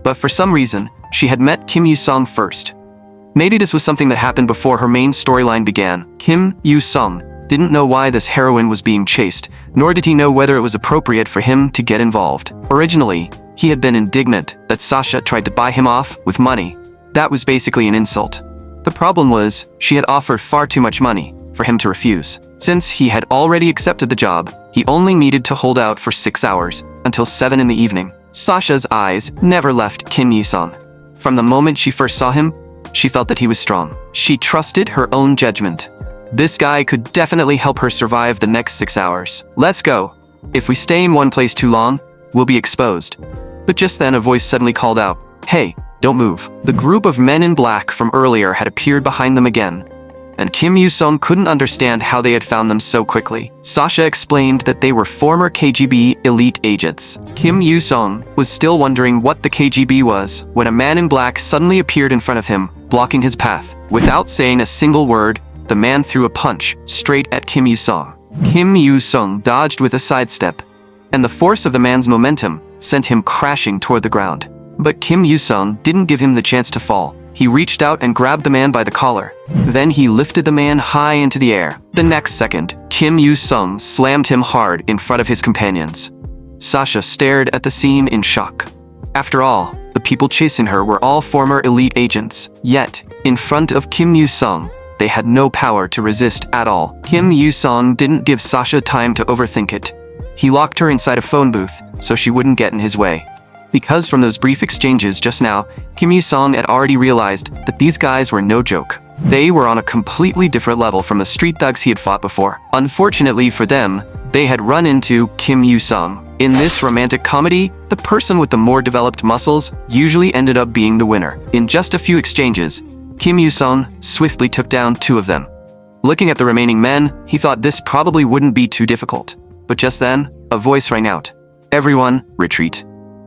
But for some reason, she had met Kim Yu-song first. Maybe this was something that happened before her main storyline began. Kim Yu-song didn't know why this heroine was being chased, nor did he know whether it was appropriate for him to get involved. Originally, he had been indignant that Sasha tried to buy him off with money. That was basically an insult. The problem was, she had offered far too much money for him to refuse. Since he had already accepted the job, he only needed to hold out for 6 hours, until 7 in the evening. Sasha's eyes never left Kim Yu-song. From the moment she first saw him, she felt that he was strong. She trusted her own judgment. This guy could definitely help her survive the next 6 hours. "Let's go. If we stay in one place too long, we'll be exposed." But just then a voice suddenly called out, "Hey, don't move." The group of men in black from earlier had appeared behind them again, and Kim Yu-song couldn't understand how they had found them so quickly. Sasha explained that they were former KGB elite agents. Kim Yu-song was still wondering what the KGB was when a man in black suddenly appeared in front of him, blocking his path. Without saying a single word, the man threw a punch straight at Kim Yu-sung. Kim Yu-sung dodged with a sidestep, and the force of the man's momentum sent him crashing toward the ground. But Kim Yu-sung didn't give him the chance to fall. He reached out and grabbed the man by the collar. Then he lifted the man high into the air. The next second, Kim Yu-sung slammed him hard in front of his companions. Sasha stared at the scene in shock. After all, the people chasing her were all former elite agents. Yet, in front of Kim Yu-sung, they had no power to resist at all. Kim Yu-sung didn't give Sasha time to overthink it. He locked her inside a phone booth so she wouldn't get in his way. Because from those brief exchanges just now, Kim Yu-sung had already realized that these guys were no joke. They were on a completely different level from the street thugs he had fought before. Unfortunately for them, they had run into Kim Yu-sung. In this romantic comedy, the person with the more developed muscles usually ended up being the winner. In just a few exchanges, Kim Yu-sung swiftly took down 2 of them. Looking at the remaining men, he thought this probably wouldn't be too difficult. But just then, a voice rang out. "Everyone, retreat."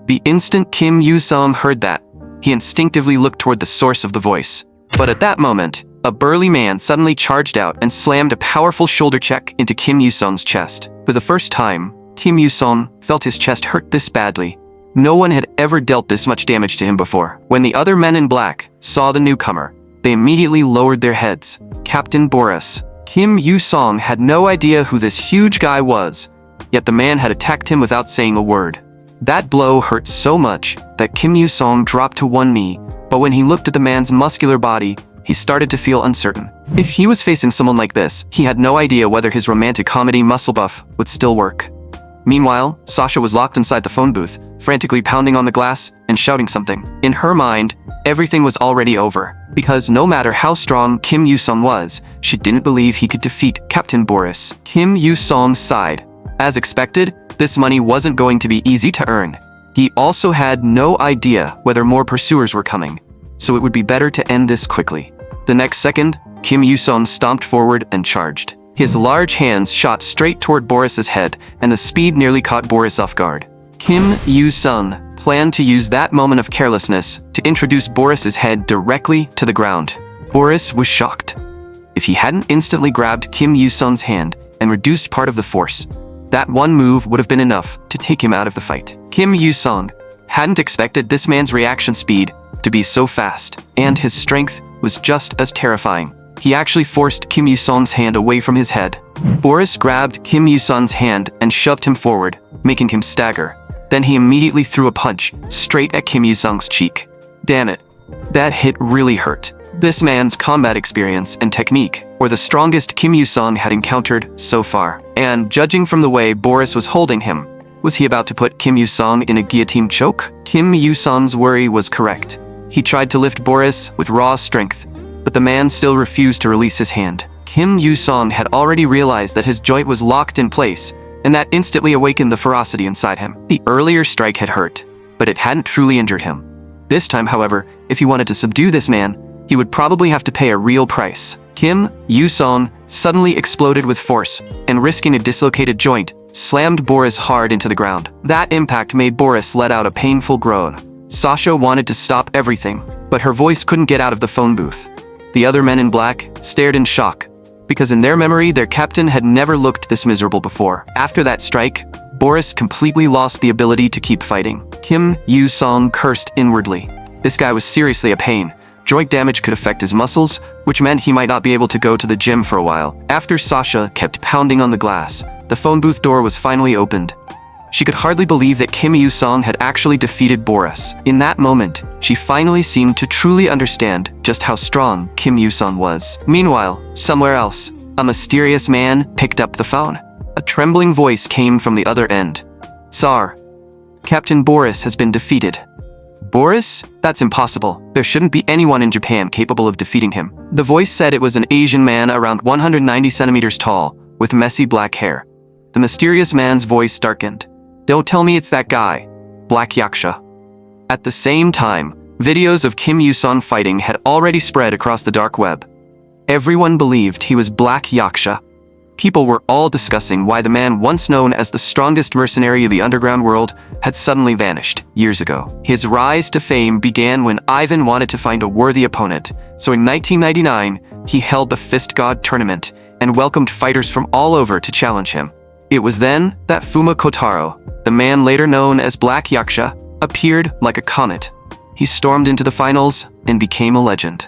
The instant Kim Yu-sung heard that, he instinctively looked toward the source of the voice. But at that moment, a burly man suddenly charged out and slammed a powerful shoulder check into Kim Yu-sung's chest. For the first time, Kim Yu-sung felt his chest hurt this badly. No one had ever dealt this much damage to him before. When the other men in black saw the newcomer, they immediately lowered their heads. Captain Boris. Kim Yu-sung had no idea who this huge guy was, yet the man had attacked him without saying a word. That blow hurt so much that Kim Yu-sung dropped to one knee, but when he looked at the man's muscular body, he started to feel uncertain. If he was facing someone like this, he had no idea whether his romantic comedy muscle buff would still work. Meanwhile, Sasha was locked inside the phone booth, frantically pounding on the glass and shouting something. In her mind, everything was already over, because no matter how strong Kim Yu-sung was, she didn't believe he could defeat Captain Boris. Kim Yu-sung sighed. As expected, this money wasn't going to be easy to earn. He also had no idea whether more pursuers were coming, so it would be better to end this quickly. The next second, Kim Yu-sung stomped forward and charged. His large hands shot straight toward Boris's head, and the speed nearly caught Boris off guard. Kim Yu-sung planned to use that moment of carelessness to introduce Boris's head directly to the ground. Boris was shocked. If he hadn't instantly grabbed Kim Yu-sung's hand and reduced part of the force, that one move would have been enough to take him out of the fight. Kim Yu-sung hadn't expected this man's reaction speed to be so fast, and his strength was just as terrifying. He actually forced Kim Yu-sung's hand away from his head. Boris grabbed Kim Yu-sung's hand and shoved him forward, making him stagger. Then he immediately threw a punch straight at Kim Yu-sung's cheek. Damn it, that hit really hurt. This man's combat experience and technique were the strongest Kim Yu-sung had encountered so far. And judging from the way Boris was holding him, was he about to put Kim Yu-sung in a guillotine choke? Kim Yu-sung's worry was correct. He tried to lift Boris with raw strength, but the man still refused to release his hand. Kim Yu-sung had already realized that his joint was locked in place, and that instantly awakened the ferocity inside him. The earlier strike had hurt, but it hadn't truly injured him. This time, however, if he wanted to subdue this man, he would probably have to pay a real price. Kim Yu-sung suddenly exploded with force, and risking a dislocated joint, slammed Boris hard into the ground. That impact made Boris let out a painful groan. Sasha wanted to stop everything, but her voice couldn't get out of the phone booth. The other men in black stared in shock, because in their memory, their captain had never looked this miserable before. After that strike, Boris completely lost the ability to keep fighting. Kim Yu-sung cursed inwardly. This guy was seriously a pain. Joint damage could affect his muscles, which meant he might not be able to go to the gym for a while. After Sasha kept pounding on the glass, the phone booth door was finally opened. She could hardly believe that Kim Yu-sung had actually defeated Boris. In that moment, she finally seemed to truly understand just how strong Kim Yu-sung was. Meanwhile, somewhere else, a mysterious man picked up the phone. A trembling voice came from the other end. "Tsar, Captain Boris has been defeated." "Boris? That's impossible. There shouldn't be anyone in Japan capable of defeating him." The voice said it was an Asian man around 190 centimeters tall, with messy black hair. The mysterious man's voice darkened. "Don't tell me it's that guy, Black Yaksha." At the same time, videos of Kim Yu-sung fighting had already spread across the dark web. Everyone believed he was Black Yaksha. People were all discussing why the man once known as the strongest mercenary of the underground world had suddenly vanished years ago. His rise to fame began when Ivan wanted to find a worthy opponent, so in 1999, he held the Fist God tournament and welcomed fighters from all over to challenge him. It was then that Fuma Kotaro, the man later known as Black Yaksha, appeared like a comet. He stormed into the finals and became a legend.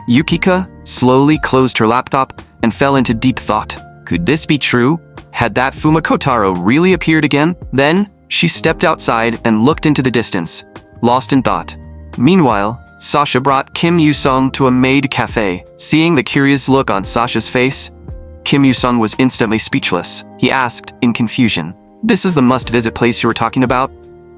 Yukika slowly closed her laptop and fell into deep thought. Could this be true? Had that Fuma Kotaro really appeared again? Then, she stepped outside and looked into the distance, lost in thought. Meanwhile, Sasha brought Kim Yu-sung to a maid cafe. Seeing the curious look on Sasha's face, Kim Yu-sung was instantly speechless. He asked, in confusion, "This is the must-visit place you were talking about?"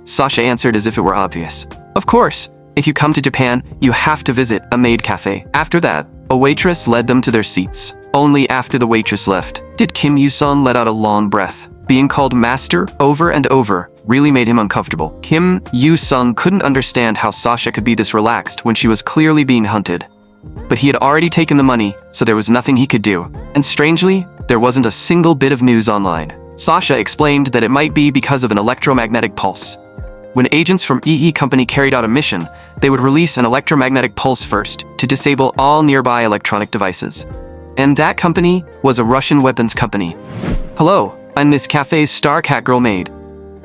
Sasha answered as if it were obvious. "Of course. If you come to Japan, you have to visit a maid cafe." After that, a waitress led them to their seats. Only after the waitress left did Kim Yu-sung let out a long breath. Being called master over and over really made him uncomfortable. Kim Yu-sung couldn't understand how Sasha could be this relaxed when she was clearly being hunted. But he had already taken the money, so there was nothing he could do. And strangely, there wasn't a single bit of news online. Sasha explained that it might be because of an electromagnetic pulse. When agents from EE Company carried out a mission, they would release an electromagnetic pulse first to disable all nearby electronic devices. And that company was a Russian weapons company. "Hello, I'm this cafe's star catgirl maid."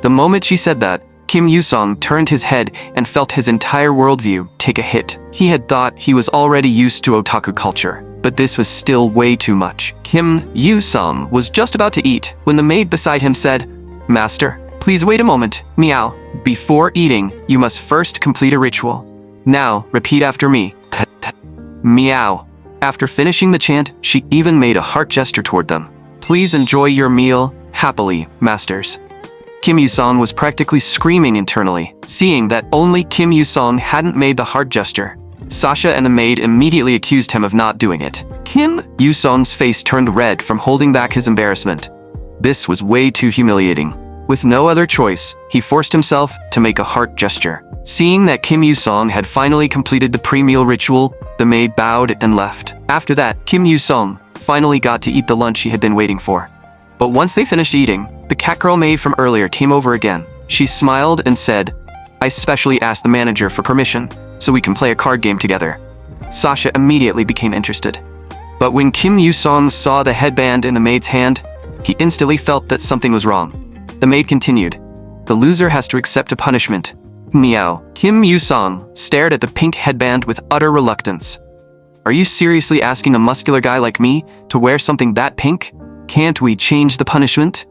The moment she said that, Kim Yu-sung turned his head and felt his entire worldview take a hit. He had thought he was already used to otaku culture, but this was still way too much. Kim Yu-sung was just about to eat when the maid beside him said, "Master, please wait a moment, meow. Before eating, you must first complete a ritual. Now, repeat after me. Meow." After finishing the chant, she even made a heart gesture toward them. "Please enjoy your meal, happily, masters." Kim Yu-sung was practically screaming internally, seeing that only Kim Yu-sung hadn't made the heart gesture. Sasha and the maid immediately accused him of not doing it. Kim Yu-sung's face turned red from holding back his embarrassment. This was way too humiliating. With no other choice, he forced himself to make a heart gesture. Seeing that Kim Yu-sung had finally completed the pre-meal ritual, the maid bowed and left. After that, Kim Yu-sung finally got to eat the lunch he had been waiting for. But once they finished eating, the catgirl maid from earlier came over again. She smiled and said, "I specially asked the manager for permission, so we can play a card game together." Sasha immediately became interested. But when Kim Yu-sung saw the headband in the maid's hand, he instantly felt that something was wrong. The maid continued, "The loser has to accept a punishment." Meow. Kim Yu-sung stared at the pink headband with utter reluctance. "Are you seriously asking a muscular guy like me to wear something that pink? Can't we change the punishment?"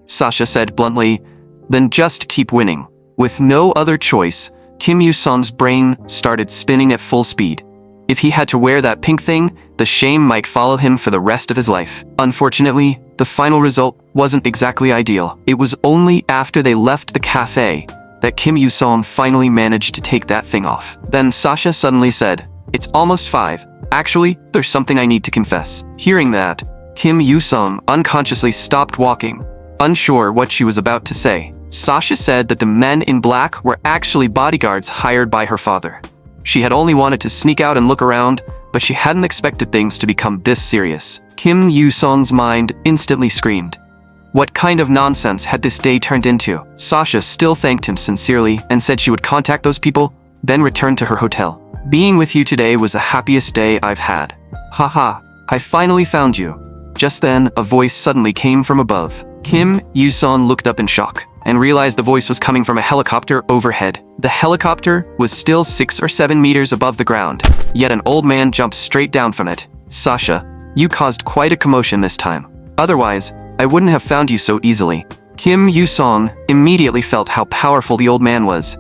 Sasha said bluntly, "Then just keep winning." With no other choice, Kim Yu-sung's brain started spinning at full speed. If he had to wear that pink thing, the shame might follow him for the rest of his life. Unfortunately, the final result wasn't exactly ideal. It was only after they left the cafe that Kim Yu-sung finally managed to take that thing off. Then Sasha suddenly said, "It's almost 5. Actually, there's something I need to confess." Hearing that, Kim Yu-sung unconsciously stopped walking, unsure what she was about to say. Sasha said that the men in black were actually bodyguards hired by her father. She had only wanted to sneak out and look around, but she hadn't expected things to become this serious. Kim Yu-sung's mind instantly screamed. What kind of nonsense had this day turned into? Sasha still thanked him sincerely and said she would contact those people, then return to her hotel. "Being with you today was the happiest day I've had. Haha, I finally found you." Just then, a voice suddenly came from above. Kim Yu-sung looked up in shock and realized the voice was coming from a helicopter overhead. The helicopter was still 6 or 7 meters above the ground, yet an old man jumped straight down from it. "Sasha, you caused quite a commotion this time. Otherwise, I wouldn't have found you so easily." Kim Yu-sung immediately felt how powerful the old man was.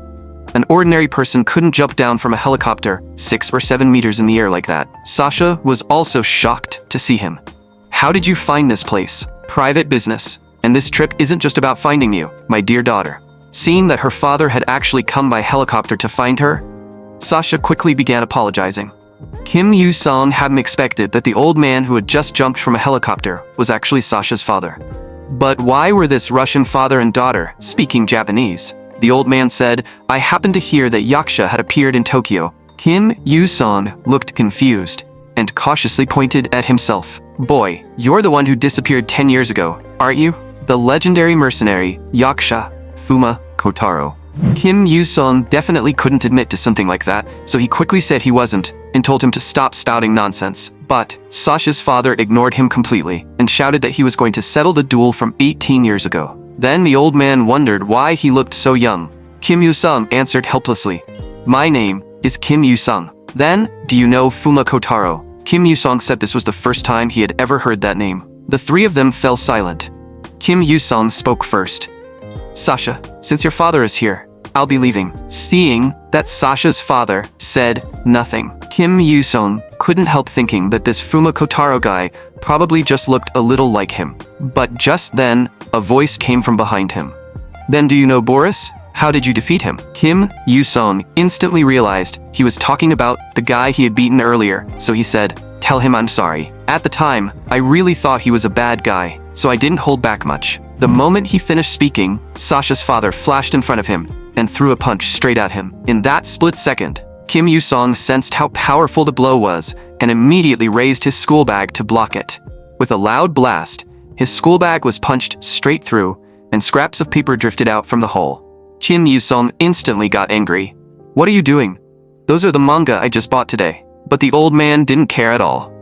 An ordinary person couldn't jump down from a helicopter 6 or 7 meters in the air like that. Sasha was also shocked to see him. "How did you find this place?" "Private business. And this trip isn't just about finding you, my dear daughter." Seeing that her father had actually come by helicopter to find her, Sasha quickly began apologizing. Kim Yu-sung hadn't expected that the old man who had just jumped from a helicopter was actually Sasha's father. But why were this Russian father and daughter speaking Japanese? The old man said, "I happened to hear that Yaksha had appeared in Tokyo." Kim Yu-sung looked confused and cautiously pointed at himself. Boy, you're the one who disappeared 10 years ago, aren't you? The legendary mercenary, Yakusha Fuma Kotaro. Kim Yu-sung definitely couldn't admit to something like that, so he quickly said he wasn't, and told him to stop spouting nonsense. But Sasha's father ignored him completely, and shouted that he was going to settle the duel from 18 years ago. Then the old man wondered why he looked so young. Kim Yu-sung answered helplessly, "My name is Kim Yu-sung." Then, "Do you know Fuma Kotaro?" Kim Yu-sung said this was the first time he had ever heard that name. The three of them fell silent. Kim Yu-sung spoke first. "Sasha, since your father is here, I'll be leaving." Seeing that Sasha's father said nothing, Kim Yu-sung couldn't help thinking that this Fuma Kotaro guy probably just looked a little like him. But just then, a voice came from behind him. "Then do you know Boris? How did you defeat him?" Kim Yu-sung instantly realized he was talking about the guy he had beaten earlier, so he said, "Tell him I'm sorry. At the time, I really thought he was a bad guy, so I didn't hold back much." The moment he finished speaking, Sasha's father flashed in front of him and threw a punch straight at him. In that split second, Kim Yu-sung sensed how powerful the blow was and immediately raised his school bag to block it. With a loud blast, his school bag was punched straight through, and scraps of paper drifted out from the hole. Kim Yu-sung instantly got angry. "What are you doing? Those are the manga I just bought today." But the old man didn't care at all.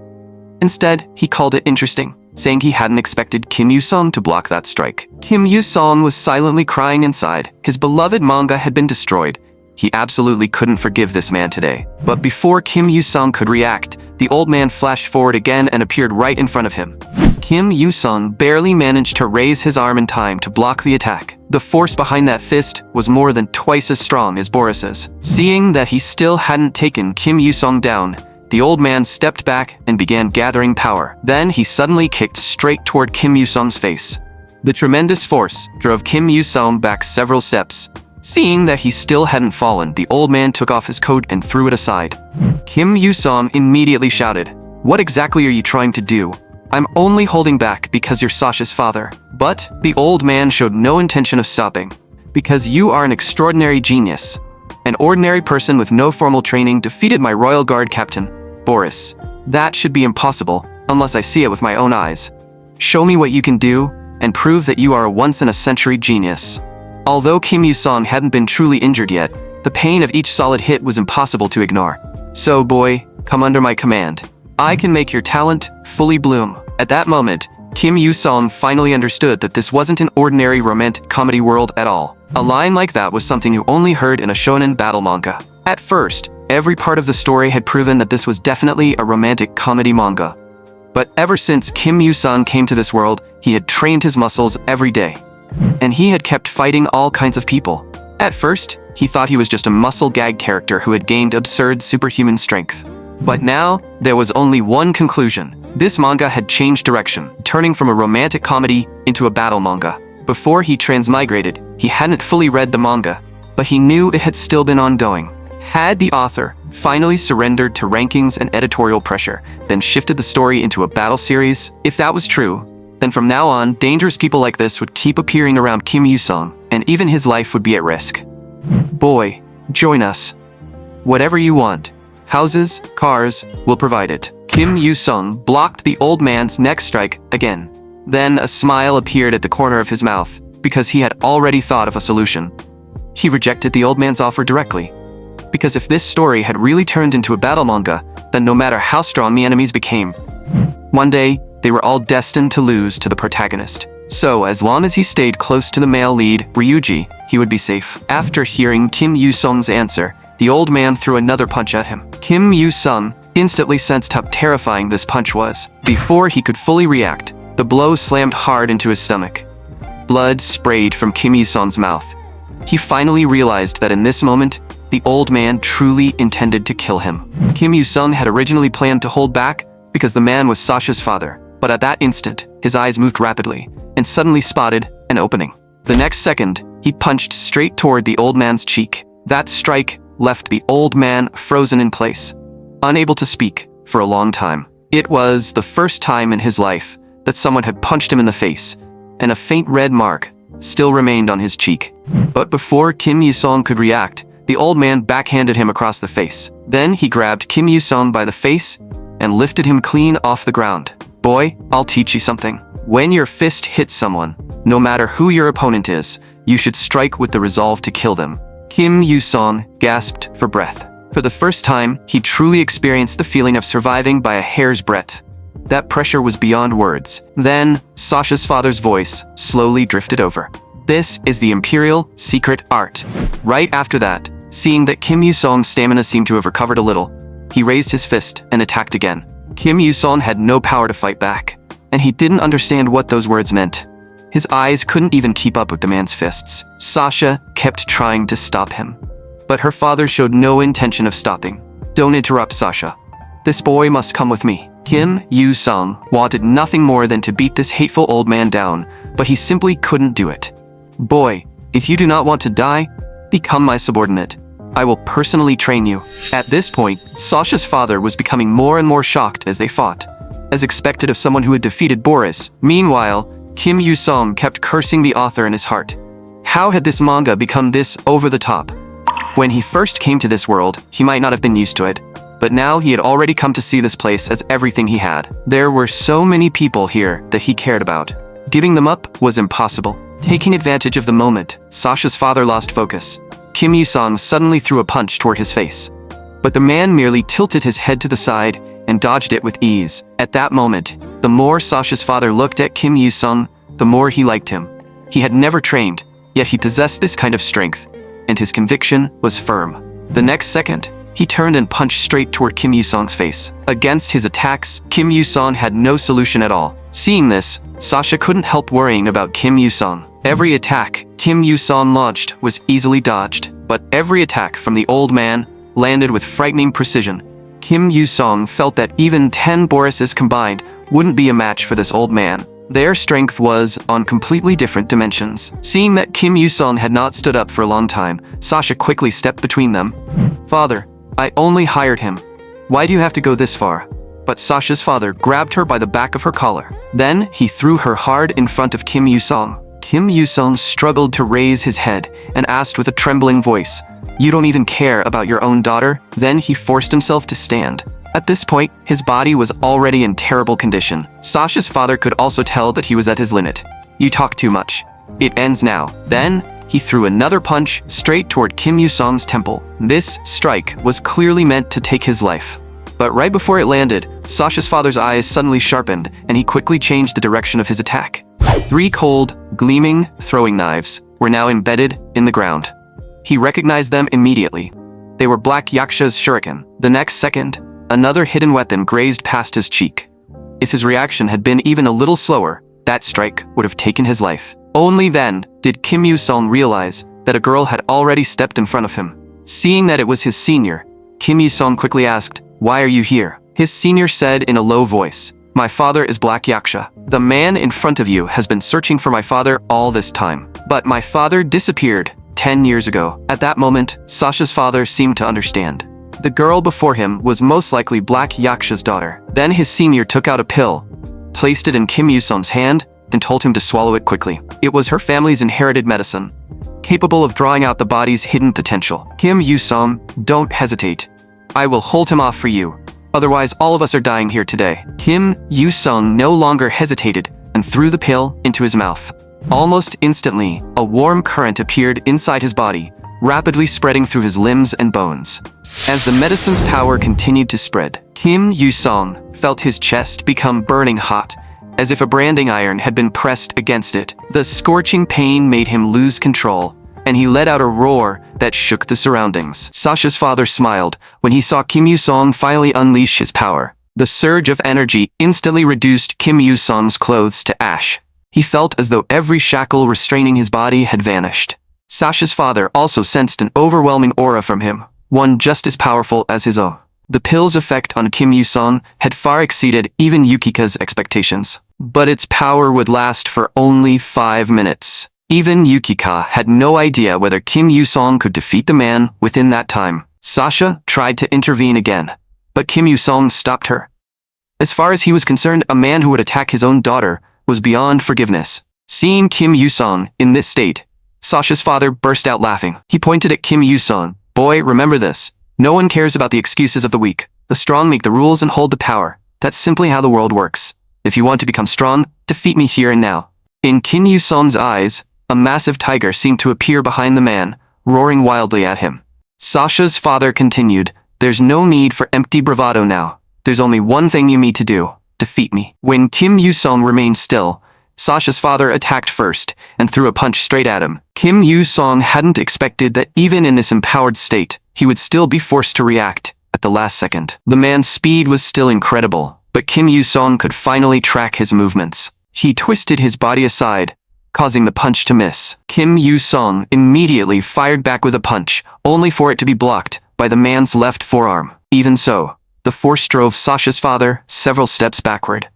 Instead, he called it interesting, saying he hadn't expected Kim Yu-sung to block that strike. Kim Yu-sung was silently crying inside. His beloved manga had been destroyed. He absolutely couldn't forgive this man today. But before Kim Yu-sung could react, the old man flashed forward again and appeared right in front of him. Kim Yu-sung barely managed to raise his arm in time to block the attack. The force behind that fist was more than twice as strong as Boris's. Seeing that he still hadn't taken Kim Yu-sung down, the old man stepped back and began gathering power. Then he suddenly kicked straight toward Kim Yu-sung's face. The tremendous force drove Kim Yu-sung back several steps. Seeing that he still hadn't fallen, the old man took off his coat and threw it aside. Kim Yu-sung immediately shouted, "What exactly are you trying to do? I'm only holding back because you're Sasha's father." But the old man showed no intention of stopping. "Because you are an extraordinary genius. An ordinary person with no formal training defeated my royal guard captain, Boris. That should be impossible, unless I see it with my own eyes. Show me what you can do, and prove that you are a once-in-a-century genius." Although Kim Yu-sung hadn't been truly injured yet, the pain of each solid hit was impossible to ignore. "So boy, come under my command. I can make your talent fully bloom." At that moment, Kim Yu-sung finally understood that this wasn't an ordinary romantic comedy world at all. A line like that was something you only heard in a shonen battle manga. At first, every part of the story had proven that this was definitely a romantic comedy manga. But ever since Kim Yu-sung came to this world, he had trained his muscles every day. And he had kept fighting all kinds of people. At first, he thought he was just a muscle gag character who had gained absurd superhuman strength. But now, there was only one conclusion. This manga had changed direction, turning from a romantic comedy into a battle manga. Before he transmigrated, he hadn't fully read the manga, but he knew it had still been ongoing. Had the author finally surrendered to rankings and editorial pressure, then shifted the story into a battle series? If that was true, then from now on, dangerous people like this would keep appearing around Kim Yu-sung, and even his life would be at risk. "Boy, join us. Whatever you want. Houses, cars, we'll provide it." Kim Yu-sung blocked the old man's next strike again. Then a smile appeared at the corner of his mouth, because he had already thought of a solution. He rejected the old man's offer directly. Because if this story had really turned into a battle manga, then no matter how strong the enemies became, one day, they were all destined to lose to the protagonist. So, as long as he stayed close to the male lead, Ryuji, he would be safe. After hearing Kim Yu-sung's answer, the old man threw another punch at him. Kim Yu-sung instantly sensed how terrifying this punch was. Before he could fully react, the blow slammed hard into his stomach. Blood sprayed from Kim Yu-sung's mouth. He finally realized that in this moment, the old man truly intended to kill him. Kim Yu-sung had originally planned to hold back because the man was Sasha's father, but at that instant, his eyes moved rapidly and suddenly spotted an opening. The next second, he punched straight toward the old man's cheek. That strike left the old man frozen in place, unable to speak for a long time. It was the first time in his life that someone had punched him in the face, and a faint red mark still remained on his cheek. But before Kim Yu-sung could react, the old man backhanded him across the face. Then he grabbed Kim Yu-sung by the face and lifted him clean off the ground. Boy, I'll teach you something. When your fist hits someone, no matter who your opponent is, you should strike with the resolve to kill them. Kim Yu-song gasped for breath. For the first time, he truly experienced the feeling of surviving by a hair's breadth. That pressure was beyond words. Then, Sasha's father's voice slowly drifted over. This is the Imperial Secret Art. Right after that, seeing that Kim Yu-song's stamina seemed to have recovered a little, he raised his fist and attacked again. Kim Yu-song had no power to fight back, and he didn't understand what those words meant. His eyes couldn't even keep up with the man's fists. Sasha kept trying to stop him, but her father showed no intention of stopping. Don't interrupt, Sasha. This boy must come with me. Kim Yu-song wanted nothing more than to beat this hateful old man down, but he simply couldn't do it. Boy, if you do not want to die, become my subordinate. I will personally train you. At this point, Sasha's father was becoming more and more shocked as they fought, as expected of someone who had defeated Boris. Meanwhile, Kim Yu-song kept cursing the author in his heart. How had this manga become this over the top? When he first came to this world, he might not have been used to it, but now he had already come to see this place as everything he had. There were so many people here that he cared about. Giving them up was impossible. Taking advantage of the moment, Sasha's father lost focus. Kim Yu-song suddenly threw a punch toward his face, but the man merely tilted his head to the side and dodged it with ease. At that moment, the more Sasha's father looked at Kim Yu-song, the more he liked him. He had never trained, yet he possessed this kind of strength, and his conviction was firm. The next second, he turned and punched straight toward Kim Yu-song's face. Against his attacks, Kim Yu-song had no solution at all. Seeing this, Sasha couldn't help worrying about Kim Yu-song. Every attack Kim Yu-song launched was easily dodged, but every attack from the old man landed with frightening precision. Kim Yu-song felt that even 10 Borises combined wouldn't be a match for this old man. Their strength was on completely different dimensions. Seeing that Kim Yu-song had not stood up for a long time, Sasha quickly stepped between them. Father, I only hired him. Why do you have to go this far? But Sasha's father grabbed her by the back of her collar. Then he threw her hard in front of Kim Yu-song. Kim Yu-song struggled to raise his head and asked with a trembling voice, "You don't even care about your own daughter?" Then he forced himself to stand. At this point, his body was already in terrible condition. Sasha's father could also tell that he was at his limit. "You talk too much. It ends now." Then, he threw another punch straight toward Kim Yu-song's temple. This strike was clearly meant to take his life. But right before it landed, Sasha's father's eyes suddenly sharpened, and he quickly changed the direction of his attack. 3 cold, gleaming throwing knives were now embedded in the ground. He recognized them immediately. They were Black Yaksha's shuriken. The next second, another hidden weapon grazed past his cheek. If his reaction had been even a little slower, that strike would have taken his life. Only then did Kim Yu-song realize that a girl had already stepped in front of him. Seeing that it was his senior, Kim Yu-song quickly asked, "Why are you here?" His senior said in a low voice, "My father is Black Yaksha. The man in front of you has been searching for my father all this time. But my father disappeared 10 years ago." At that moment, Sasha's father seemed to understand. The girl before him was most likely Black Yaksha's daughter. Then his senior took out a pill, placed it in Kim Yu-song's hand, and told him to swallow it quickly. It was her family's inherited medicine, capable of drawing out the body's hidden potential. "Kim Yu-song, don't hesitate. I will hold him off for you. Otherwise, all of us are dying here today." Kim Yu-song no longer hesitated and threw the pill into his mouth. Almost instantly, a warm current appeared inside his body, rapidly spreading through his limbs and bones. As the medicine's power continued to spread, Kim Yu-song felt his chest become burning hot, as if a branding iron had been pressed against it. The scorching pain made him lose control, and he let out a roar that shook the surroundings. Sasha's father smiled when he saw Kim Yu-song finally unleash his power. The surge of energy instantly reduced Kim Yu-song's clothes to ash. He felt as though every shackle restraining his body had vanished. Sasha's father also sensed an overwhelming aura from him, one just as powerful as his own. The pill's effect on Kim Yu-song had far exceeded even Yukika's expectations. But its power would last for only 5 minutes. Even Yukika had no idea whether Kim Yu-song could defeat the man within that time. Sasha tried to intervene again, but Kim Yu-song stopped her. As far as he was concerned, a man who would attack his own daughter was beyond forgiveness. Seeing Kim Yu-song in this state, Sasha's father burst out laughing. He pointed at Kim Yu-song. "Boy, remember this. No one cares about the excuses of the weak. The strong make the rules and hold the power. That's simply how the world works. If you want to become strong, defeat me here and now. In Kim Yu-song's eyes, a massive tiger seemed to appear behind the man, roaring wildly at him. Sasha's father continued, "There's no need for empty bravado now. There's only one thing you need to do. Defeat me." When Kim Yu-song remained still, Sasha's father attacked first and threw a punch straight at him. Kim Yu-song hadn't expected that even in this empowered state, he would still be forced to react at the last second. The man's speed was still incredible, but Kim Yu-song could finally track his movements. He twisted his body aside, causing the punch to miss. Kim Yu-song immediately fired back with a punch, only for it to be blocked by the man's left forearm. Even so, the force drove Sasha's father several steps backward.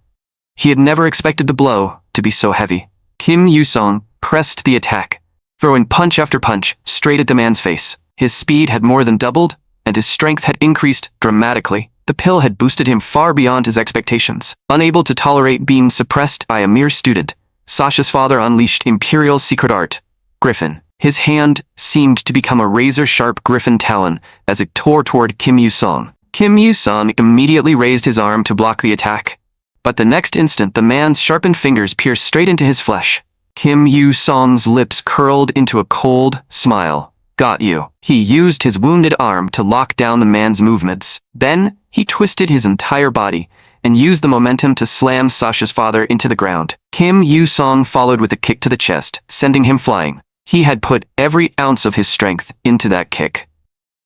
He had never expected the blow to be so heavy. Kim Yu-song pressed the attack, throwing punch after punch straight at the man's face. His speed had more than doubled, and his strength had increased dramatically. The pill had boosted him far beyond his expectations. Unable to tolerate being suppressed by a mere student, Sasha's father unleashed Imperial secret art, Griffin. His hand seemed to become a razor-sharp griffin talon as it tore toward Kim Yu-song. Kim Yu-song immediately raised his arm to block the attack, but the next instant the man's sharpened fingers pierced straight into his flesh. Kim Yu-song's lips curled into a cold smile. "Got you." He used his wounded arm to lock down the man's movements. Then, he twisted his entire body and used the momentum to slam Sasha's father into the ground. Kim Yu-song followed with a kick to the chest, sending him flying. He had put every ounce of his strength into that kick.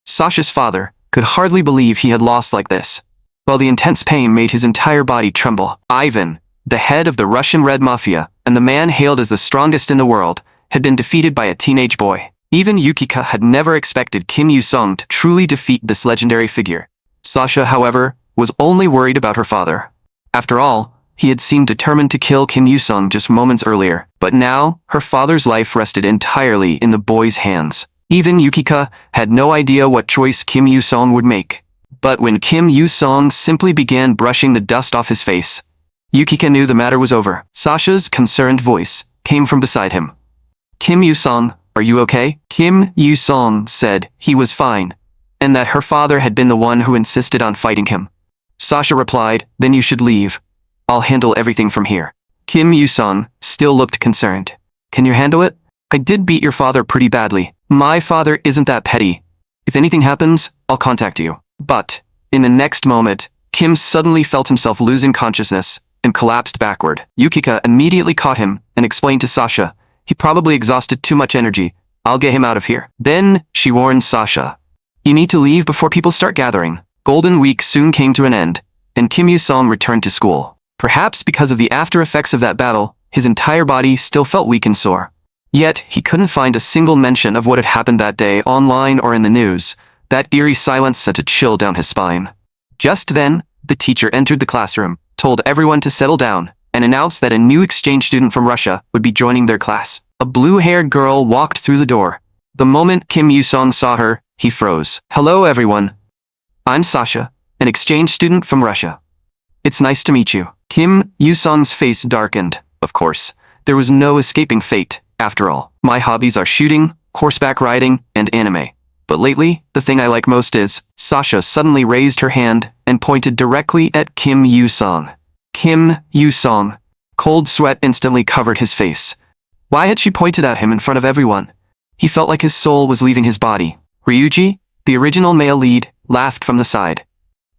Sasha's father could hardly believe he had lost like this, while the intense pain made his entire body tremble. Ivan, the head of the Russian Red Mafia, and the man hailed as the strongest in the world, had been defeated by a teenage boy. Even Yukika had never expected Kim Yu-song to truly defeat this legendary figure. Sasha, however, was only worried about her father. After all, he had seemed determined to kill Kim Yu-song just moments earlier, but now her father's life rested entirely in the boy's hands. Even Yukika had no idea what choice Kim Yu-song would make. But when Kim Yu-song simply began brushing the dust off his face, Yukika knew the matter was over. Sasha's concerned voice came from beside him. "Kim Yu-song, are you okay?" Kim Yu-song said he was fine, and that her father had been the one who insisted on fighting him. Sasha replied, "Then you should leave. I'll handle everything from here." Kim Yu-song still looked concerned. "Can you handle it? I did beat your father pretty badly. My father isn't that petty. If anything happens, I'll contact you." But, in the next moment, Kim suddenly felt himself losing consciousness and collapsed backward. Yukika immediately caught him and explained to Sasha, "He probably exhausted too much energy. I'll get him out of here." Then, she warned Sasha, "You need to leave before people start gathering." Golden Week soon came to an end, and Kim Yu-song returned to school. Perhaps because of the after effects of that battle, his entire body still felt weak and sore. Yet, he couldn't find a single mention of what had happened that day online or in the news. That eerie silence sent a chill down his spine. Just then, the teacher entered the classroom, told everyone to settle down, and announced that a new exchange student from Russia would be joining their class. A blue-haired girl walked through the door. The moment Kim Yu-song saw her, he froze. "Hello everyone. I'm Sasha, an exchange student from Russia. It's nice to meet you." Kim Yu-song's face darkened. Of course, there was no escaping fate, after all. "My hobbies are shooting, horseback riding, and anime. But lately, the thing I like most is..." Sasha suddenly raised her hand and pointed directly at Kim Yu-song. Kim Yu-song. Cold sweat instantly covered his face. Why had she pointed at him in front of everyone? He felt like his soul was leaving his body. Ryuji, the original male lead, laughed from the side.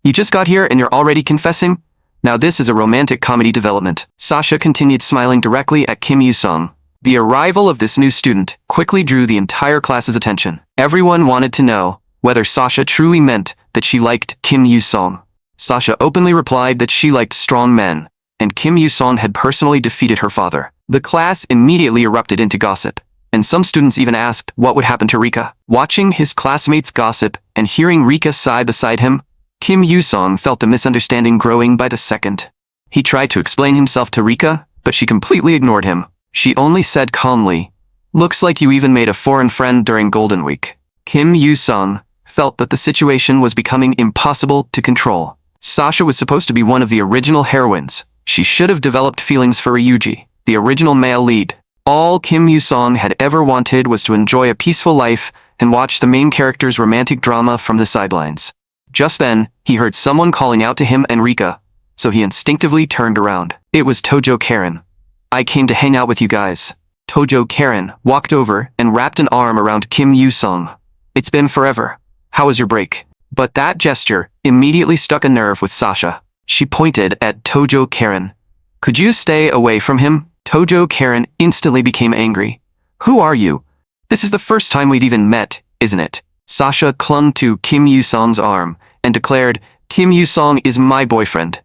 "You just got here and you're already confessing? Now this is a romantic comedy development." Sasha continued smiling directly at Kim Yu-song. The arrival of this new student quickly drew the entire class's attention. Everyone wanted to know whether Sasha truly meant that she liked Kim Yu-song. Sasha openly replied that she liked strong men, and Kim Yu-song had personally defeated her father. The class immediately erupted into gossip, and some students even asked what would happen to Rika. Watching his classmates gossip and hearing Rika sigh beside him, Kim Yu-song felt the misunderstanding growing by the second. He tried to explain himself to Rika, but she completely ignored him. She only said calmly, "Looks like you even made a foreign friend during Golden Week." Kim Yu-song felt that the situation was becoming impossible to control. Sasha was supposed to be one of the original heroines. She should have developed feelings for Ryuji, the original male lead. All Kim Yu-song had ever wanted was to enjoy a peaceful life and watch the main character's romantic drama from the sidelines. Just then, he heard someone calling out to him and Rika, so he instinctively turned around. It was Tojo Karen. I came to hang out with you guys. Tojo Karen walked over and wrapped an arm around Kim Yu-sung. It's been forever. How was your break? But that gesture immediately struck a nerve with Sasha. She pointed at Tojo Karen. Could you stay away from him? Tojo Karen instantly became angry. Who are you? This is the first time we've even met, isn't it? Sasha clung to Kim Yu-sung's arm and declared, Kim Yu-sung is my boyfriend.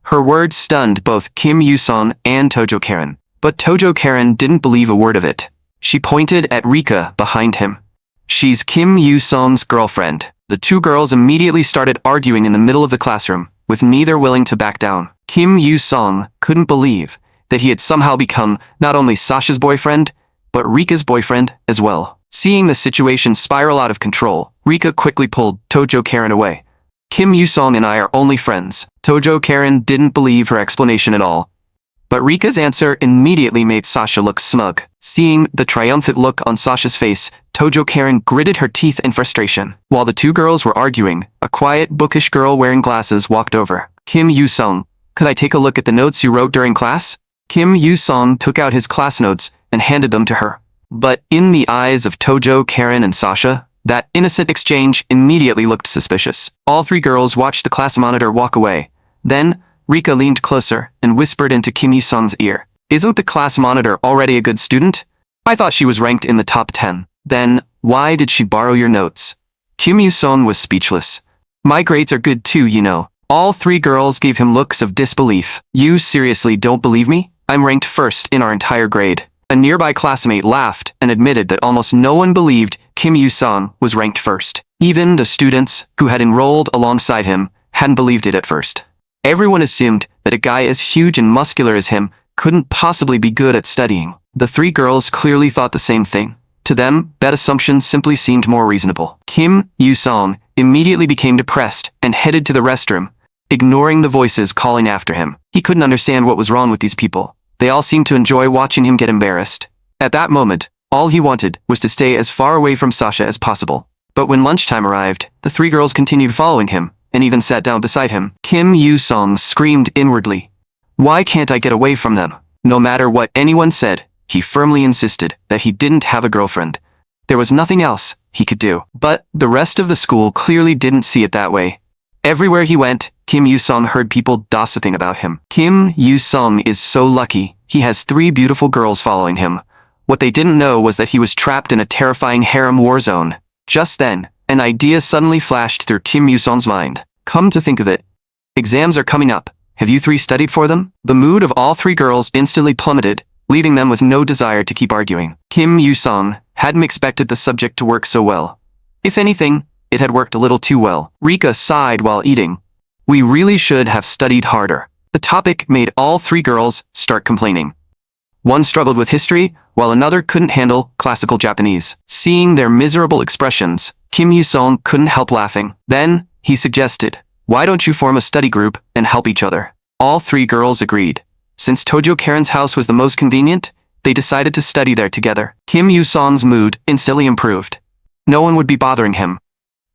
Her words stunned both Kim Yu-sung and Tojo Karen. But Tojo Karen didn't believe a word of it. She pointed at Rika behind him. She's Kim Yu-sung's girlfriend. The two girls immediately started arguing in the middle of the classroom, with neither willing to back down. Kim Yu-sung couldn't believe that he had somehow become not only Sasha's boyfriend, but Rika's boyfriend as well. Seeing the situation spiral out of control, Rika quickly pulled Tojo Karen away. Kim Yu-sung and I are only friends. Tojo Karen didn't believe her explanation at all. But Rika's answer immediately made Sasha look smug. Seeing the triumphant look on Sasha's face, Tojo Karen gritted her teeth in frustration. While the two girls were arguing, a quiet, bookish girl wearing glasses walked over. Kim Yu-sung, could I take a look at the notes you wrote during class? Kim Yu-sung took out his class notes and handed them to her. But in the eyes of Tojo Karen and Sasha, that innocent exchange immediately looked suspicious. All three girls watched the class monitor walk away. Then, Rika leaned closer and whispered into Kim Yu-sung's ear. Isn't the class monitor already a good student? I thought she was ranked in the top 10. Then, why did she borrow your notes? Kim Yu-sung was speechless. My grades are good too, you know. All three girls gave him looks of disbelief. You seriously don't believe me? I'm ranked first in our entire grade. A nearby classmate laughed and admitted that almost no one believed Kim Yu-sung was ranked first. Even the students who had enrolled alongside him hadn't believed it at first. Everyone assumed that a guy as huge and muscular as him couldn't possibly be good at studying. The three girls clearly thought the same thing. To them, that assumption simply seemed more reasonable. Kim Yu-sung immediately became depressed and headed to the restroom, ignoring the voices calling after him. He couldn't understand what was wrong with these people. They all seemed to enjoy watching him get embarrassed. At that moment, all he wanted was to stay as far away from Sasha as possible. But when lunchtime arrived, the three girls continued following him, and even sat down beside him. Kim Yu-sung screamed inwardly. Why can't I get away from them? No matter what anyone said, he firmly insisted that he didn't have a girlfriend. There was nothing else he could do. But the rest of the school clearly didn't see it that way. Everywhere he went, Kim Yu-sung heard people gossiping about him. Kim Yu-sung is so lucky. He has 3 beautiful girls following him. What they didn't know was that he was trapped in a terrifying harem war zone. Just then, an idea suddenly flashed through Kim Yu-sung's mind. Come to think of it, exams are coming up. Have you 3 studied for them? The mood of all 3 girls instantly plummeted, leaving them with no desire to keep arguing. Kim Yu-sung hadn't expected the subject to work so well. If anything, it had worked a little too well. Rika sighed while eating. We really should have studied harder. The topic made all 3 girls start complaining. One struggled with history, while another couldn't handle classical Japanese. Seeing their miserable expressions, Kim Yu-sung couldn't help laughing. Then, he suggested, why don't you form a study group and help each other? All 3 girls agreed. Since Tojo Karen's house was the most convenient, they decided to study there together. Kim Yu-sung's mood instantly improved. No one would be bothering him,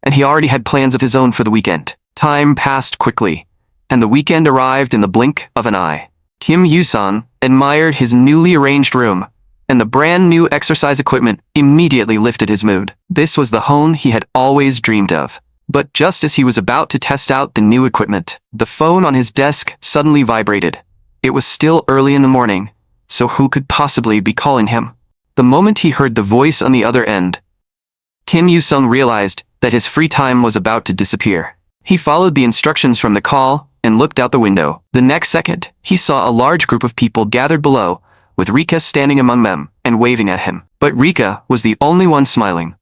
and he already had plans of his own for the weekend. Time passed quickly, and the weekend arrived in the blink of an eye. Kim Yu-sung admired his newly arranged room, and the brand new exercise equipment immediately lifted his mood. This was the home he had always dreamed of. But just as he was about to test out the new equipment, the phone on his desk suddenly vibrated. It was still early in the morning, so who could possibly be calling him? The moment he heard the voice on the other end, Kim Yu-sung realized that his free time was about to disappear. He followed the instructions from the call and looked out the window. The next second, he saw a large group of people gathered below, with Rika standing among them and waving at him. But Rika was the only one smiling.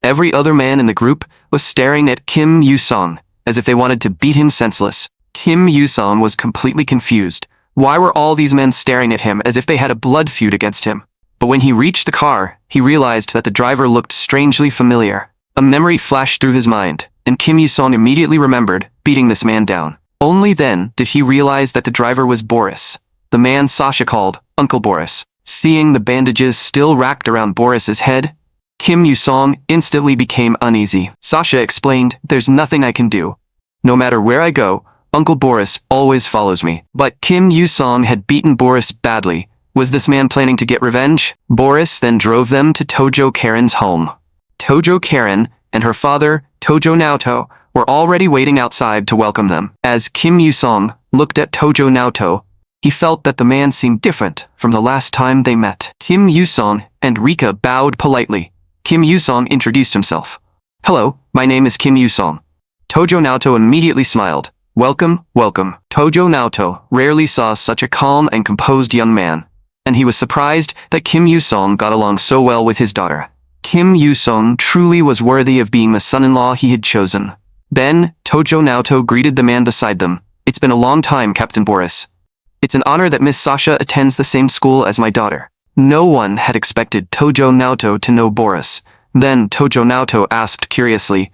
Every other man in the group was staring at Kim Yu-sung as if they wanted to beat him senseless. Kim Yu-sung was completely confused. Why were all these men staring at him as if they had a blood feud against him? But when he reached the car, he realized that the driver looked strangely familiar. A memory flashed through his mind, and Kim Yu-sung immediately remembered beating this man down. Only then did he realize that the driver was Boris, the man Sasha called Uncle Boris. Seeing the bandages still wrapped around Boris's head, Kim Yu-sung instantly became uneasy. Sasha explained, there's nothing I can do. No matter where I go, Uncle Boris always follows me. But Kim Yu-song had beaten Boris badly. Was this man planning to get revenge? Boris then drove them to Tojo Karen's home. Tojo Karen and her father, Tojo Naoto, were already waiting outside to welcome them. As Kim Yu-song looked at Tojo Naoto, he felt that the man seemed different from the last time they met. Kim Yu-song and Rika bowed politely. Kim Yu-song introduced himself. "Hello, my name is Kim Yu-song." Tojo Naoto immediately smiled. "Welcome, welcome." Tojo Naoto rarely saw such a calm and composed young man, and he was surprised that Kim Yu-song got along so well with his daughter. Kim Yu-song truly was worthy of being the son-in-law he had chosen. Then, Tojo Naoto greeted the man beside them. "It's been a long time, Captain Boris. It's an honor that Miss Sasha attends the same school as my daughter." No one had expected Tojo Naoto to know Boris. Then Tojo Naoto asked curiously,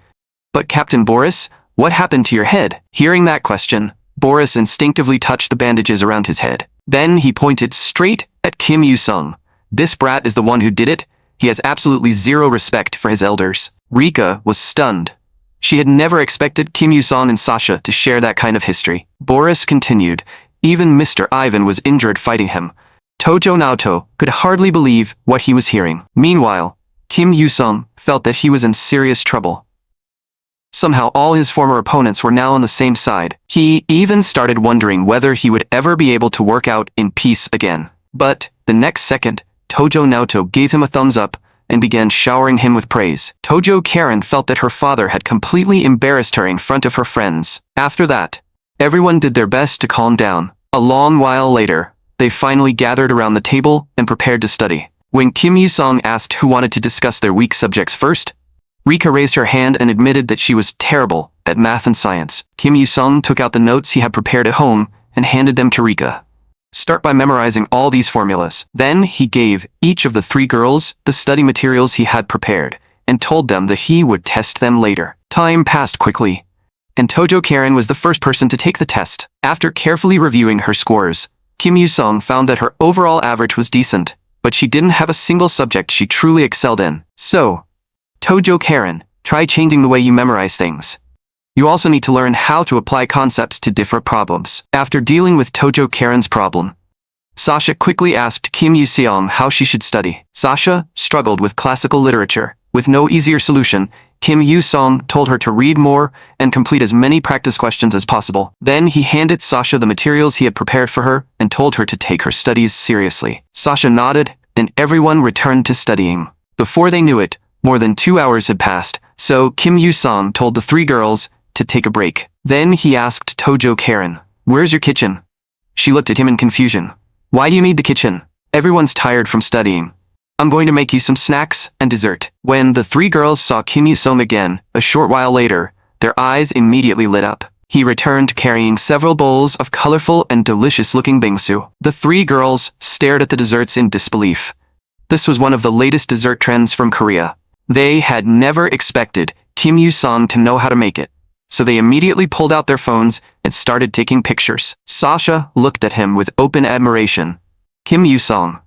"But Captain Boris, what happened to your head?" Hearing that question, Boris instinctively touched the bandages around his head. Then he pointed straight at Kim Yu-song. "This brat is the one who did it. He has absolutely zero respect for his elders." Rika was stunned. She had never expected Kim Yu-song and Sasha to share that kind of history. Boris continued, "Even Mr. Ivan was injured fighting him." Tojo Naoto could hardly believe what he was hearing. Meanwhile, Kim Yu-song felt that he was in serious trouble. Somehow all his former opponents were now on the same side. He even started wondering whether he would ever be able to work out in peace again. But the next second, Tojo Naoto gave him a thumbs up and began showering him with praise. Tojo Karen felt that her father had completely embarrassed her in front of her friends. After that, everyone did their best to calm down. A long while later, they finally gathered around the table and prepared to study. When Kim Yu-song asked who wanted to discuss their weak subjects first, Rika raised her hand and admitted that she was terrible at math and science. Kim Yu-song took out the notes he had prepared at home and handed them to Rika. "Start by memorizing all these formulas." Then he gave each of the three girls the study materials he had prepared and told them that he would test them later. Time passed quickly, and Tojo Karen was the first person to take the test. After carefully reviewing her scores, Kim Yu-song found that her overall average was decent, but she didn't have a single subject she truly excelled in. So, Tojo Karen, try changing the way you memorize things. You also need to learn how to apply concepts to different problems. After dealing with Tojo Karen's problem, Sasha quickly asked Kim Yu-song how she should study. Sasha struggled with classical literature. With no easier solution, Kim Yu-song told her to read more and complete as many practice questions as possible. Then he handed Sasha the materials he had prepared for her and told her to take her studies seriously. Sasha nodded, and everyone returned to studying. Before they knew it, more than 2 hours had passed, so Kim Yu-song told the three girls to take a break. Then he asked Tojo Karen, "Where's your kitchen?" She looked at him in confusion. "Why do you need the kitchen? Everyone's tired from studying. I'm going to make you some snacks and dessert." When the three girls saw Kim Yu-song again, a short while later, their eyes immediately lit up. He returned carrying several bowls of colorful and delicious-looking bingsu. The three girls stared at the desserts in disbelief. This was one of the latest dessert trends from Korea. They had never expected Kim Yu-song to know how to make it, so they immediately pulled out their phones and started taking pictures. Sasha looked at him with open admiration. Kim Yu-song.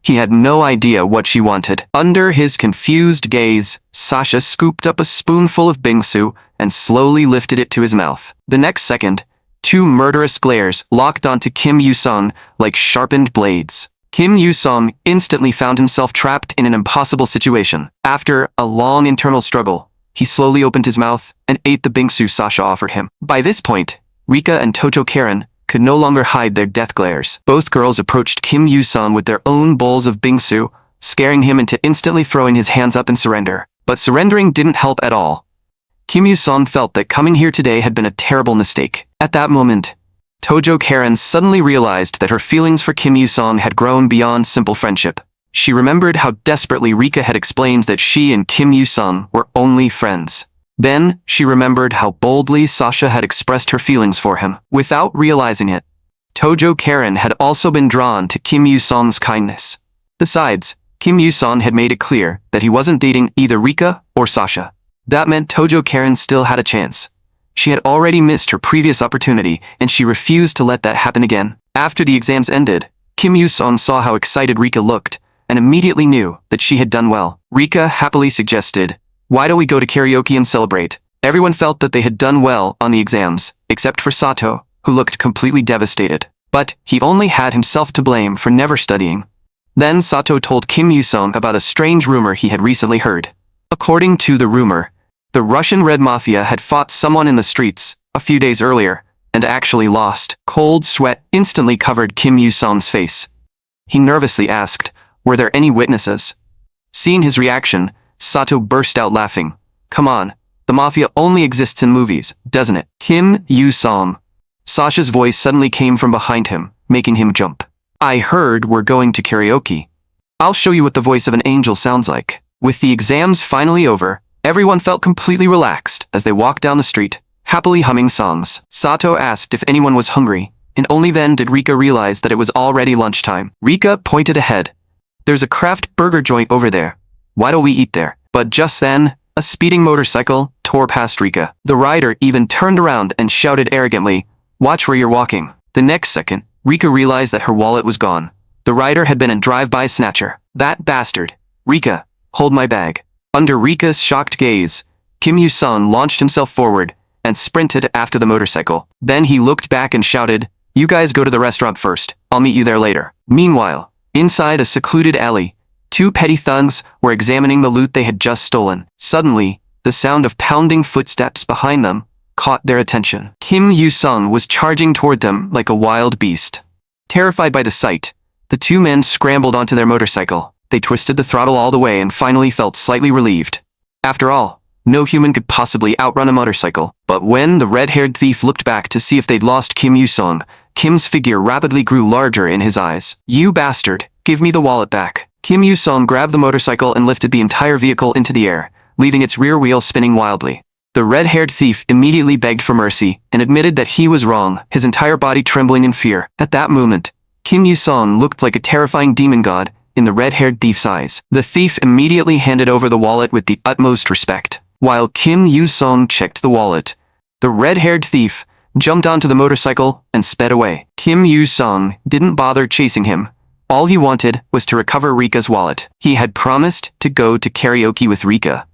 He had no idea what she wanted. Under his confused gaze, Sasha scooped up a spoonful of bingsu and slowly lifted it to his mouth. The next second, two murderous glares locked onto Kim Yu-song like sharpened blades. Kim Yu-song instantly found himself trapped in an impossible situation. After a long internal struggle, he slowly opened his mouth and ate the bingsu Sasha offered him. By this point, Rika and Tojo Karen could no longer hide their death glares. Both girls approached Kim Yu-song with their own bowls of bingsu, scaring him into instantly throwing his hands up in surrender. But surrendering didn't help at all. Kim Yu-song felt that coming here today had been a terrible mistake. At that moment, Tojo Karen suddenly realized that her feelings for Kim Yu-song had grown beyond simple friendship. She remembered how desperately Rika had explained that she and Kim Yu-song were only friends. Then, she remembered how boldly Sasha had expressed her feelings for him. Without realizing it, Tojo Karen had also been drawn to Kim Yu-song's kindness. Besides, Kim Yu-song had made it clear that he wasn't dating either Rika or Sasha. That meant Tojo Karen still had a chance. She had already missed her previous opportunity, and she refused to let that happen again. After the exams ended, Kim Yu-song saw how excited Rika looked, and immediately knew that she had done well. Rika happily suggested, "Why don't we go to karaoke and celebrate?" Everyone felt that they had done well on the exams, except for Sato, who looked completely devastated. But he only had himself to blame for never studying. Then Sato told Kim Yu-sung about a strange rumor he had recently heard. According to the rumor, the Russian Red Mafia had fought someone in the streets a few days earlier and actually lost. Cold sweat instantly covered Kim Yu-sung's face. He nervously asked, "Were there any witnesses?" Seeing his reaction, Sato burst out laughing. "Come on, the mafia only exists in movies, doesn't it?" Kim Yu-sung. Sasha's voice suddenly came from behind him, making him jump. "I heard we're going to karaoke. I'll show you what the voice of an angel sounds like." With the exams finally over, everyone felt completely relaxed as they walked down the street, happily humming songs. Sato asked if anyone was hungry, and only then did Rika realize that it was already lunchtime. Rika pointed ahead. "There's a craft burger joint over there. Why don't we eat there?" But just then, a speeding motorcycle tore past Rika. The rider even turned around and shouted arrogantly, "Watch where you're walking." The next second, Rika realized that her wallet was gone. The rider had been a drive-by snatcher. "That bastard. Rika, hold my bag." Under Rika's shocked gaze, Kim Yu-sung launched himself forward and sprinted after the motorcycle. Then he looked back and shouted, "You guys go to the restaurant first. I'll meet you there later." Meanwhile, inside a secluded alley, two petty thugs were examining the loot they had just stolen. Suddenly, the sound of pounding footsteps behind them caught their attention. Kim Yu-sung was charging toward them like a wild beast. Terrified by the sight, the two men scrambled onto their motorcycle. They twisted the throttle all the way and finally felt slightly relieved. After all, no human could possibly outrun a motorcycle. But when the red-haired thief looked back to see if they'd lost Kim Yu-sung, Kim's figure rapidly grew larger in his eyes. "You bastard, give me the wallet back." Kim Yu-sung grabbed the motorcycle and lifted the entire vehicle into the air, leaving its rear wheel spinning wildly. The red-haired thief immediately begged for mercy and admitted that he was wrong, his entire body trembling in fear. At that moment, Kim Yu-sung looked like a terrifying demon god in the red-haired thief's eyes. The thief immediately handed over the wallet with the utmost respect. While Kim Yu-sung checked the wallet, the red-haired thief jumped onto the motorcycle and sped away. Kim Yu-sung didn't bother chasing him. All he wanted was to recover Rika's wallet. He had promised to go to karaoke with Rika,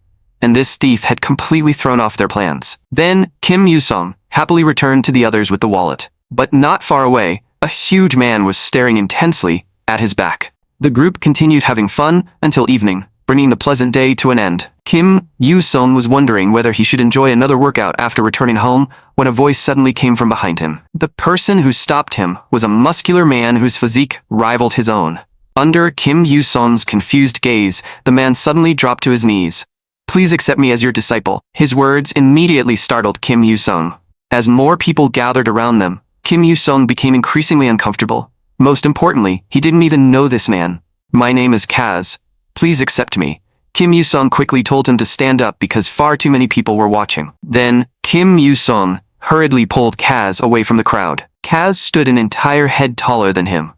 and this thief had completely thrown off their plans. Then Kim Yu-sung happily returned to the others with the wallet. But not far away, a huge man was staring intensely at his back. The group continued having fun until evening, bringing the pleasant day to an end. Kim Yu-sung was wondering whether he should enjoy another workout after returning home when a voice suddenly came from behind him. The person who stopped him was a muscular man whose physique rivaled his own. Under Kim Yu-sung's confused gaze, the man suddenly dropped to his knees. "Please accept me as your disciple." His words immediately startled Kim Yu-sung. As more people gathered around them, Kim Yu-sung became increasingly uncomfortable. Most importantly, he didn't even know this man. "My name is Kaz. Please accept me." Kim Yu-sung quickly told him to stand up because far too many people were watching. Then, Kim Yu-sung hurriedly pulled Kaz away from the crowd. Kaz stood an entire head taller than him.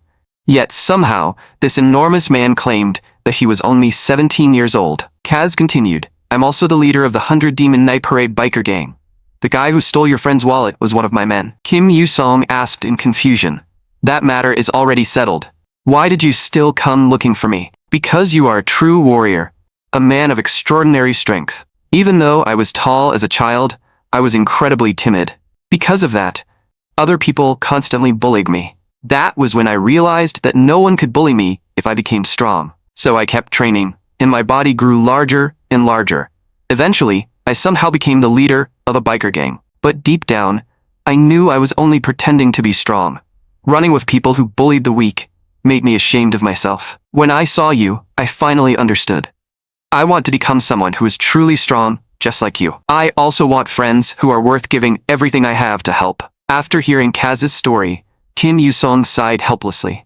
Yet somehow, this enormous man claimed that he was only 17 years old. Kaz continued, "I'm also the leader of the 100 Demon Night Parade biker gang. The guy who stole your friend's wallet was one of my men." Kim Yu-sung asked in confusion, "That matter is already settled. Why did you still come looking for me?" "Because you are a true warrior, a man of extraordinary strength. Even though I was tall as a child, I was incredibly timid. Because of that, other people constantly bullied me. That was when I realized that no one could bully me if I became strong. So I kept training, and my body grew larger and larger. Eventually, I somehow became the leader of a biker gang. But deep down, I knew I was only pretending to be strong. Running with people who bullied the weak made me ashamed of myself. When I saw you, I finally understood. I want to become someone who is truly strong, just like you. I also want friends who are worth giving everything I have to help." After hearing Kaz's story, Kim Yu-sung sighed helplessly.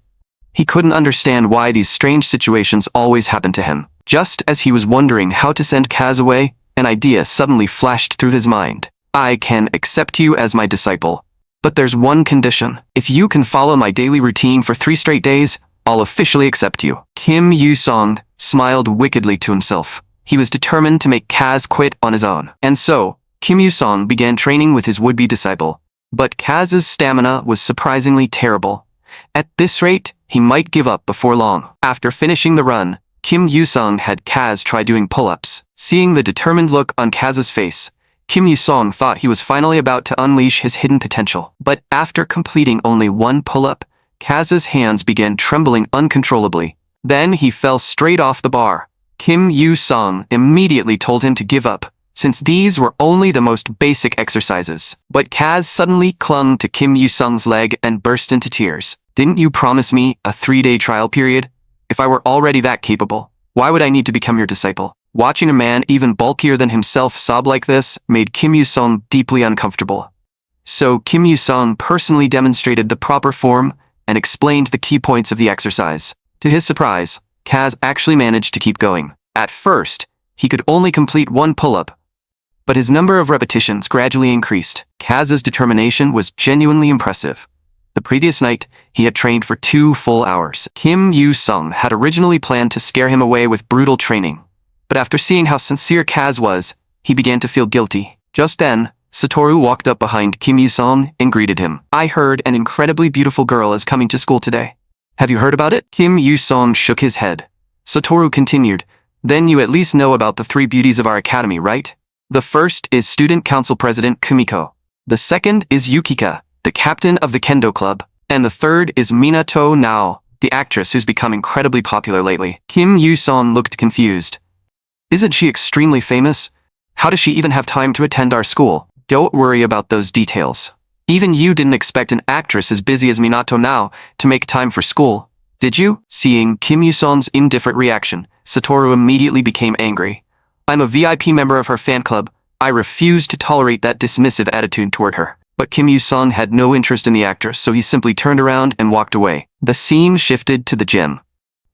He couldn't understand why these strange situations always happened to him. Just as he was wondering how to send Kaz away, an idea suddenly flashed through his mind. "I can accept you as my disciple. But there's one condition. If you can follow my daily routine for 3 straight days, I'll officially accept you." Kim Yu-sung smiled wickedly to himself. He was determined to make Kaz quit on his own. And so, Kim Yu-sung began training with his would-be disciple. But Kaz's stamina was surprisingly terrible. At this rate, he might give up before long. After finishing the run, Kim Yu-sung had Kaz try doing pull-ups. Seeing the determined look on Kaz's face, Kim Yu-song thought he was finally about to unleash his hidden potential. But after completing only one pull-up, Kaz's hands began trembling uncontrollably. Then he fell straight off the bar. Kim Yu-song immediately told him to give up, since these were only the most basic exercises. But Kaz suddenly clung to Kim Yu-sung's leg and burst into tears. "Didn't you promise me a 3-day trial period? If I were already that capable, why would I need to become your disciple?" Watching a man even bulkier than himself sob like this made Kim Yu-sung deeply uncomfortable. So Kim Yu-sung personally demonstrated the proper form and explained the key points of the exercise. To his surprise, Kaz actually managed to keep going. At first, he could only complete one pull-up, but his number of repetitions gradually increased. Kaz's determination was genuinely impressive. The previous night, he had trained for 2 full hours. Kim Yu-sung had originally planned to scare him away with brutal training, but after seeing how sincere Kaz was, he began to feel guilty. Just then, Satoru walked up behind Kim Yu-sung and greeted him. "I heard an incredibly beautiful girl is coming to school today. Have you heard about it?" Kim Yu-sung shook his head. Satoru continued, "Then you at least know about the 3 beauties of our academy, right? The first is Student Council President Kumiko. The second is Yukika, the captain of the Kendo Club. And the third is Minato Nao, the actress who's become incredibly popular lately." Kim Yu-sung looked confused. "Isn't she extremely famous? How does she even have time to attend our school?" "Don't worry about those details. Even you didn't expect an actress as busy as Minato Nao to make time for school, did you?" Seeing Kim Yu-sung's indifferent reaction, Satoru immediately became angry. "I'm a VIP member of her fan club. I refuse to tolerate that dismissive attitude toward her." But Kim Yu-sung had no interest in the actress, so he simply turned around and walked away. The scene shifted to the gym.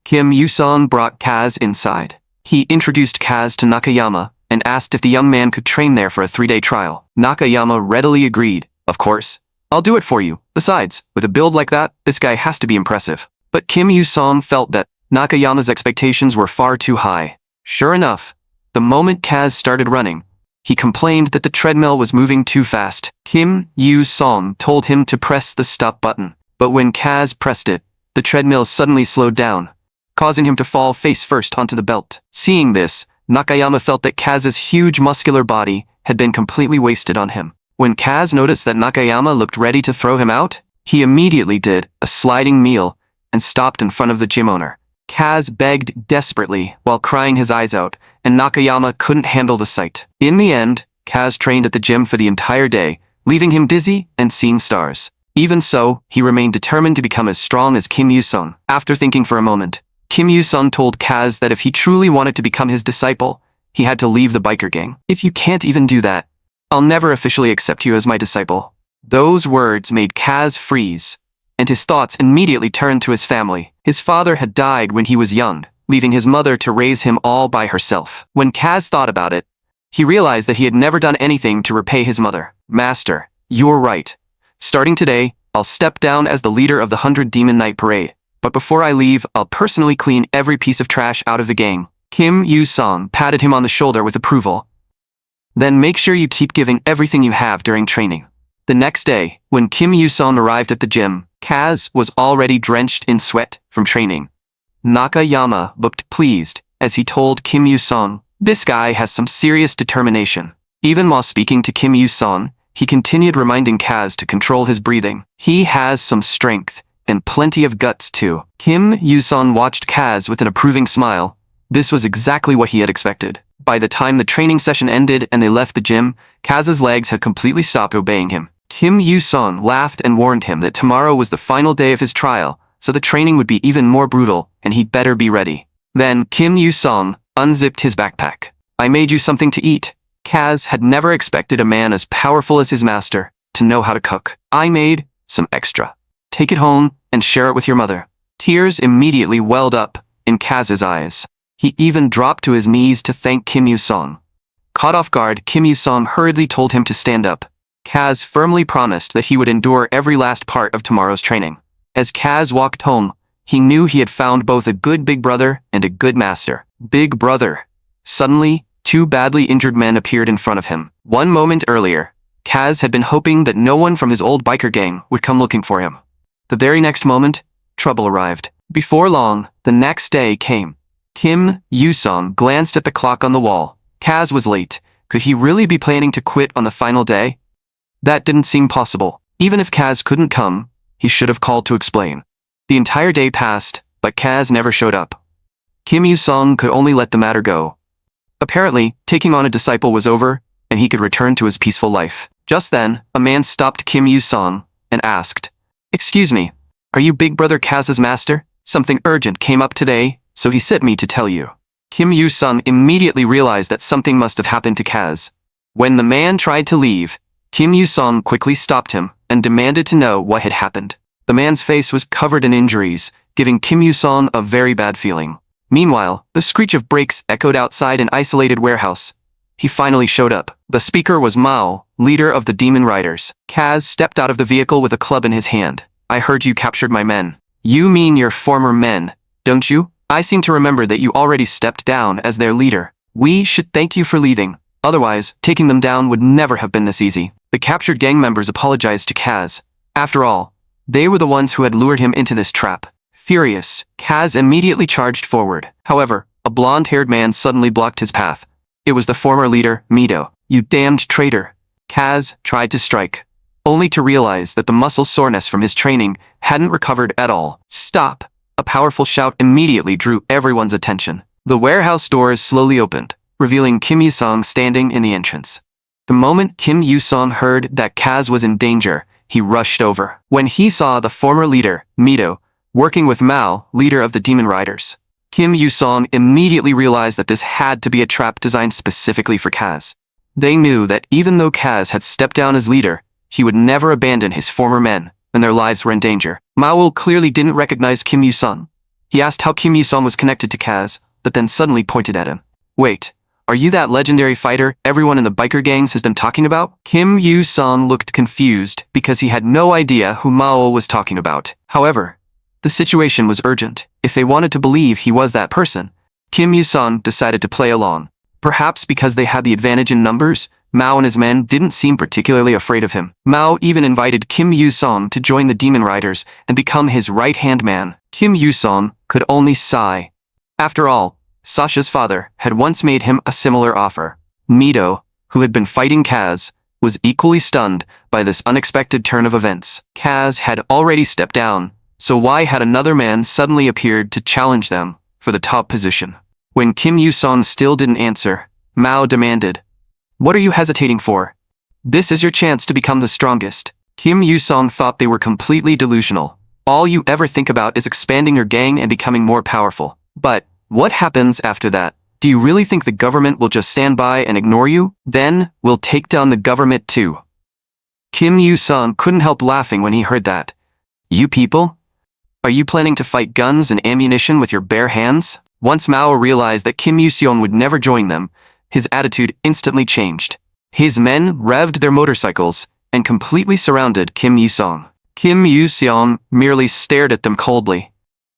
Kim Yu-sung brought Kaz inside. He introduced Kaz to Nakayama and asked if the young man could train there for a 3-day trial. Nakayama readily agreed. "Of course. I'll do it for you. Besides, with a build like that, this guy has to be impressive." But Kim Yu-sung felt that Nakayama's expectations were far too high. Sure enough, the moment Kaz started running, he complained that the treadmill was moving too fast. Kim Yu-sung told him to press the stop button, but when Kaz pressed it, the treadmill suddenly slowed down, causing him to fall face first onto the belt. Seeing this, Nakayama felt that Kaz's huge muscular body had been completely wasted on him. When Kaz noticed that Nakayama looked ready to throw him out, he immediately did a sliding kneel and stopped in front of the gym owner. Kaz begged desperately while crying his eyes out, and Nakayama couldn't handle the sight. In the end, Kaz trained at the gym for the entire day, leaving him dizzy and seeing stars. Even so, he remained determined to become as strong as Kim Yu-sung. After thinking for a moment, Kim Yu-sung told Kaz that if he truly wanted to become his disciple, he had to leave the biker gang. "If you can't even do that, I'll never officially accept you as my disciple." Those words made Kaz freeze, and his thoughts immediately turned to his family. His father had died when he was young, leaving his mother to raise him all by herself. When Kaz thought about it, he realized that he had never done anything to repay his mother. "Master, you're right. Starting today, I'll step down as the leader of the 100 Demon Night Parade. But before I leave, I'll personally clean every piece of trash out of the gang." Kim Yu-sung patted him on the shoulder with approval. "Then make sure you keep giving everything you have during training." The next day, when Kim Yu-sung arrived at the gym, Kaz was already drenched in sweat from training. Nakayama looked pleased as he told Kim Yu-sung, "This guy has some serious determination." Even while speaking to Kim Yu-sung, he continued reminding Kaz to control his breathing. "He has some strength and plenty of guts too." Kim Yu-sung watched Kaz with an approving smile. This was exactly what he had expected. By the time the training session ended and they left the gym, Kaz's legs had completely stopped obeying him. Kim Yu-sung laughed and warned him that tomorrow was the final day of his trial, so the training would be even more brutal, and he'd better be ready. Then Kim Yu-sung unzipped his backpack. "I made you something to eat." Kaz had never expected a man as powerful as his master to know how to cook. "I made some extra. Take it home and share it with your mother." Tears immediately welled up in Kaz's eyes. He even dropped to his knees to thank Kim Yu-sung. Caught off guard, Kim Yu-sung hurriedly told him to stand up. Kaz firmly promised that he would endure every last part of tomorrow's training. As Kaz walked home, he knew he had found both a good big brother and a good master. Big brother. Suddenly, 2 badly injured men appeared in front of him. One moment earlier, Kaz had been hoping that no one from his old biker gang would come looking for him. The very next moment, trouble arrived. Before long, the next day came. Kim Yu-sung glanced at the clock on the wall. Kaz was late. Could he really be planning to quit on the final day? That didn't seem possible. Even if Kaz couldn't come, he should have called to explain. The entire day passed, but Kaz never showed up. Kim Yu-sung could only let the matter go. Apparently, taking on a disciple was over, and he could return to his peaceful life. Just then, a man stopped Kim Yu-sung and asked, "Excuse me, are you Big Brother Kaz's master? Something urgent came up today, so he sent me to tell you." Kim Yu-sung immediately realized that something must have happened to Kaz. When the man tried to leave, Kim Yu-sung quickly stopped him and demanded to know what had happened. The man's face was covered in injuries, giving Kim Yu-sung a very bad feeling. Meanwhile, the screech of brakes echoed outside an isolated warehouse. He finally showed up. The speaker was Mao, leader of the Demon Riders. Kaz stepped out of the vehicle with a club in his hand. "I heard you captured my men." "You mean your former men, don't you? I seem to remember that you already stepped down as their leader. We should thank you for leaving. Otherwise, taking them down would never have been this easy." The captured gang members apologized to Kaz. After all, they were the ones who had lured him into this trap. Furious, Kaz immediately charged forward. However, a blonde-haired man suddenly blocked his path. It was the former leader, Mido. "You damned traitor." Kaz tried to strike, only to realize that the muscle soreness from his training hadn't recovered at all. "Stop!" A powerful shout immediately drew everyone's attention. The warehouse doors slowly opened, revealing Kim Yu-sung standing in the entrance. The moment Kim Yu-sung heard that Kaz was in danger, he rushed over. When he saw the former leader, Mido, working with Mao, leader of the Demon Riders, Kim Yu-sung immediately realized that this had to be a trap designed specifically for Kaz. They knew that even though Kaz had stepped down as leader, he would never abandon his former men, and their lives were in danger. Mao clearly didn't recognize Kim Yu-sung. He asked how Kim Yu-sung was connected to Kaz, but then suddenly pointed at him. "Wait, are you that legendary fighter everyone in the biker gangs has been talking about?" Kim Yu-sung looked confused because he had no idea who Mao was talking about. However, the situation was urgent. If they wanted to believe he was that person, Kim Yu-sung decided to play along. Perhaps because they had the advantage in numbers, Mao and his men didn't seem particularly afraid of him. Mao even invited Kim Yu-sung to join the Demon Riders and become his right-hand man. Kim Yu-sung could only sigh. After all, Sasha's father had once made him a similar offer. Mido, who had been fighting Kaz, was equally stunned by this unexpected turn of events. Kaz had already stepped down, so why had another man suddenly appeared to challenge them for the top position? When Kim Yu-sung still didn't answer, Mao demanded, "What are you hesitating for? This is your chance to become the strongest." Kim Yu-sung thought they were completely delusional. All you ever think about is expanding your gang and becoming more powerful. But what happens after that? Do you really think the government will just stand by and ignore you? Then we'll take down the government too. Kim Yu-sung couldn't help laughing when he heard that. "You people? Are you planning to fight guns and ammunition with your bare hands?" Once Mao realized that Kim Yu-sung would never join them, his attitude instantly changed. His men revved their motorcycles and completely surrounded Kim Yu-sung. Kim Yu-sung merely stared at them coldly,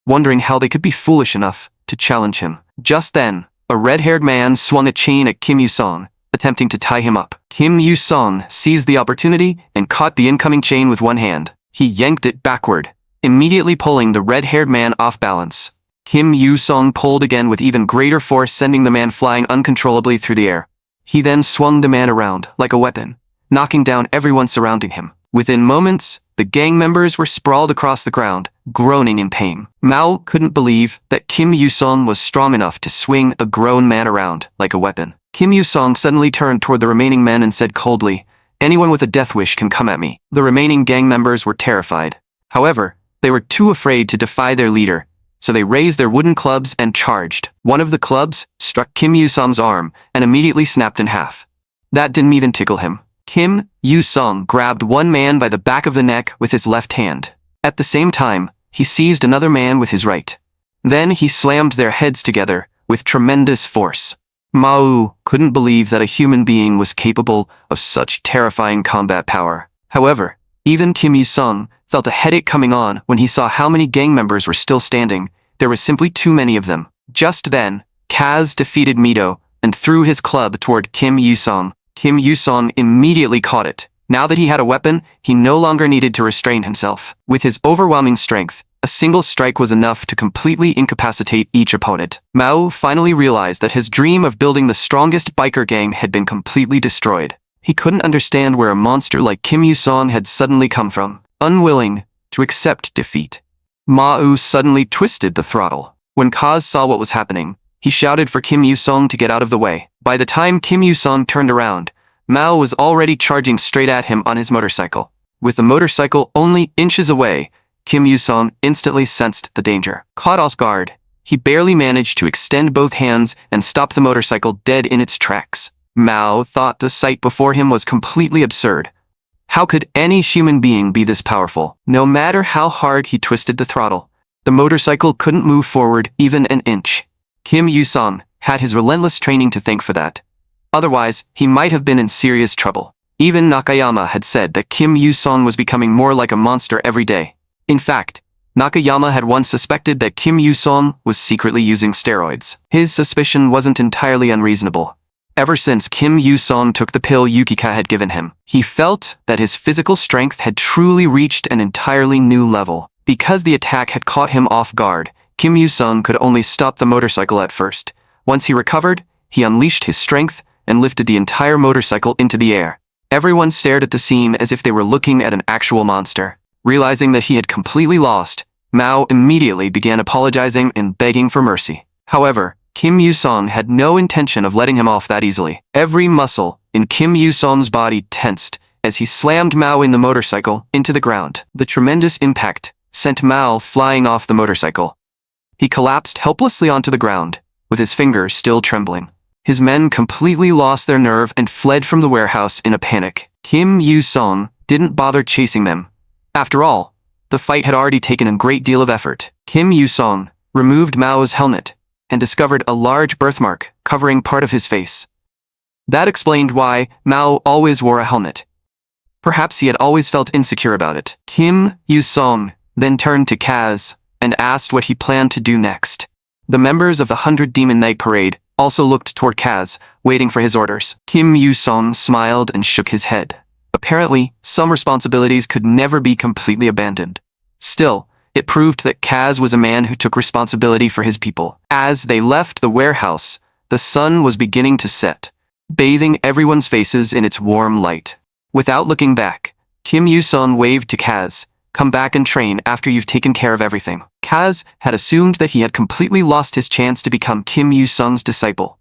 wondering how they could be foolish enough to challenge him. Just then, a red-haired man swung a chain at Kim Yu-sung, attempting to tie him up. Kim Yu-sung seized the opportunity and caught the incoming chain with one hand. He yanked it backward, immediately pulling the red-haired man off balance. Kim Yu-sung pulled again with even greater force, sending the man flying uncontrollably through the air. He then swung the man around like a weapon, knocking down everyone surrounding him. Within moments, the gang members were sprawled across the ground, groaning in pain. Mao couldn't believe that Kim Yu-sung was strong enough to swing a grown man around like a weapon. Kim Yu-sung suddenly turned toward the remaining men and said coldly, "Anyone with a death wish can come at me." The remaining gang members were terrified. However, they were too afraid to defy their leader, so they raised their wooden clubs and charged. One of the clubs struck Kim Yu-sung's arm and immediately snapped in half. That didn't even tickle him. Kim Yu-sung grabbed one man by the back of the neck with his left hand. At the same time, he seized another man with his right. Then he slammed their heads together with tremendous force. Mao couldn't believe that a human being was capable of such terrifying combat power. However, even Kim Yu-sung felt a headache coming on when he saw how many gang members were still standing. There were simply too many of them. Just then, Kaz defeated Mido and threw his club toward Kim Yu-sung. Kim Yu-sung immediately caught it. Now that he had a weapon, he no longer needed to restrain himself. With his overwhelming strength, A single strike was enough to completely incapacitate each opponent. Mao finally realized that his dream of building the strongest biker gang had been completely destroyed. He couldn't understand where a monster like Kim Yu-song had suddenly come from. Unwilling to accept defeat, Mao suddenly twisted the throttle. When Kaz saw what was happening, he shouted for Kim Yu-song to get out of the way. By the time Kim Yu-song turned around, Mao was already charging straight at him on his motorcycle. With the motorcycle only inches away, Kim Yu-song instantly sensed the danger. Caught off guard, he barely managed to extend both hands and stop the motorcycle dead in its tracks. Mao thought the sight before him was completely absurd. How could any human being be this powerful? No matter how hard he twisted the throttle, the motorcycle couldn't move forward even an inch. Kim Yu-song had his relentless training to thank for that. Otherwise, he might have been in serious trouble. Even Nakayama had said that Kim Yu-song was becoming more like a monster every day. In fact, Nakayama had once suspected that Kim Yu-song was secretly using steroids. His suspicion wasn't entirely unreasonable. Ever since Kim Yu-song took the pill Yukika had given him, he felt that his physical strength had truly reached an entirely new level. Because the attack had caught him off guard, Kim Yu-song could only stop the motorcycle at first. Once he recovered, he unleashed his strength and lifted the entire motorcycle into the air. Everyone stared at the scene as if they were looking at an actual monster. Realizing that he had completely lost, Mao immediately began apologizing and begging for mercy. However, Kim Yu-song had no intention of letting him off that easily. Every muscle in Kim Yu-song's body tensed as he slammed Mao in the motorcycle into the ground. The tremendous impact sent Mao flying off the motorcycle. He collapsed helplessly onto the ground, with his fingers still trembling. His men completely lost their nerve and fled from the warehouse in a panic. Kim Yu-song didn't bother chasing them. After all, the fight had already taken a great deal of effort. Kim Yu-song removed Mao's helmet and discovered a large birthmark covering part of his face. That explained why Mao always wore a helmet. Perhaps he had always felt insecure about it. Kim Yu-song then turned to Kaz and asked what he planned to do next. The members of the 100 Demon Night Parade also looked toward Kaz, waiting for his orders. Kim Yu-song smiled and shook his head. Apparently, some responsibilities could never be completely abandoned. Still, it proved that Kaz was a man who took responsibility for his people. As they left the warehouse, the sun was beginning to set, bathing everyone's faces in its warm light. Without looking back, Kim Yu-song waved to Kaz, "Come back and train after you've taken care of everything." Kaz had assumed that he had completely lost his chance to become Kim Yu-song's disciple.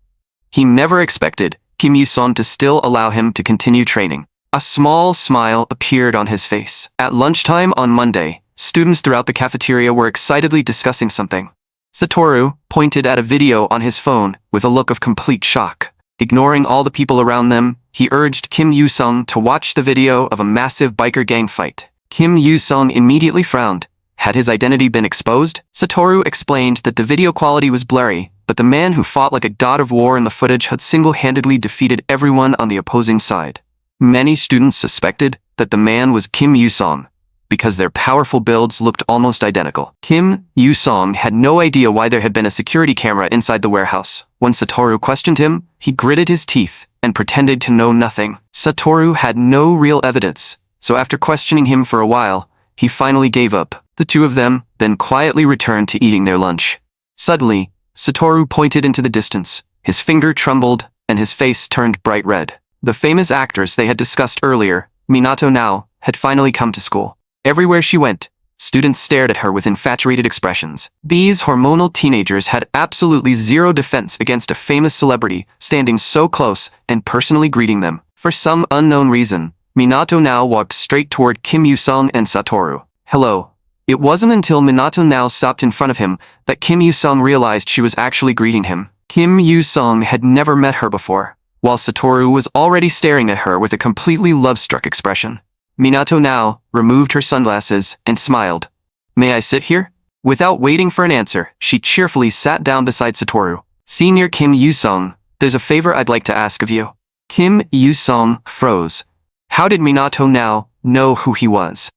He never expected Kim Yu-song to still allow him to continue training. A small smile appeared on his face. At lunchtime on Monday, students throughout the cafeteria were excitedly discussing something. Satoru pointed at a video on his phone with a look of complete shock. Ignoring all the people around them, he urged Kim Yu-song to watch the video of a massive biker gang fight. Kim Yu-song immediately frowned. Had his identity been exposed? Satoru explained that the video quality was blurry, but the man who fought like a god of war in the footage had single-handedly defeated everyone on the opposing side. Many students suspected that the man was Kim Yu-song, because their powerful builds looked almost identical. Kim Yu-song had no idea why there had been a security camera inside the warehouse. When Satoru questioned him, he gritted his teeth and pretended to know nothing. Satoru had no real evidence, so after questioning him for a while, he finally gave up. The two of them then quietly returned to eating their lunch. Suddenly, Satoru pointed into the distance. His finger trembled, and his face turned bright red. The famous actress they had discussed earlier, Minato Nao, had finally come to school. Everywhere she went, students stared at her with infatuated expressions. These hormonal teenagers had absolutely zero defense against a famous celebrity standing so close and personally greeting them. For some unknown reason, Minato Nao walked straight toward Kim Yu-song and Satoru. "Hello." It wasn't until Minato Nao stopped in front of him that Kim Yu-song realized she was actually greeting him. Kim Yu-song had never met her before, while Satoru was already staring at her with a completely love-struck expression. Minato Nao removed her sunglasses and smiled. "May I sit here?" Without waiting for an answer, she cheerfully sat down beside Satoru. "Senior Kim Yu-song, there's a favor I'd like to ask of you." Kim Yu-song froze. How did Minato Nao know who he was?